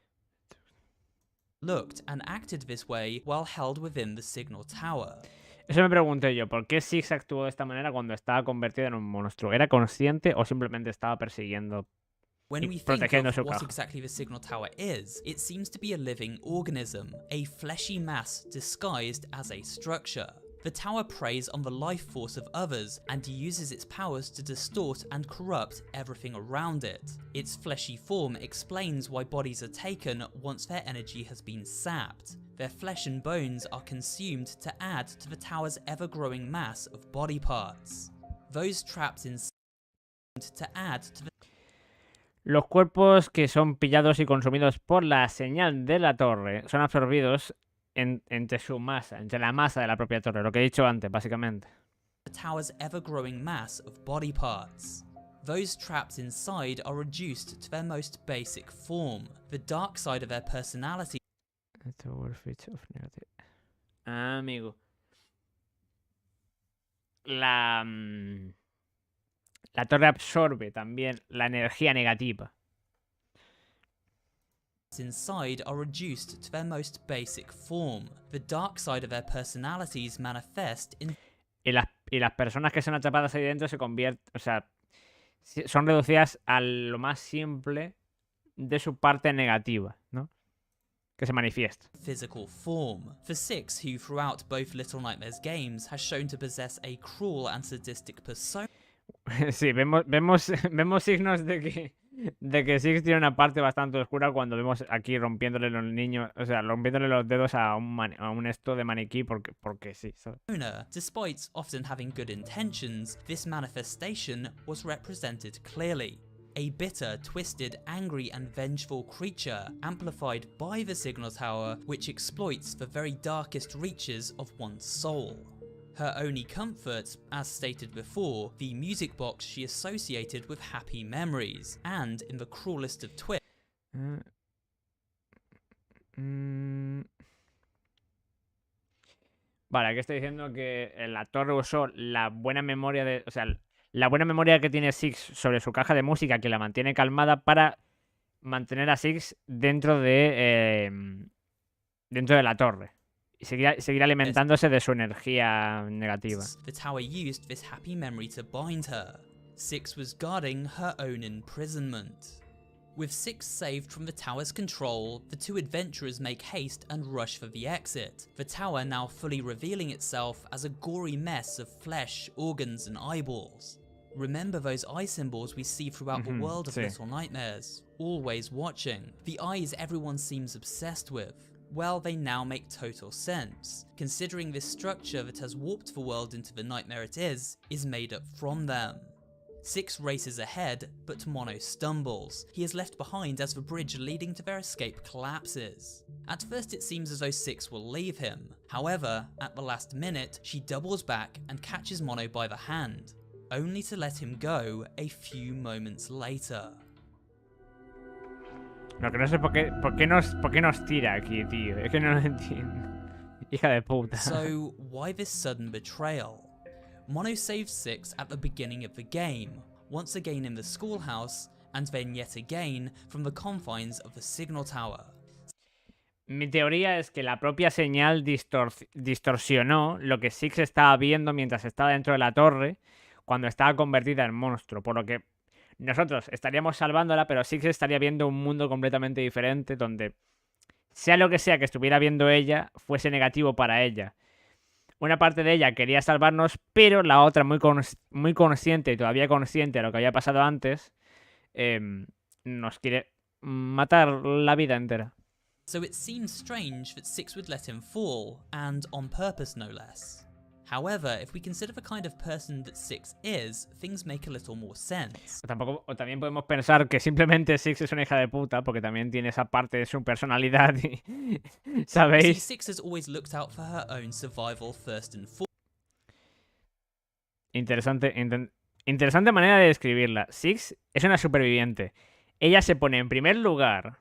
looked and acted this way while held within the signal tower. Eso me pregunté yo, ¿por qué Six actuó de esta manera cuando estaba convertido en un monstruo? ¿Era consciente o simplemente estaba persiguiendo When we think of what exactly the signal tower is, it seems to be a living organism, a fleshy mass disguised as a structure. The tower preys on the life force of others and uses its powers to distort and corrupt everything around it. Its fleshy form explains why bodies are taken once their energy has been sapped. Their flesh and bones are consumed to add to the tower's ever-growing mass of body parts. Those trapped inside to add to the... Los cuerpos que son pillados y consumidos por la señal de la torre son absorbidos entre su masa, entre la masa de la propia torre, lo que he dicho antes, básicamente. The tower's ever-growing mass of body parts. Those trapped inside are reduced to their most basic form, the dark side of their personality. Amigo. La torre absorbe también la energía negativa. Inside are reduced to their most basic form. The dark side of their personalities manifest in... Y las personas que son atrapadas ahí dentro se convierten, o sea, son reducidas a lo más simple de su parte negativa, ¿no? Que se manifiesta. Physical form. For Six, who throughout both Little Nightmares games has shown to possess a cruel and sadistic persona. Sí, vemos signos de que Six tiene una parte bastante oscura cuando vemos aquí rompiéndole los niños, o sea, rompiéndole los dedos a un esto de maniquí porque sí, ¿sabes? Despite often having good intentions, this manifestation was represented clearly. A bitter, twisted, angry and vengeful creature amplified by the signal tower which exploits the very darkest reaches of one's soul. Her only comfort, as stated before, the music box she associated with happy memories, and in the cruelest of twists. Vale, aquí está diciendo que la torre usó la buena memoria de... O sea, la buena memoria que tiene Six sobre su caja de música, que la mantiene calmada, para mantener a Six dentro de la torre. Y seguir alimentándose de su energía negativa. The tower used this happy memory to bind her. Six was guarding her own imprisonment. With Six saved from the tower's control, the two adventurers make haste and rush for the exit, the tower now fully revealing itself as a gory mess of flesh, organs and eyeballs. Remember those eye symbols we see throughout the world of Little Nightmares? Always watching. The eyes everyone seems obsessed with. Well, they now make total sense, considering this structure that has warped the world into the nightmare it is made up from them. Six races ahead, but Mono stumbles. He is left behind as the bridge leading to their escape collapses. At first it seems as though Six will leave him. However, at the last minute, she doubles back and catches Mono by the hand, only to let him go a few moments later. Lo que no sé por qué nos tira aquí, tío. Es que no lo entiendo. Hija de puta. So, why this sudden betrayal? Mono saves Six at the beginning of the game, once again in the schoolhouse, and then yet again from the confines of the signal tower. Mi teoría es que la propia señal distorsionó lo que Six estaba viendo mientras estaba dentro de la torre, cuando estaba convertida en monstruo, por lo que nosotros estaríamos salvándola, pero Six estaría viendo un mundo completamente diferente, donde sea lo que sea que estuviera viendo ella, fuese negativo para ella. Una parte de ella quería salvarnos, pero la otra, muy consciente y todavía consciente de lo que había pasado antes, nos quiere matar la vida entera. So it seems strange that Six would let him fall, and on purpose no less. However, if we consider the kind of person that Six is, things make a little more sense. O también podemos pensar que simplemente Six es una hija de puta, porque también tiene esa parte de su personalidad, ¿sabéis? Six has always looked out for her own survival first and foremost. Interesante manera de describirla. Six es una superviviente. Ella se pone en primer lugar.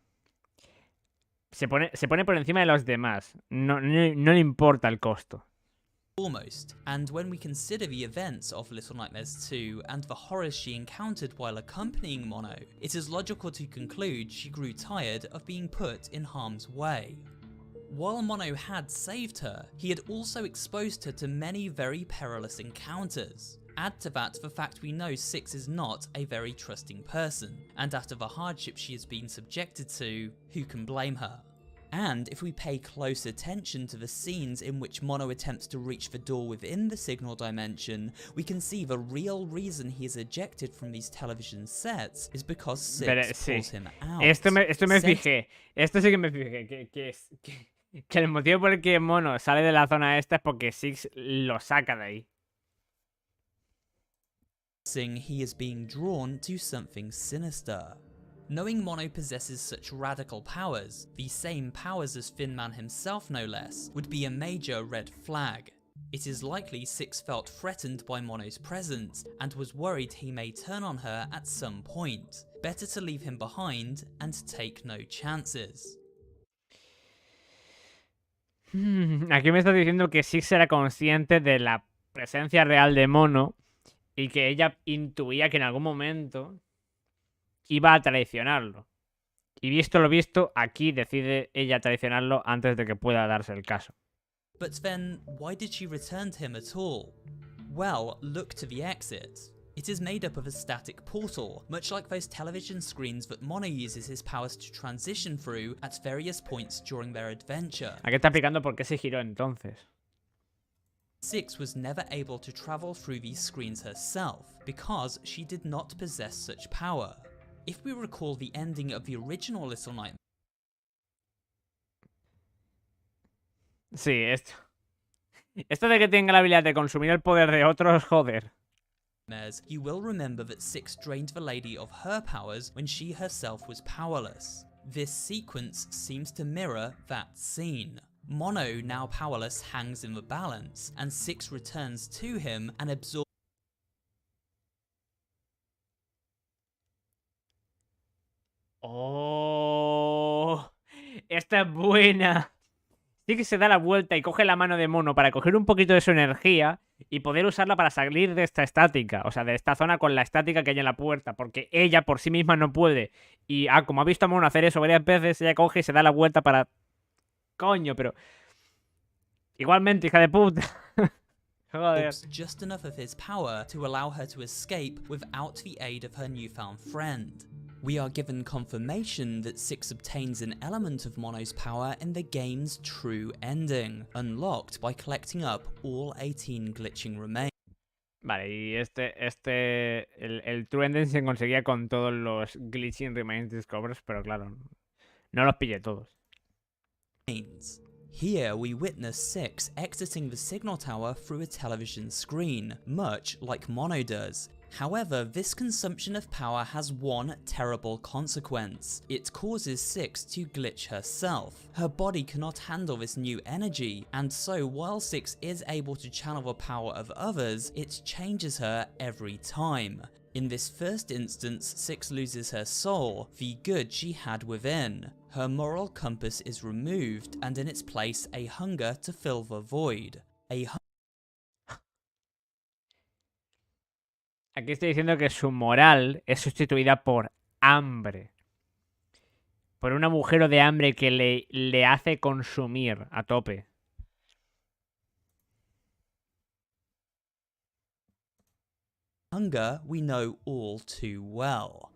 Se pone por encima de los demás. No le importa el costo. And when we consider the events of Little Nightmares 2 and the horrors she encountered while accompanying Mono, it is logical to conclude she grew tired of being put in harm's way. While Mono had saved her, he had also exposed her to many very perilous encounters. Add to that the fact we know Six is not a very trusting person, and after the hardships she has been subjected to, who can blame her? And if we pay close attention to the scenes in which Mono attempts to reach the door within the signal dimension, we can see the real reason he is ejected from these television sets is because Six pulls him out. Esto me fijé. Esto sí que me fijé. Que el motivo por el que Mono sale de la zona esta es porque Six lo saca de ahí. He is being drawn to something sinister. Knowing Mono possesses such radical powers, the same powers as Thin Man himself no less, would be a major red flag. It is likely Six felt threatened by Mono's presence, and was worried he may turn on her at some point. Better to leave him behind, and take no chances. Aquí me estás diciendo que Six era consciente de la presencia real de Mono, y que ella intuía que en algún momento iba a traicionarlo. Y visto lo visto, aquí decide ella traicionarlo antes de que pueda darse el caso. But then, why did she return to him at all? Well, look to the exit. It is made up of a static portal, much like those television screens that Mono uses his powers to transition through at various points during their adventure. Aquí está explicando por qué se giró entonces. Six was never able to travel through these screens herself, because she did not possess such power. If we recall the ending of the original Little Nightmares... Sí, esto de que tenga la habilidad de consumir el poder de otros, joder. You will remember that Six drained the lady of her powers when she herself was powerless. This sequence seems to mirror that scene. Mono, now powerless, hangs in the balance, and Six returns to him and absorbs. ¡Oh! Esta es buena. Sí que se da la vuelta y coge la mano de Mono para coger un poquito de su energía y poder usarla para salir de esta estática. O sea, de esta zona con la estática que hay en la puerta. Porque ella por sí misma no puede. Y como ha visto a Mono hacer eso varias veces, ella coge y se da la vuelta para... Coño, pero... Igualmente, hija de puta. Joder. Just enough of his power to allow her to escape without the aid of her newfound friend. We are given confirmation that Six obtains an element of Mono's power in the game's true ending, unlocked by collecting up all 18 glitching remains. Vale, y el true ending se conseguía con todos los glitching remains discovers, pero claro, no los pillé todos. Here we witness Six exiting the signal tower through a television screen, much like Mono does. However, this consumption of power has one terrible consequence. It causes Six to glitch herself. Her body cannot handle this new energy, and so while Six is able to channel the power of others, it changes her every time. In this first instance, Six loses her soul, the good she had within. Her moral compass is removed, and in its place a hunger to fill the void. Aquí estoy diciendo que su moral es sustituida por hambre. Por un agujero de hambre que le hace consumir a tope. Hunger we know all too well.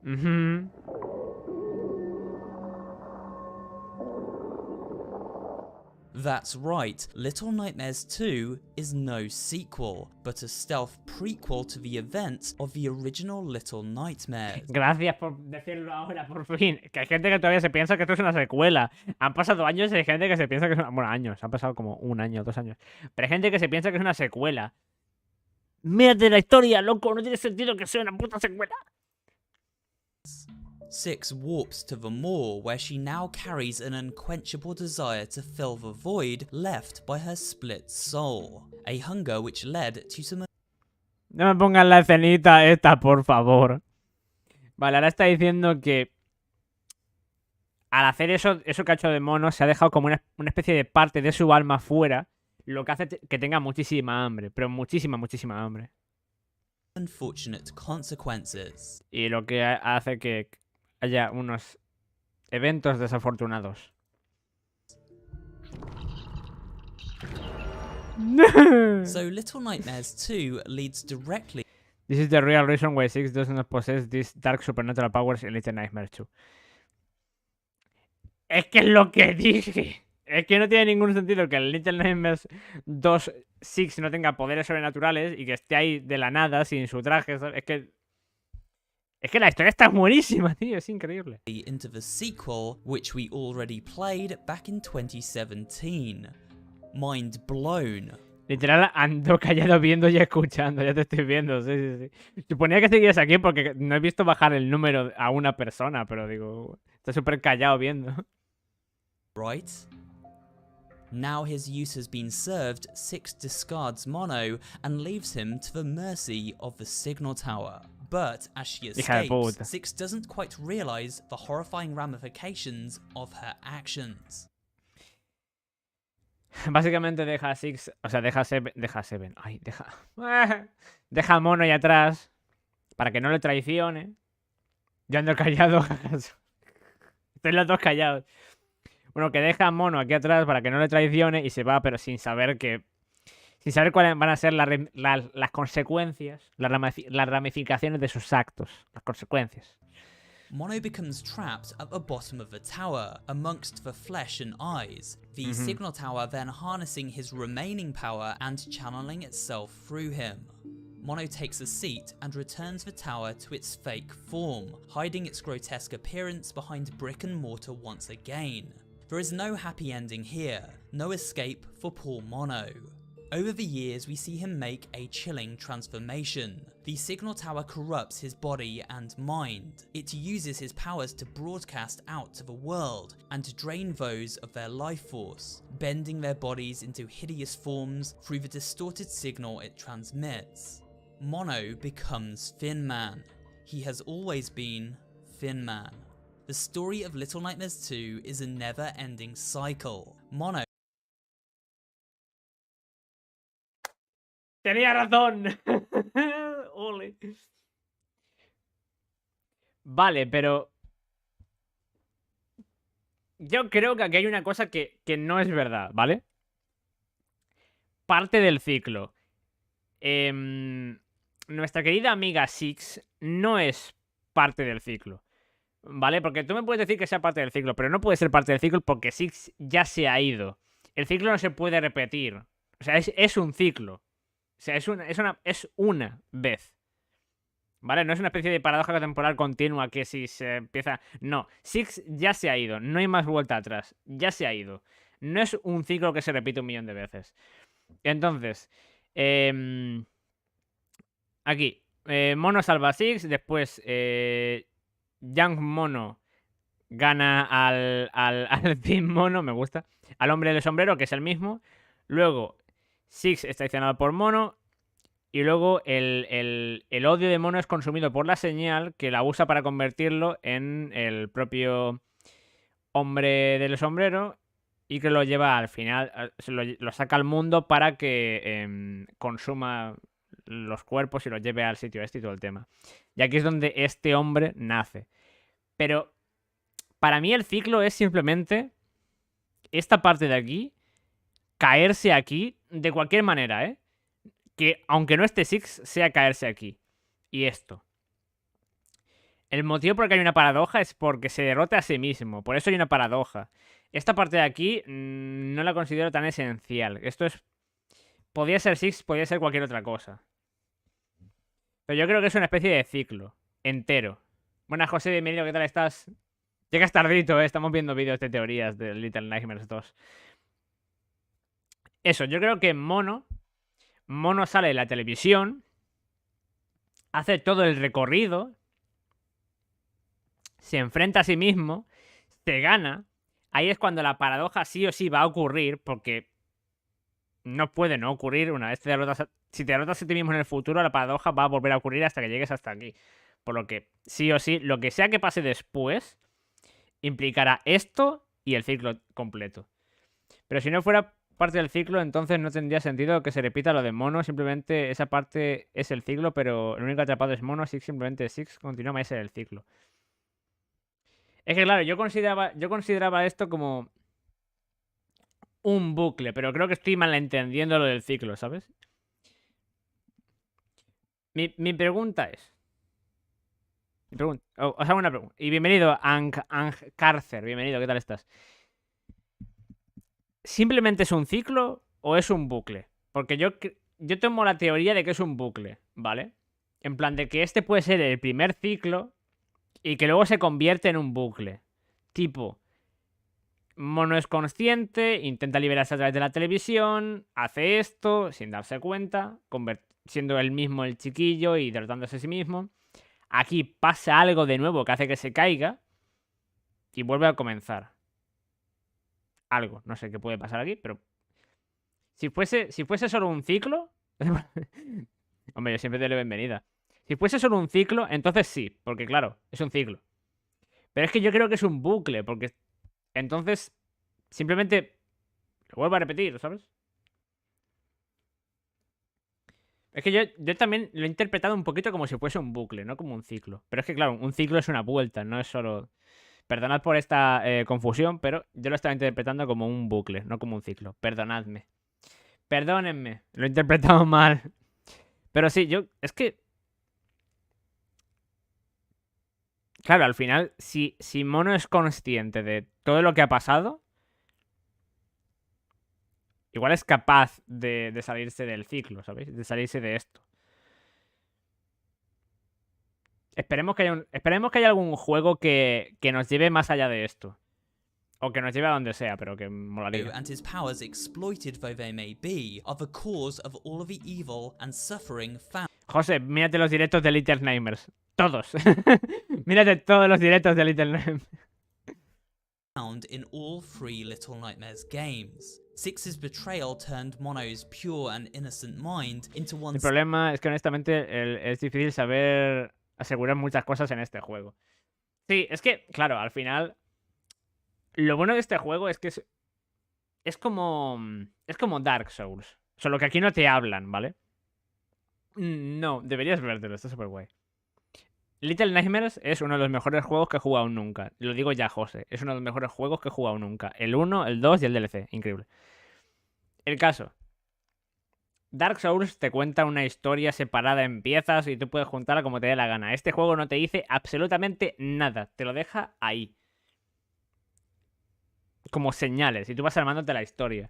That's right, Little Nightmares 2 is no sequel, but a stealth prequel to the events of the original Little Nightmares. Gracias por decirlo ahora, por fin. Que hay gente que todavía se piensa que esto es una secuela. Han pasado años y hay gente que se piensa que es una... Bueno, años, han pasado como 1 año, 2 años. Pero hay gente que se piensa que es una secuela. Mírate la historia, loco, no tiene sentido que sea una puta secuela. Six warps to the mall, where she now carries an unquenchable desire to fill the void left by her split soul, a hunger which led to some... No me pongan la escenita esta, por favor. Vale, ahora está diciendo que al hacer eso que ha hecho de Mono, se ha dejado como una especie de parte de su alma fuera, lo que hace que tenga muchísima hambre, pero muchísima hambre. Unfortunate consequences. Y lo que hace que haya unos eventos desafortunados. So Little Nightmares 2 leads directly... This is the real reason why Six does not possess these dark supernatural powers in Little Nightmares 2. Es que es lo que dije. Es que no tiene ningún sentido que en Little Nightmares 2 Six no tenga poderes sobrenaturales y que esté ahí de la nada sin su traje. Es que la historia está buenísima, tío. Es increíble. Into the sequel, which we already played back in 2017. Mind blown. Literal, ando callado viendo y escuchando. Ya te estoy viendo, sí. Suponía que seguías aquí porque no he visto bajar el número a una persona, pero digo, está súper callado viendo. Right? Now his use has been served, Six discards Mono and leaves him to the mercy of the signal tower. But as she escapes, Six doesn't quite realize the horrifying ramifications of her actions. Básicamente deja a Six, o sea, deja a Mono ahí atrás para que no le traicione. Yo ando callado. Estoy los dos callados. Bueno, que deja a Mono aquí atrás para que no le traicione y se va, pero sin saber cuáles van a ser las consecuencias, las ramificaciones de sus actos, las consecuencias. Mono becomes trapped at the bottom of the tower, amongst the flesh and eyes, the signal tower then harnessing his remaining power and channeling itself through him. Mono takes a seat and returns the tower to its fake form, hiding its grotesque appearance behind brick and mortar once again. There is no happy ending here, no escape for poor Mono. Over the years, we see him make a chilling transformation. The signal tower corrupts his body and mind. It uses his powers to broadcast out to the world and to drain those of their life force, bending their bodies into hideous forms through the distorted signal it transmits. Mono becomes Thin Man. He has always been Thin Man. The story of Little Nightmares 2 is a never-ending cycle. Mono Tenía razón. Ole. Vale, pero yo creo que aquí hay una cosa que no es verdad, ¿vale? Parte del ciclo. Nuestra querida amiga Six no es parte del ciclo, ¿vale? Porque tú me puedes decir que sea parte del ciclo, pero no puede ser parte del ciclo porque Six ya se ha ido. El ciclo no se puede repetir. O sea, es un ciclo. O sea, es una vez. ¿Vale? No es una especie de paradoja temporal continua que si se empieza... No, Six ya se ha ido. No hay más vuelta atrás. Ya se ha ido. No es un ciclo que se repite 1.000.000 de veces. Entonces, aquí, Mono salva a Six. Después, Young Mono gana al Team Mono, me gusta. Al hombre del sombrero, que es el mismo. Luego, Six es traicionado por Mono. Y luego el odio de Mono es consumido por la señal, que la usa para convertirlo en el propio hombre del sombrero. Y que lo lleva al final, lo saca al mundo para que consuma los cuerpos y los lleve al sitio este y todo el tema. Y aquí es donde este hombre nace. Pero para mí el ciclo es simplemente esta parte de aquí, caerse aquí de cualquier manera, ¿eh? Que aunque no esté Six, sea caerse aquí. Y esto. El motivo por el que hay una paradoja es porque se derrota a sí mismo. Por eso hay una paradoja. Esta parte de aquí no la considero tan esencial. Esto es... Podría ser Six, podría ser cualquier otra cosa. Pero yo creo que es una especie de ciclo entero. Buenas, José, bienvenido, ¿qué tal estás? Llegas tardito, ¿eh? Estamos viendo vídeos de teorías de Little Nightmares 2. Eso, yo creo que Mono sale de la televisión, hace todo el recorrido, se enfrenta a sí mismo, se gana. Ahí es cuando la paradoja sí o sí va a ocurrir, porque no puede no ocurrir. Una vez te derrotas si te derrotas a ti mismo en el futuro, la paradoja va a volver a ocurrir hasta que llegues hasta aquí. Por lo que sí o sí, lo que sea que pase después, implicará esto y el ciclo completo. Pero si no fuera parte del ciclo, entonces no tendría sentido que se repita lo de Mono. Simplemente esa parte es el ciclo, pero el único atrapado es Mono. Six simplemente Six continúa a ser el ciclo. Es que claro, yo consideraba esto como un bucle, pero creo que estoy malentendiendo lo del ciclo, ¿sabes? Mi pregunta es... os hago una pregunta. Y bienvenido, Cárcer. Bienvenido, ¿qué tal estás? ¿Simplemente es un ciclo o es un bucle? Porque yo tomo la teoría de que es un bucle, ¿vale? En plan de que este puede ser el primer ciclo y que luego se convierte en un bucle. Tipo, Mono es consciente, intenta liberarse a través de la televisión, hace esto sin darse cuenta, siendo él mismo el chiquillo y derrotándose a sí mismo. Aquí pasa algo de nuevo que hace que se caiga y vuelve a comenzar. Algo, no sé qué puede pasar aquí, pero si fuese solo un ciclo... Hombre, yo siempre te doy la bienvenida. Si fuese solo un ciclo, entonces sí, porque claro, es un ciclo. Pero es que yo creo que es un bucle, porque entonces simplemente lo vuelvo a repetir, ¿sabes? Es que yo también lo he interpretado un poquito como si fuese un bucle, no como un ciclo. Pero es que claro, un ciclo es una vuelta, no es solo... Perdonad por esta confusión, pero yo lo estaba interpretando como un bucle, no como un ciclo. Perdonadme. Perdónenme, lo he interpretado mal. Pero sí, es que... Claro, al final, si Mono es consciente de todo lo que ha pasado, igual es capaz de salirse del ciclo, ¿sabéis? De salirse de esto. Esperemos que haya algún juego que nos lleve más allá de esto. O que nos lleve a donde sea, pero que molaría. and his powers, exploited though they may be, are the cause of all of the evil and suffering José, mírate los directos de Little Nightmares. Todos. Mírate todos los directos de Little Nightmares. found in all 3 Little Nightmares games. Six's betrayal turned Mono's pure and innocent mind into one. El problema es que honestamente es difícil saber asegurar muchas cosas en este juego. Sí, es que, claro, al final lo bueno de este juego es que es como Dark Souls. Solo que aquí no te hablan, ¿vale? No, deberías vértelo, está súper guay. Little Nightmares es uno de los mejores juegos que he jugado nunca. Lo digo ya, José. Es uno de los mejores juegos que he jugado nunca. El 1, el 2 y el DLC. Increíble. El caso. Dark Souls te cuenta una historia separada en piezas y tú puedes juntarla como te dé la gana. Este juego no te dice absolutamente nada. Te lo deja ahí. Como señales. Y tú vas armándote la historia.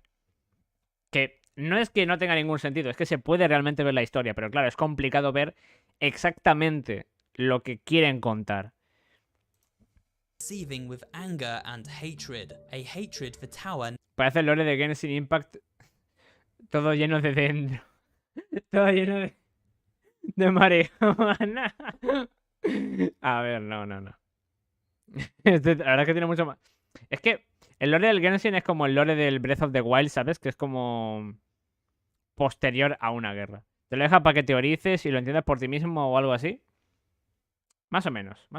Que no es que no tenga ningún sentido. Es que se puede realmente ver la historia. Pero claro, es complicado ver exactamente lo que quieren contar. With anger and hatred, a hatred for Tower. Parece el lore de Genshin Impact. Todo lleno de dentro. Todo lleno de marihuana. A ver, no. La verdad es que tiene mucho más. Es que el lore del Genshin es como el lore del Breath of the Wild, ¿sabes? Que es como posterior a una guerra. Te lo deja para que teorices y lo entiendas por ti mismo o algo así. Más o menos.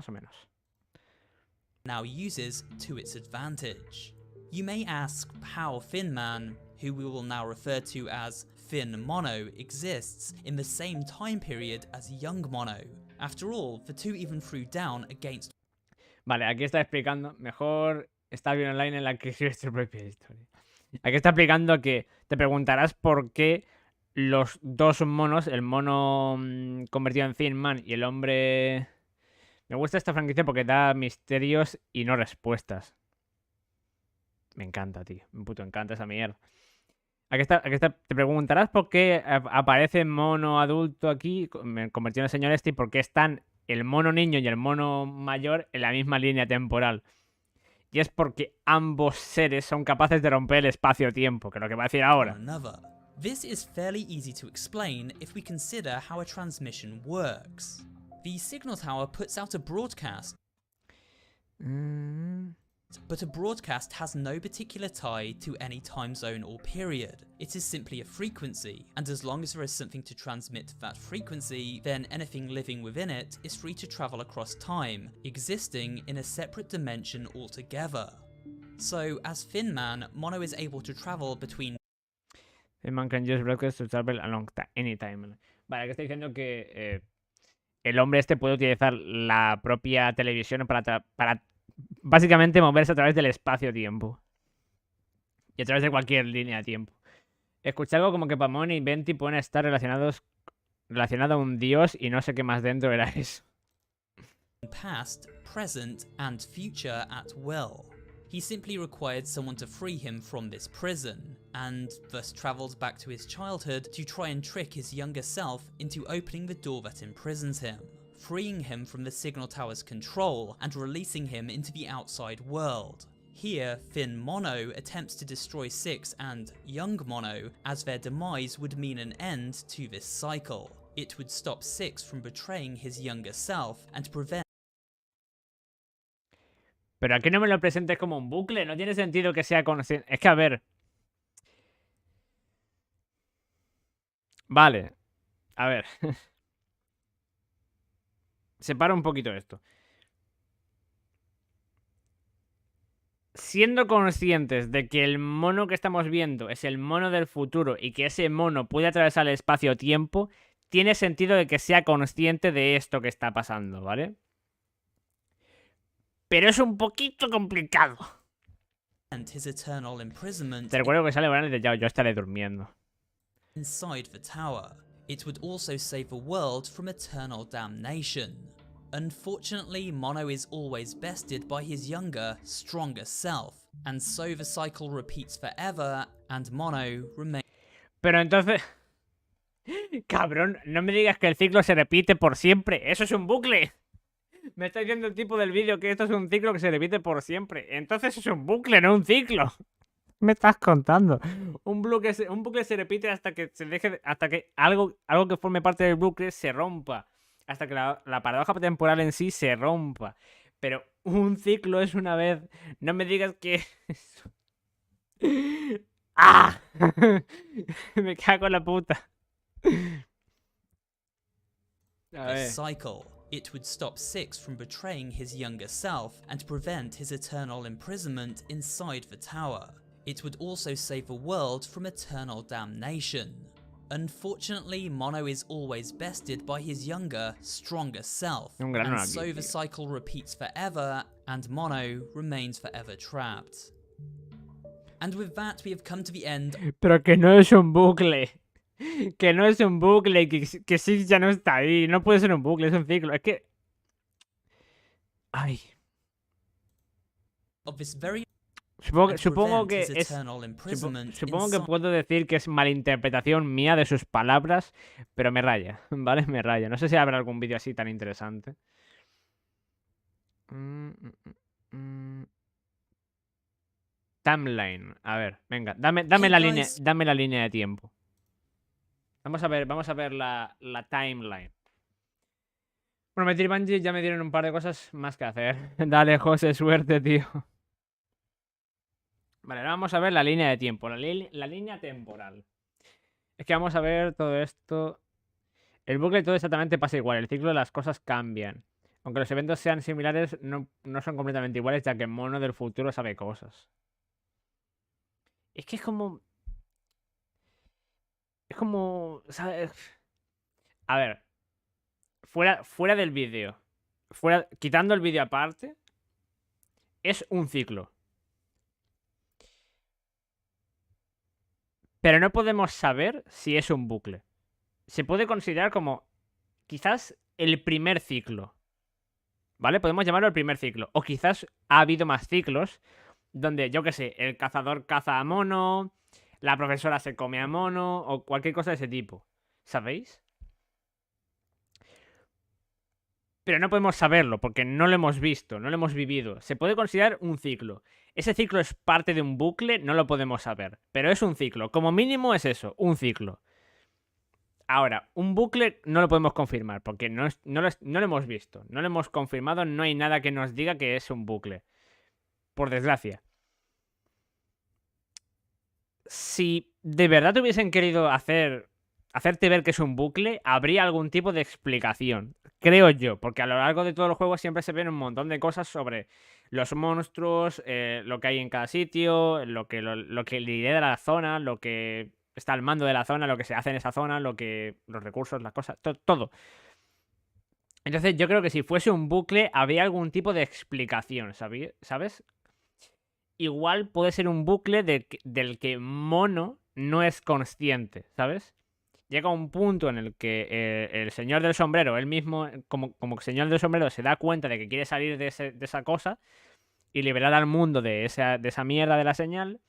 Now uses to its advantage. You may ask how Finman, who we will now refer to as Fin Mono, exists in the same time period as young Mono. After all, the two even threw down against. Vale, aquí está explicando. Mejor estar bien online en la que escribes tu propia historia. Aquí está explicando que te preguntarás por qué los dos monos, el mono convertido en Thin Man y el hombre... Me gusta esta franquicia porque da misterios y no respuestas. Me encanta, tío. Me puto encanta esa mierda. Aquí está. Te preguntarás por qué aparece mono adulto aquí, convertido en señor este, y por qué están el mono niño y el mono mayor en la misma línea temporal. Y es porque ambos seres son capaces de romper el espacio-tiempo, que es lo que va a decir ahora. This is fairly easy to explain if we consider how a transmission works. The signal tower puts out a broadcast, but a broadcast has no particular tie to any time zone or period. It is simply a frequency, and as long as there is something to transmit that frequency, then anything living within it is free to travel across time, existing in a separate dimension altogether. So, as Finman, Mono is able to travel between... Finman can use broadcasts to travel along any time. Vale, que está diciendo que el hombre este puede utilizar la propia televisión para básicamente moverse a través del espacio-tiempo. Y a través de cualquier línea de tiempo. Escuché algo como que Pamón y Venti pueden estar relacionado a un dios y no sé qué más dentro era eso. Past, present, and future at will. He simply required someone to free him from this prison, and thus travelled back to his childhood to try and trick his younger self into opening the door that imprisons him, freeing him from the signal tower's control and releasing him into the outside world. Here, Fin Mono attempts to destroy Six and Young Mono, as their demise would mean an end to this cycle. It would stop Six from betraying his younger self and prevent... Pero aquí no me lo presentes como un bucle, no tiene sentido que sea consciente. Es que a ver. Vale. A ver. Separa un poquito esto. Siendo conscientes de que el mono que estamos viendo es el mono del futuro y que ese mono puede atravesar el espacio-tiempo, tiene sentido de que sea consciente de esto que está pasando, ¿vale? Pero es un poquito complicado. Te recuerdo que sale Morales de yo estaré durmiendo. Inside the tower, it would also save the world from eternal damnation. Unfortunately, Mono is always bested by his younger, stronger self, and so the cycle repeats forever, and Mono remains... Pero entonces... Cabrón, no me digas que el ciclo se repite por siempre. ¡Eso es un bucle! Me está diciendo el tipo del vídeo que esto es un ciclo que se repite por siempre. Entonces es un bucle, no un ciclo. Me estás contando. Un bucle se repite hasta que se deje, hasta que algo que forme parte del bucle se rompa. Hasta que la paradoja temporal en sí se rompa. Pero un ciclo es una vez. No me digas que. ¡Ah! Me cago en la puta. A ver. cycle. It would stop Six from betraying his younger self and prevent his eternal imprisonment inside the tower. It would also save the world from eternal damnation. Unfortunately, Mono is always bested by his younger, stronger self, and so the cycle repeats forever, and Mono remains forever trapped. And with that, we have come to the end. Pero que no es un bucle. Que no es un bucle, que sí ya no está ahí. No puede ser un bucle, es un ciclo. Es que... Ay. Supongo que puedo decir que es malinterpretación mía de sus palabras, pero me raya, ¿vale? Me raya. No sé si habrá algún vídeo así tan interesante. Timeline. A ver, venga, dame la línea de tiempo. Vamos a ver la timeline. Bueno, Metir Bungie ya me dieron un par de cosas más que hacer. Dale, José, suerte, tío. Vale, ahora vamos a ver la línea de tiempo, la línea temporal. Es que vamos a ver todo esto. El bucle y todo exactamente pasa igual, el ciclo de las cosas cambian. Aunque los eventos sean similares, no son completamente iguales, ya que Mono del futuro sabe cosas. Es que es como... ¿sabes? A ver. Fuera del vídeo. Quitando el vídeo aparte. Es un ciclo. Pero no podemos saber si es un bucle. Se puede considerar como quizás el primer ciclo. ¿Vale? Podemos llamarlo el primer ciclo. O quizás ha habido más ciclos donde, yo qué sé, el cazador caza a Mono, la profesora se come a Mono, o cualquier cosa de ese tipo. ¿Sabéis? Pero no podemos saberlo porque no lo hemos visto, no lo hemos vivido. Se puede considerar un ciclo. Ese ciclo es parte de un bucle, no lo podemos saber. Pero es un ciclo. Como mínimo es eso, un ciclo. Ahora, un bucle no lo podemos confirmar porque no lo hemos visto. No lo hemos confirmado, no hay nada que nos diga que es un bucle. Por desgracia. Si de verdad hubiesen querido hacerte ver que es un bucle, habría algún tipo de explicación. Creo yo, porque a lo largo de todo el juego siempre se ven un montón de cosas sobre los monstruos, lo que hay en cada sitio, lo que lidera la zona, lo que está al mando de la zona, lo que se hace en esa zona, los recursos, las cosas, todo. Entonces yo creo que si fuese un bucle habría algún tipo de explicación, ¿sabes? Igual puede ser un bucle del que Mono no es consciente, ¿sabes? Llega un punto en el que el señor del sombrero, él mismo, como señor del sombrero, se da cuenta de que quiere salir de esa cosa y liberar al mundo de esa mierda de la señal.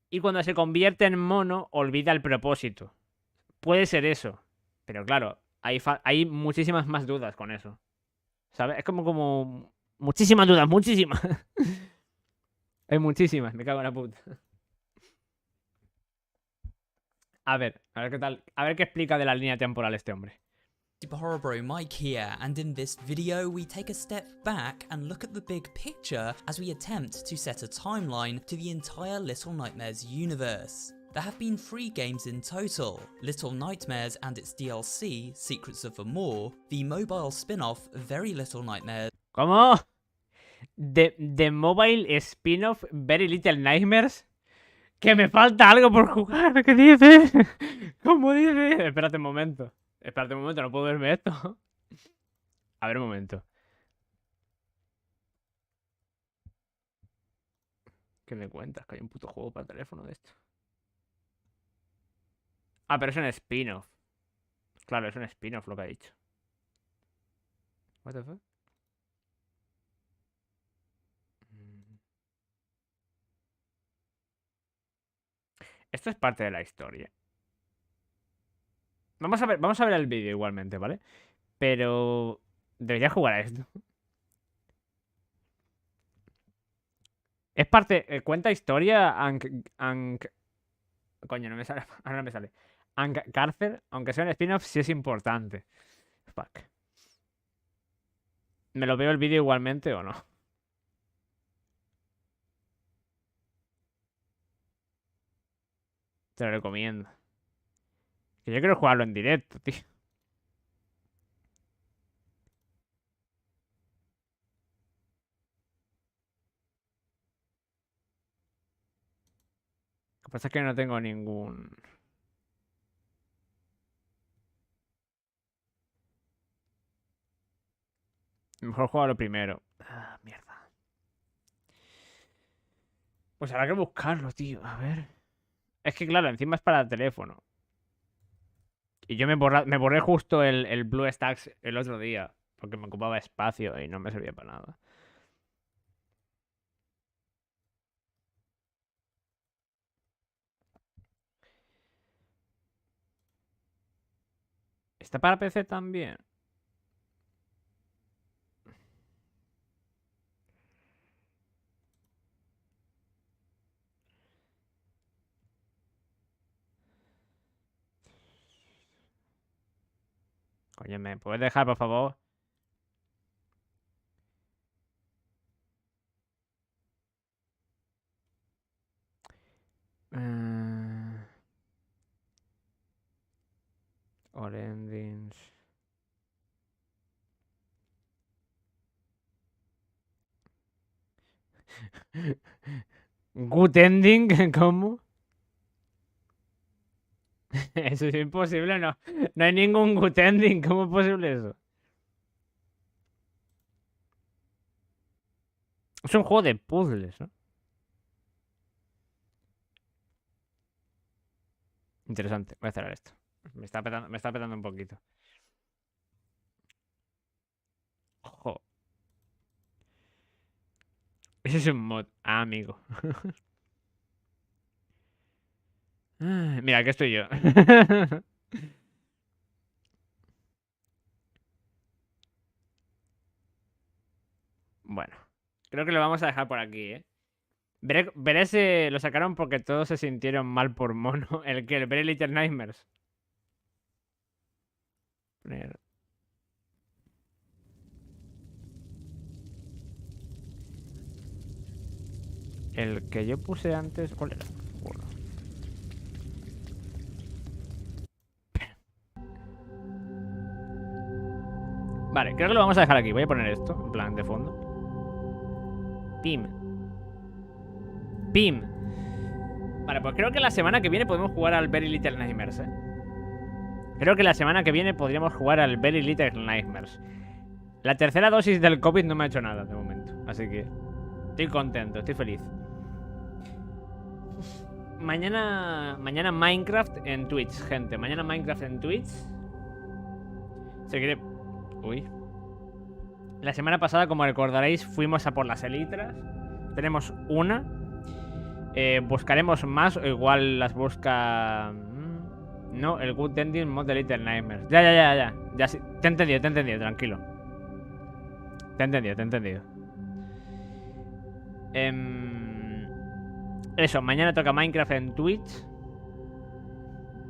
Y cuando se convierte en Mono, olvida el propósito. Puede ser eso. Pero claro, hay muchísimas más dudas con eso. ¿Sabes? Es como muchísimas dudas, muchísimas. Hay muchísimas, me cago en la puta. A ver qué tal. A ver qué explica de la línea temporal este hombre. Horror Mike here, and in this video we take a step back and look at the big picture as we attempt to set a timeline to the entire Little Nightmares universe. There have been 3 games in total: Little Nightmares and its DLC, Secrets of the Maw, the mobile spin-off Very Little Nightmares. ¿Cómo? ¿The mobile spin-off Very Little Nightmares? ¡Que me falta algo por jugar! ¿Qué dices? ¿Cómo dices? Espérate un momento, no puedo verme esto. A ver un momento. ¿Qué me cuentas? Que hay un puto juego para teléfono de esto. Ah, pero es un spin-off. Claro, es un spin-off lo que ha dicho. What the fuck? Esto es parte de la historia. Vamos a ver el vídeo igualmente, ¿vale? Pero Debería jugar a esto. Es parte... cuenta historia... Coño, no me sale. Ahora no me sale. Cárcel, aunque sea un spin-off, sí es importante. Fuck. ¿Me lo veo el vídeo igualmente o no? Te lo recomiendo. Que yo quiero jugarlo en directo, tío. Lo que pasa es que no tengo ningún... Mejor juego lo primero. Ah, mierda. Pues habrá que buscarlo, tío. A ver. Es que claro, encima es para el teléfono. Y yo me borré justo el Blue Stacks el otro día. Porque me ocupaba espacio y no me servía para nada. ¿Está para PC también? Coño, ¿me puedes dejar, por favor? All endings. Good ending, ¿cómo? Eso es imposible, no. No hay ningún good ending. ¿Cómo es posible eso? Es un juego de puzzles, ¿no? Interesante. Voy a cerrar esto. Me está petando un poquito. Ojo. Ese es un mod. Ah, amigo. Mira, aquí estoy yo. Bueno. Creo que lo vamos a dejar por aquí, ¿eh? Veré si lo sacaron porque todos se sintieron mal por mono. El Very Little Nightmares. Poner... El que yo puse antes... ¿Cuál era? Bueno. Vale, creo que lo vamos a dejar aquí. Voy a poner esto, en plan, de fondo. Pim. Pim. Vale, pues creo que la semana que viene podemos jugar al Very Little Nightmares, ¿eh? Creo que la semana que viene podríamos jugar al Very Little Nightmares. La tercera dosis del COVID no me ha hecho nada de momento. Así que estoy contento, estoy feliz. Mañana Minecraft en Twitch, gente. Mañana Minecraft en Twitch. Seguiré... Uy. La semana pasada, como recordaréis, fuimos a por las elitras. Tenemos una. Buscaremos más, o igual las busca... No, el Good Ending mod de Little Nightmares. Ya sí. Te he entendido, tranquilo. Te he entendido. Eso, mañana toca Minecraft en Twitch.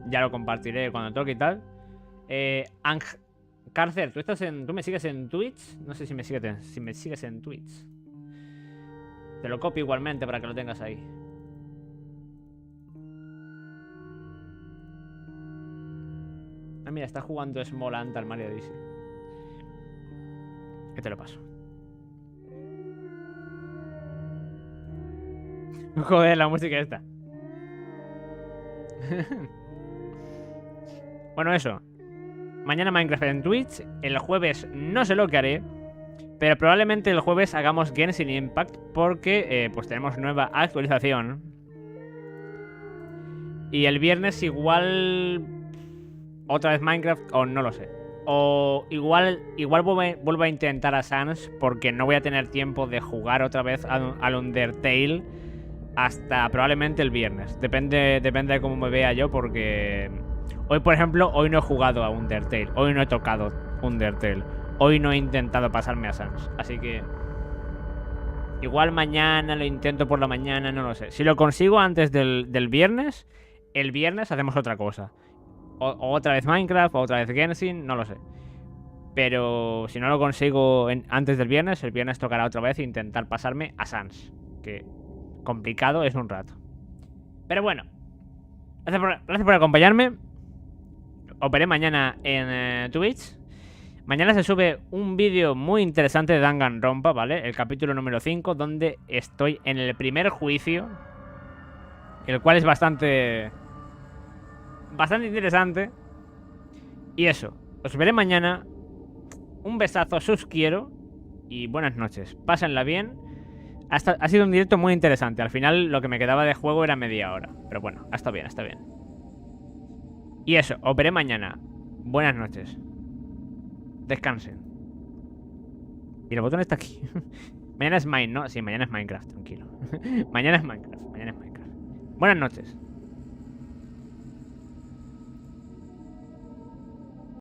Ya lo compartiré cuando toque y tal. Cárcer, ¿tú me sigues en Twitch? No sé si me sigues en Twitch. Te lo copio igualmente para que lo tengas ahí. Ah, mira, está jugando Small Ant al Mario Odyssey. Que te lo paso. Joder, la música esta. Bueno, eso. Mañana Minecraft en Twitch. El jueves no sé lo que haré, pero probablemente el jueves hagamos Genshin Impact porque pues tenemos nueva actualización. Y el viernes igual... Otra vez Minecraft o no lo sé. O igual vuelvo a intentar a Sans porque no voy a tener tiempo de jugar otra vez al Undertale hasta probablemente el viernes. Depende de cómo me vea yo porque... Hoy, por ejemplo, hoy no he jugado a Undertale. Hoy no he tocado Undertale. hoy no he intentado pasarme a Sans. Así que igual mañana lo intento por la mañana, no lo sé. Si lo consigo antes del viernes, el viernes hacemos otra cosa. O otra vez Minecraft, o otra vez Genshin, no lo sé. Pero si no lo consigo antes del viernes, el viernes tocará otra vez intentar pasarme a Sans. Que complicado es un rato. Pero bueno, gracias por acompañarme. Os veré mañana en Twitch. Mañana se sube un vídeo muy interesante de Danganronpa, ¿vale? El capítulo número 5, donde estoy en el primer juicio. El cual es bastante interesante. Y eso, os veré mañana. Un besazo, os quiero. Y buenas noches, pásenla bien. Ha sido un directo muy interesante. Al final lo que me quedaba de juego era media hora. Pero bueno, está bien, está bien. Y eso, os veré mañana. Buenas noches. Descansen. Y el botón está aquí. Mañana es Mine, ¿no? Sí, mañana es Minecraft, tranquilo. Mañana es Minecraft, mañana es Minecraft. Buenas noches.